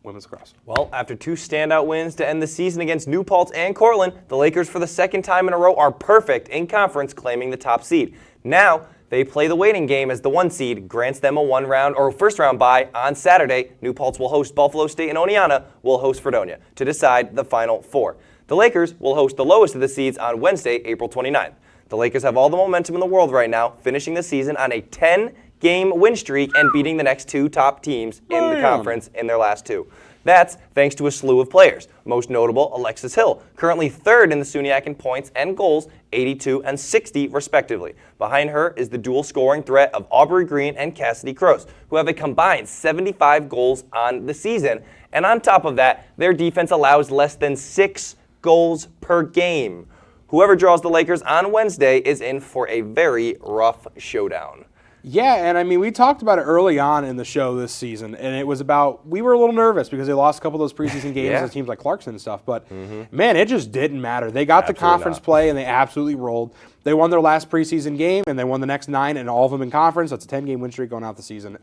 women's lacrosse. Well, after 2 standout wins to end the season against New Paltz and Cortland, the Lakers for the second time in a row are perfect in conference, claiming the top seed. Now, they play the waiting game as the 1 seed grants them a first round bye on Saturday. New Paltz will host Buffalo State and Oneonta will host Fredonia to decide the Final Four. The Lakers will host the lowest of the seeds on Wednesday, April 29th. The Lakers have all the momentum in the world right now, finishing the season on a 10-game win streak and beating the next 2 top teams in the conference in their last 2. That's thanks to a slew of players, most notable Alexis Hill, currently 3rd in the SUNYAC in points and goals, 82 and 60 respectively. Behind her is the dual scoring threat of Aubrey Green and Cassidy Croce, who have a combined 75 goals on the season. And on top of that, their defense allows less than 6 goals per game. Whoever draws the Lakers on Wednesday is in for a very rough showdown. Yeah, and I mean, we talked about it early on in the show this season, and it was about, we were a little nervous because they lost a couple of those preseason games to teams like Clarkson and stuff, but man, it just didn't matter. They got the conference play, and they absolutely rolled. They won their last preseason game, and they won the next 9, and all of them in conference. That's a 10-game win streak going out the season.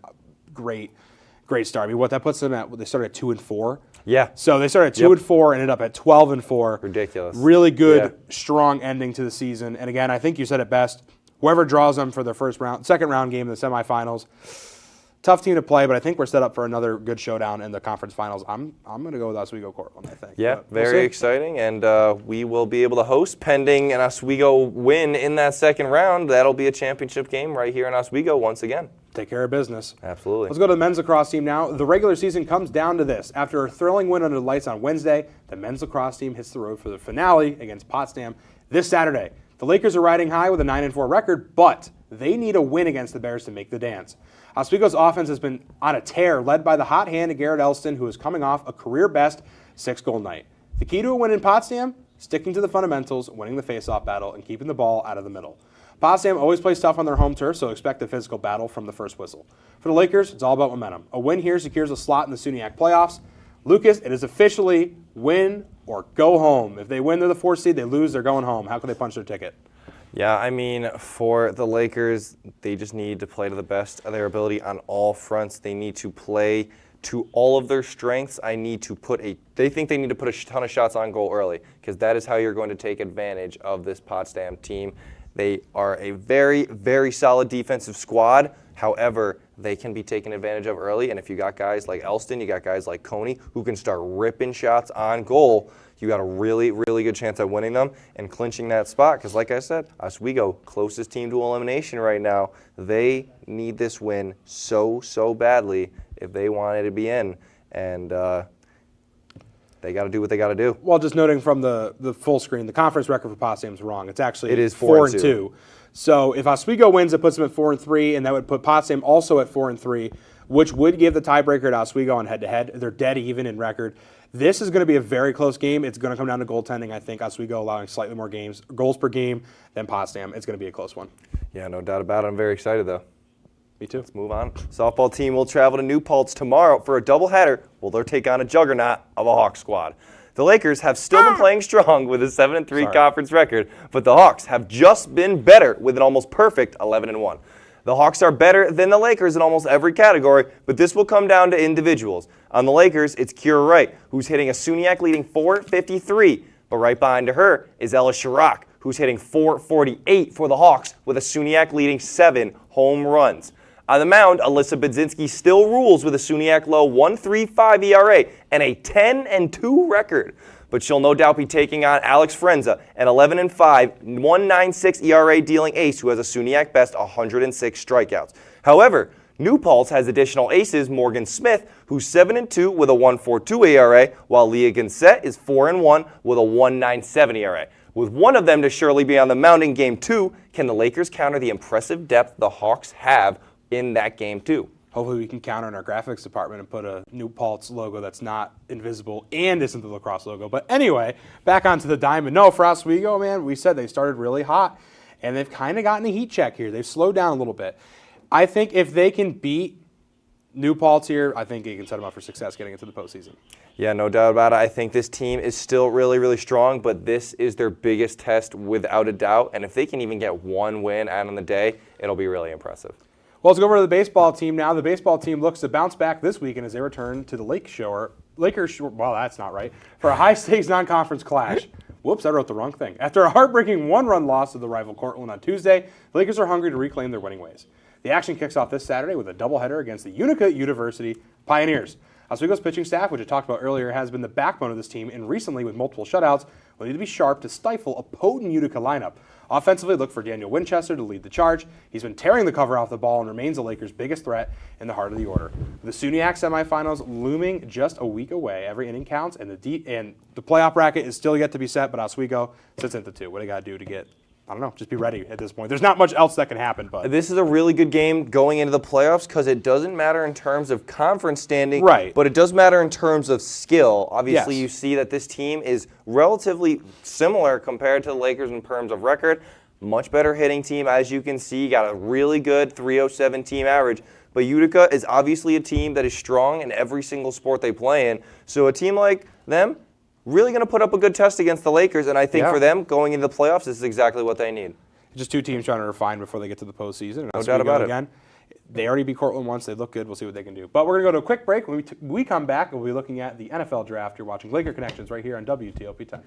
Great start. I mean, what that puts them at, they started at 2-4. Yeah. So they started at 2-4, ended up at 12-4. Ridiculous. Really good, strong ending to the season. And again, I think you said it best. Whoever draws them for their second round game in the semifinals, tough team to play, but I think we're set up for another good showdown in the conference finals. I'm going to go with Oswego Cortland, I think. Yeah, very exciting, and we will be able to host pending an Oswego win in that second round. That'll be a championship game right here in Oswego once again. Take care of business. Absolutely. Let's go to the men's lacrosse team now. The regular season comes down to this. After a thrilling win under the lights on Wednesday, the men's lacrosse team hits the road for the finale against Potsdam this Saturday. The Lakers are riding high with a 9-4 record, but they need a win against the Bears to make the dance. Oswego's offense has been on a tear, led by the hot hand of Garrett Elston, who is coming off a career-best 6-goal night. The key to a win in Potsdam? Sticking to the fundamentals, winning the face-off battle, and keeping the ball out of the middle. Potsdam always plays tough on their home turf, so expect a physical battle from the first whistle. For the Lakers, it's all about momentum. A win here secures a slot in the SUNYAC playoffs. Lucas, it is officially win or go home. If they win, they're the 4th seed. They lose, they're going home. How can they punch their ticket? Yeah, I mean, for the Lakers, they just need to play to the best of their ability on all fronts. They need to play to all of their strengths. They think they need to put a ton of shots on goal early, because that is how you're going to take advantage of this Potsdam team. They are a very, very solid defensive squad. However, they can be taken advantage of early, and if you got guys like Elston, you got guys like Coney who can start ripping shots on goal, you got a really, really good chance at winning them and clinching that spot. Because like I said, Oswego, closest team to elimination right now. They need this win so, so badly if they wanted to be in. And they got to do what they got to do. Well, just noting from the full screen, the conference record for Potsdam is wrong. It is 4-2. So if Oswego wins, it puts them at 4-3, and that would put Potsdam also at 4-3, which would give the tiebreaker to Oswego on head-to-head. They're dead even in record. This is going to be a very close game. It's going to come down to goaltending, I think. Oswego allowing slightly more goals per game than Potsdam. It's going to be a close one. Yeah, no doubt about it. I'm very excited, though. Me too. Let's move on. Softball team will travel to New Paltz tomorrow for a doubleheader. Well, they'll take on a juggernaut of a Hawks squad. The Lakers have still been playing strong with a 7-3 conference record, but the Hawks have just been better with an almost perfect 11-1. The Hawks are better than the Lakers in almost every category, but this will come down to individuals. On the Lakers, it's Kira Wright, who's hitting a SUNYAC leading .453, but right behind her is Ella Chirac, who's hitting .448 for the Hawks with a SUNYAC leading 7 home runs. On the mound, Alyssa Budzinski still rules with a SUNYAC low 1.35 ERA and a 10-2 record. But she'll no doubt be taking on Alex Frenza, an 11-5, 1.96 ERA dealing ace who has a SUNYAC best 106 strikeouts. However, New Paltz has additional aces, Morgan Smith, who's 7-2 with a 1.42 ERA, while Leah Gonset is 4-1 with a 1.97 ERA. With one of them to surely be on the mound in Game 2, can the Lakers counter the impressive depth the Hawks have in that Game 2? Hopefully we can counter in our graphics department and put a New Paltz logo that's not invisible and isn't the lacrosse logo. But anyway, back onto the diamond. No, for Oswego, man, we said they started really hot, and they've kind of gotten a heat check here. They've slowed down a little bit. I think if they can beat New Paltz here, I think they can set them up for success getting into the postseason. Yeah, no doubt about it. I think this team is still really, really strong, but this is their biggest test without a doubt. And if they can even get one win out on the day, it'll be really impressive. Well, let's go over to the baseball team now. The baseball team looks to bounce back this weekend as they return to the Lakers Shore. Well, that's not right. For a high-stakes non-conference clash. Whoops, I wrote the wrong thing. After a heartbreaking one-run loss to the rival Cortland on Tuesday, the Lakers are hungry to reclaim their winning ways. The action kicks off this Saturday with a doubleheader against the Utica University Pioneers. Oswego's pitching staff, which I talked about earlier, has been the backbone of this team, and recently with multiple shutouts, will need to be sharp to stifle a potent Utica lineup. Offensively, look for Daniel Winchester to lead the charge. He's been tearing the cover off the ball and remains the Lakers' biggest threat in the heart of the order. The SUNYAC semifinals looming just a week away. Every inning counts, and the playoff bracket is still yet to be set, but Oswego sits at the 2. What do you got to do to get, I don't know, just be ready at this point. There's not much else that can happen. But this is a really good game going into the playoffs because it doesn't matter in terms of conference standing, right, but it does matter in terms of skill. Obviously, yes, you see that this team is relatively similar compared to the Lakers in terms of record. Much better hitting team, as you can see. Got a really good 307 team average. But Utica is obviously a team that is strong in every single sport they play in. So a team like them, really going to put up a good test against the Lakers, and I think for them, going into the playoffs, this is exactly what they need. Just two teams trying to refine before they get to the postseason. No doubt about it. Again, they already beat Cortland once. They look good. We'll see what they can do. But we're going to go to a quick break. When we come back, we'll be looking at the NFL draft. You're watching Laker Connections right here on WTOP-10.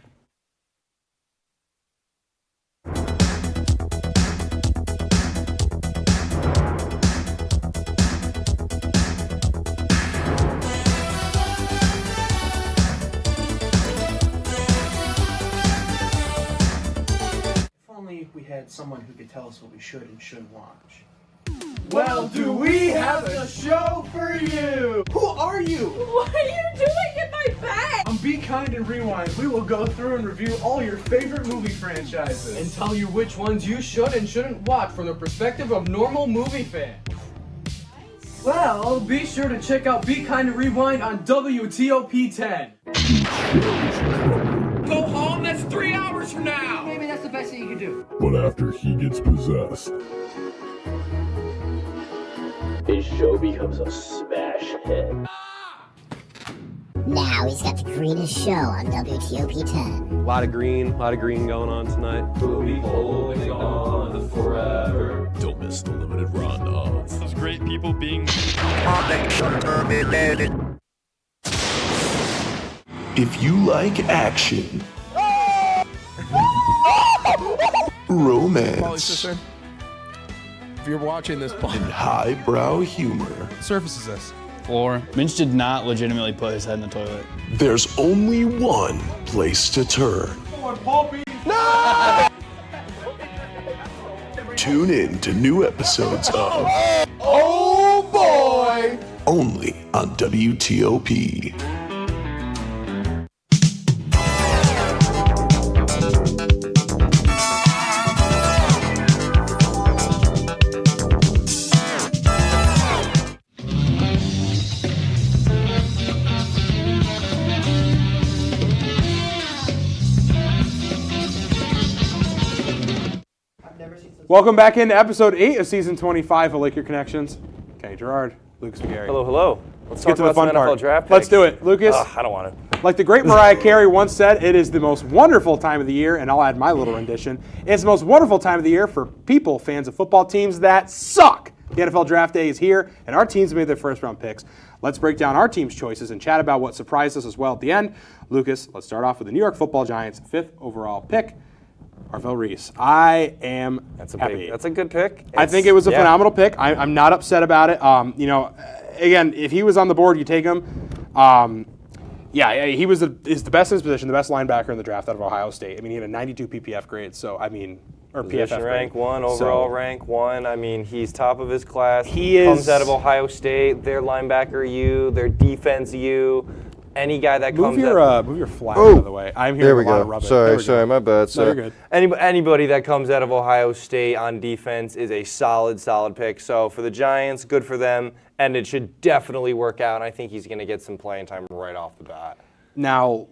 We had someone who could tell us what we should and shouldn't watch. Well, do we have a show for you? Who are you? What are you doing in my bag? On Be Kind and Rewind, we will go through and review all your favorite movie franchises. And tell you which ones you should and shouldn't watch from the perspective of normal movie fans. Well, be sure to check out Be Kind and Rewind on WTOP-10. Go home, that's 3 hours from now! Maybe that's the best thing you can do. But after he gets possessed, his show becomes a smash hit. Now he's got the greenest show on WTOP-10. A lot of green going on tonight. We'll be holding on forever. Don't miss the limited run of Those great people being... If you like action, romance, If you're watching this, and highbrow humor, surface is this. Floor. Minch did not legitimately put his head in the toilet. there's only one place to turn. No! Tune in to new episodes of Oh boy! only on WTOP. Welcome back into episode 8 of season 25 of Laker Connections. Kenny Gerard, Lucas McGarry. Hello, hello. Let's get talk to the about fun some NFL part. draft Let's picks. do it, Lucas. I don't want to. Like the great Mariah Carey once said, it is the most wonderful time of the year, and I'll add my little rendition. It's the most wonderful time of the year for people, fans of football teams that suck. The NFL draft day is here, and our teams made their first round picks. Let's break down our team's choices and chat about what surprised us as well at the end. Lucas, let's start off with the New York Football Giants' 5th overall pick. Arvell Reese. I am happy. That's a good pick. I think it was a phenomenal pick. I'm not upset about it. Again, if he was on the board, you take him. He was is the best in his position, the best linebacker in the draft out of Ohio State. I mean, he had a 92 PPF grade, so I mean, or Position PFF rank grade. 1, overall rank 1. I mean, he's top of his class. He comes out of Ohio State. Their linebacker U, their defense U. Any guy that comes move your flag out of the way. I'm hearing a lot of rubbish. Sorry, my bad. No, you're good. Anybody that comes out of Ohio State on defense is a solid pick. So for the Giants, good for them, and it should definitely work out. I think he's going to get some playing time right off the bat. Now,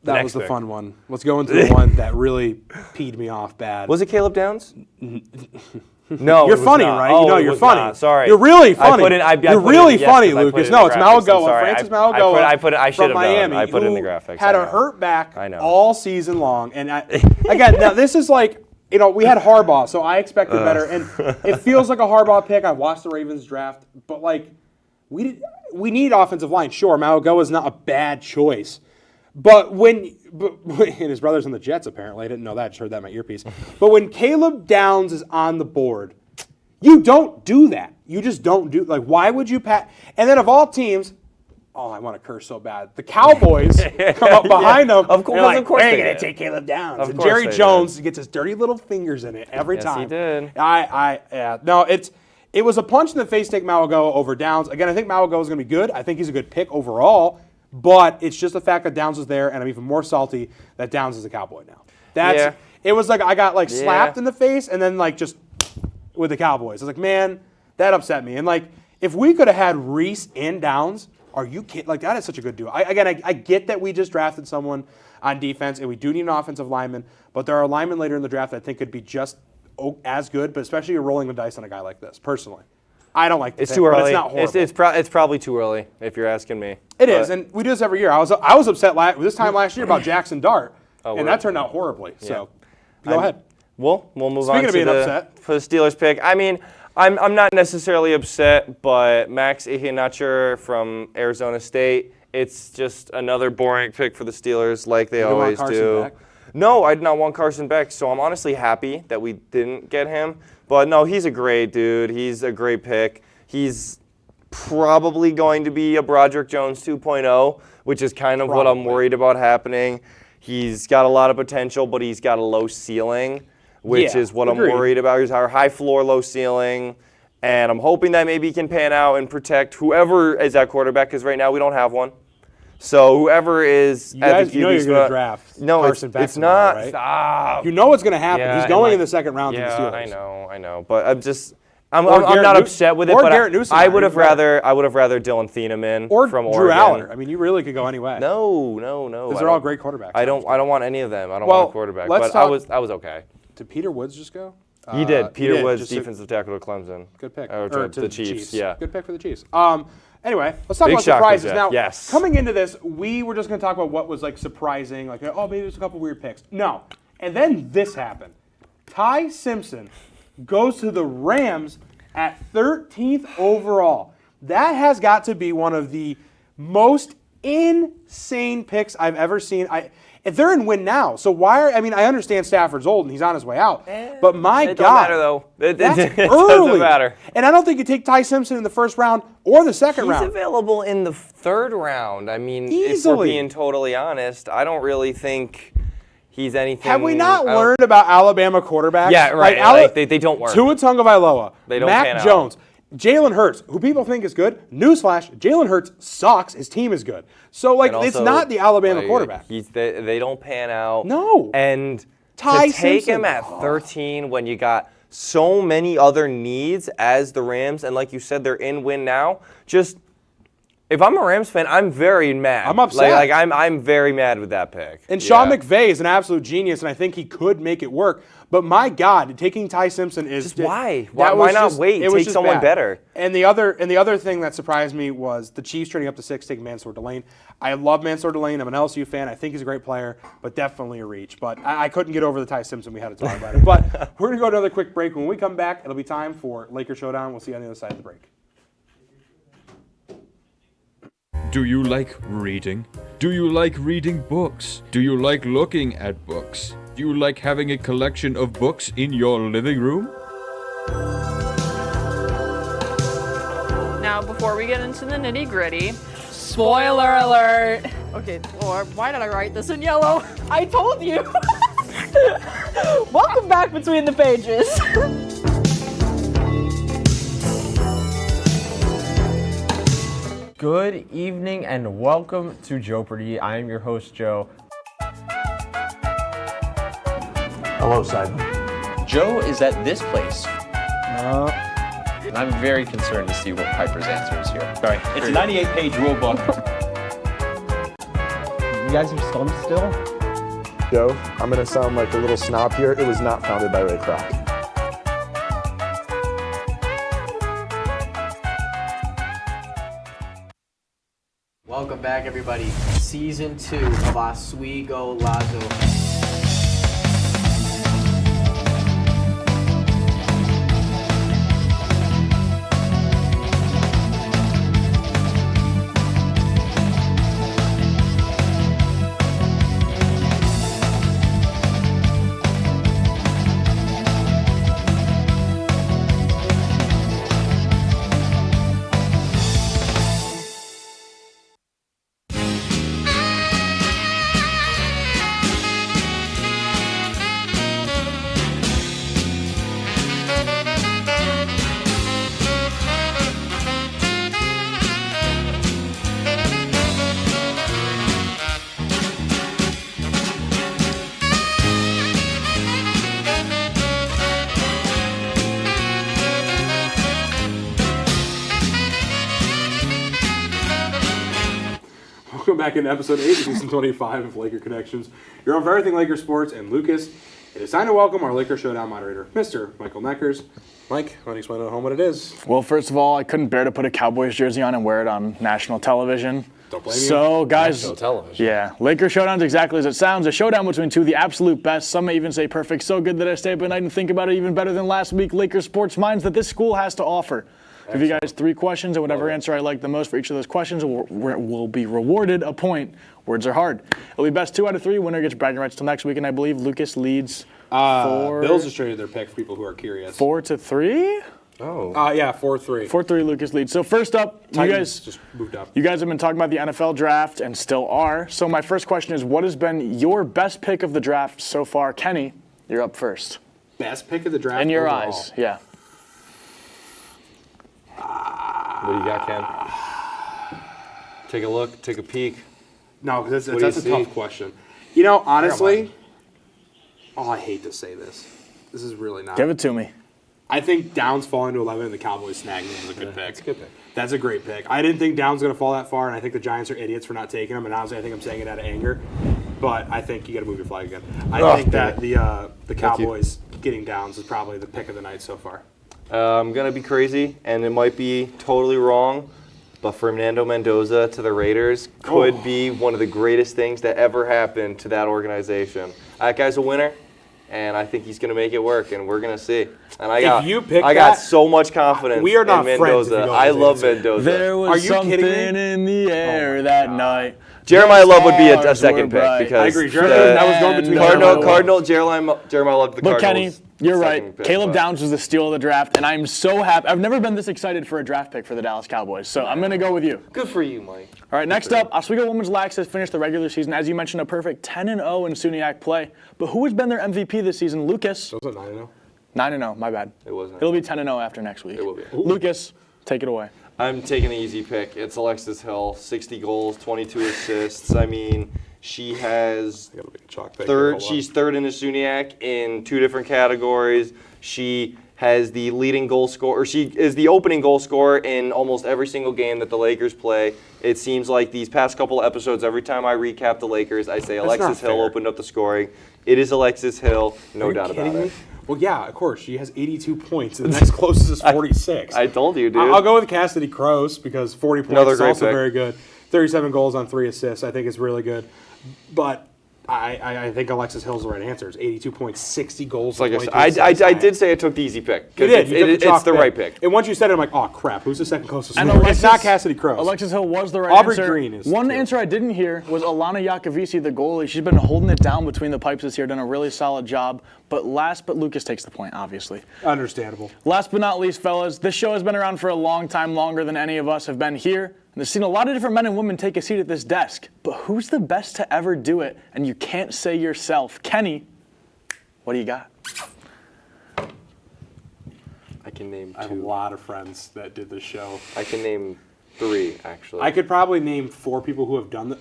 that Next was the pick. fun one. Let's go into the one that really peed me off bad. Was it Caleb Downs? No, you're it was funny, not. right? Oh, you know it you're was funny. not. Sorry, you're really funny. You're really funny, yes, I put Lucas. it No, in it's the graphics. Malagoa, Sorry, Francis Malagoa. I should from have Miami. known. I put it in the who graphics. Had I a know. hurt back I know. all season long, and again, now this is like. We had Harbaugh, so I expected better, and it feels like a Harbaugh pick. I watched the Ravens draft, but we need offensive line. Sure, Malagoa is not a bad choice, but and his brother's on the Jets apparently. I didn't know that. I just heard that in my earpiece. But when Caleb Downs is on the board, you don't do that. You just don't do why would you pat? And then of all teams. Oh, I want to curse so bad. The Cowboys come up behind them. Of course, they're like, of course we're they going to did. take Caleb Downs. Of And course Jerry they Jones gets his dirty little fingers in it every time. Yes, he did. No, it was a punch in the face to take Malagoa over Downs. Again, I think Malagoa is going to be good. I think he's a good pick overall. But it's just the fact that Downs was there, and I'm even more salty that Downs is a Cowboy now. It was like I got slapped in the face, and then just with the Cowboys. I was like, man, that upset me. And if we could have had Reese and Downs. Are you kidding? That is such a good deal. I get that we just drafted someone on defense, and we do need an offensive lineman, but there are linemen later in the draft that I think could be just as good, but especially you're rolling the dice on a guy like this, personally. I don't like the It's pick, too but early. It's not horrible. It's probably too early, if you're asking me. It is, and we do this every year. I was upset this time last year about Jackson Dart, and that turned out horribly. So, go ahead. We'll move Speaking on of to being upset. for the Steelers pick. I mean, I'm not necessarily upset, but Max Iheanacho from Arizona State, it's just another boring pick for the Steelers like they always do. Back? No, I did not want Carson Beck, so I'm honestly happy that we didn't get him. But no, he's a great dude. He's a great pick. He's probably going to be a Broderick Jones 2.0, which is kind of what I'm worried about happening. He's got a lot of potential, but he's got a low ceiling, which is what I'm worried about. He's our high floor, low ceiling, and I'm hoping that maybe he can pan out and protect whoever is at quarterback, because right now we don't have one. So whoever is at the QB you know you're going to draft Carson Beck. It's not. Right? Stop. You know what's going to happen. Yeah, He's going in the second round to the Yeah, Steelers. I know. But I'm not upset with it. Or But Garrett Newsom. I would have rather Dylan Thieneman from Drew Oregon. Aller. I mean, you really could go any way. No. Because they're all great quarterbacks. I don't want any of them. I don't want a quarterback. But I was okay. Did Peter Woods just go? He did. Peter Woods, defensive tackle to Clemson. Good pick. Or to the Chiefs. Yeah. Good pick for the Chiefs. Anyway, let's talk Big about shocker, surprises. Jeff. Now, Yes. coming into this, we were just going to talk about what was surprising, maybe there's a couple weird picks. No. And then this happened. Ty Simpson goes to the Rams at 13th overall. That has got to be one of the most insane picks I've ever seen. If they're in win now, so why I understand Stafford's old and he's on his way out, but my God. It doesn't matter, though. That's it early. doesn't matter. And I don't think you take Ty Simpson in the first round or the second round. He's available in the third round. I mean, Easily. if we're being totally honest, I don't really think he's anything. Have we not learned about Alabama quarterbacks? Yeah, right. They don't work. Tua Tagovailoa, They don't pan Mac out. Jones, Jalen Hurts, who people think is good. Newsflash, Jalen Hurts sucks. His team is good. So, And it's also, not the Alabama quarterback. They don't pan out. No. And Ty to take Simpson. him at 13 when you got so many other needs as the Rams, and like you said, they're in win now, if I'm a Rams fan, I'm very mad. I'm upset. I'm very mad with that pick. And Sean McVay is an absolute genius, and I think he could make it work. But my God, taking Ty Simpson is why? Why not wait? Take someone better. And the other thing that surprised me was the Chiefs trading up to 6, taking Mansour Delane. I love Mansour Delane. I'm an LSU fan. I think he's a great player, but definitely a reach. But I couldn't get over the Ty Simpson. We had to talk about it. But we're gonna go to another quick break. When we come back, it'll be time for Laker Showdown. We'll see you on the other side of the break. Do you like reading? Do you like reading books? Do you like looking at books? Do you like having a collection of books in your living room? Now, before we get into the nitty-gritty, Spoiler alert! okay, Lord, why did I write this in yellow? I told you! Welcome back between the pages. Good evening and welcome to Jeopardy! I am your host, Joe. Hello, Simon. Joe is at this place. And I'm very concerned to see what Piper's answer is here. Sorry, it's a 98-page rule book. You guys are stumped still? Joe, I'm going to sound like a little snob here. It was not founded by Ray Kroc. Welcome back, everybody. Season 2 of Oswego Lazo. Welcome back into episode 8 of season 25 of Laker Connections. You're on for everything Laker sports, and Lucas, it is time to welcome our Laker Showdown moderator, Mr. Michael Neckers. Mike, why don't you explain at home what it is? Well, first of all, I couldn't bear to put a Cowboys jersey on and wear it on national television. Don't blame you. So, guys, National television. yeah, Laker Showdown's exactly as it sounds. A showdown between two of the absolute best. Some may even say perfect. So good that I stay up at night and think about it even better than last week. Laker sports minds that this school has to offer. Give you guys 3 questions, and whatever answer I like the most for each of those questions will be rewarded a point. Words are hard. It'll be best 2 out of 3. Winner gets bragging rights till next week, and I believe Lucas leads 4. Bills just traded their pick for people who are curious. 4-3. Oh. Yeah, 4-3. 4-3. Lucas leads. So first up, you Titans guys just moved up. You guys have been talking about the NFL draft and still are. So my first question is, what has been your best pick of the draft so far? Kenny, you're up first. Best pick of the draft In your overall. eyes, yeah. What do you got, Ken? Take a look, take a peek. No, because What that's do a you tough question. You know, honestly, I hate to say this. This is really not. Give it to me. I think Downs falling to 11 and the Cowboys snagging him was a good pick. That's a good pick. That's a great pick. I didn't think Downs was going to fall that far, and I think the Giants are idiots for not taking him. And honestly, I think I'm saying it out of anger. But I think you got to move your flag again. I think that the Cowboys getting Downs is probably the pick of the night so far. I'm going to be crazy, and it might be totally wrong, but Fernando Mendoza to the Raiders could be one of the greatest things that ever happened to that organization. That guy's a winner, and I think he's going to make it work, and we're going to see. And I got so much confidence we are not in friends if Mendoza. you know I this love answer. Mendoza. There was Are you something kidding me? in the air that night. Jeremiah The Love would be a stars second were pick bright. because I agree. That was going between Jeremiah Love the Look, Cardinals. Kenny, you're second right. pick, Caleb but- Downs was the steal of the draft, and I'm so happy. I've never been this excited for a draft pick for the Dallas Cowboys, so I'm going to go with you. Good for you, Mike. All right, next up, Oswego Women's Lax has finished the regular season, as you mentioned, a perfect 10-0 in SUNY play. But who has been their MVP this season? Lucas. Was it 9-0? 9-0, my bad. It wasn't. It'll be 10-0 after next week. It will be. Lucas, take it away. I'm taking an easy pick. It's Alexis Hill, 60 goals, 22 assists. I mean, she has she's third in the SUNY in 2 different categories. She has the leading goal scorer, or she is the opening goal scorer in almost every single game that the Lakers play. It seems like these past couple of episodes, every time I recap the Lakers, I say Alexis Hill opened up the scoring. It is Alexis Hill, no doubt about it. Well, yeah, of course. She has 82 points. The next closest is 46. I told you, dude. I'll go with Cassidy Kroos because 40 points Another is great also pick. very good. 37 goals on 3 assists, I think is really good. But I think Alexis Hill's the right answer. It's 82 points, 60 goals. Like I did say I took the easy pick. You did. It's the right pick. And once you said it, I'm like, oh crap, who's the second closest? And It's not Cassidy Crowe. Alexis Hill was the right Aubrey answer. Green is One too. answer I didn't hear was Alana Yakovisi, the goalie. She's been holding it down between the pipes this year, done a really solid job. But Lucas takes the point, obviously. Understandable. Last but not least, fellas, this show has been around for a long time, longer than any of us have been here. And I've seen a lot of different men and women take a seat at this desk. But who's the best to ever do it? And you can't say yourself. Kenny, what do you got? I can name 2. I have a lot of friends that did this show. I can name 3, actually. I could probably name 4 people who have done that.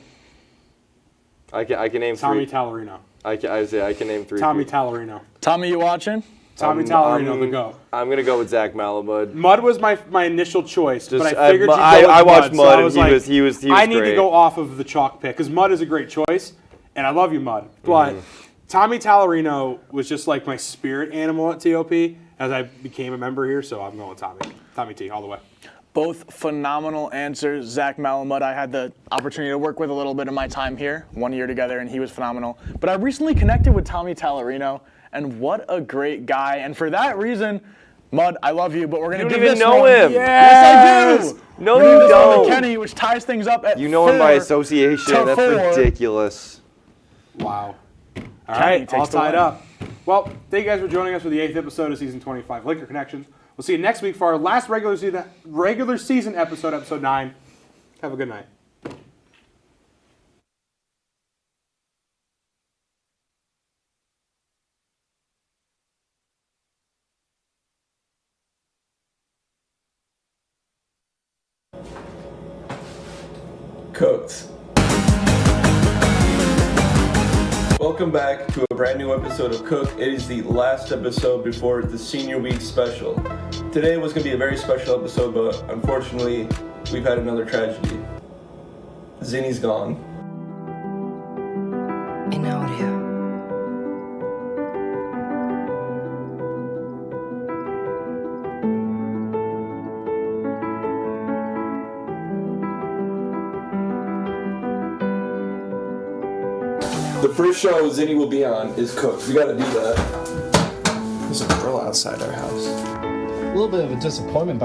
I can name 3. Tommy Tallarino. I can name 3. Tommy people. Tallarino. Tommy, you watching? Tommy Tallarino, the GOAT. I'm going to go with Zach Malamud. Mud was my initial choice, but I figured you'd go with I watched Mud, Mud, so I was and like, he was I need great. to go off of the chalk pick, because Mud is a great choice, and I love you, Mud. But Tommy Tallarino was just like my spirit animal at TOP as I became a member here, so I'm going with Tommy. Tommy T, all the way. Both phenomenal answers. Zach Malamud, I had the opportunity to work with a little bit of my time here, 1 year together, and he was phenomenal. But I recently connected with Tommy Tallarino, and what a great guy. And for that reason, Mud, I love you, but we're going to give this You don't even know one. him. Yes, I do. No, We're gonna you give this one to don't. Kenny, which ties things up at You know him by 4 association. to That's 4. ridiculous. Wow. All Kenny right, takes all the tied win. up. Well, thank you guys for joining us for the 8th episode of Season 25 Laker Connections. We'll see you next week for our last regular season episode, episode 9. Have a good night. Cooked. Welcome back to a brand new episode of Cook. It is the last episode before the Senior Week special. Today was going to be a very special episode, but unfortunately, we've had another tragedy. Zinni's gone. In audio. The first show Zinni will be on is Cooked. We gotta do that. There's a girl outside our house. A little bit of a disappointment,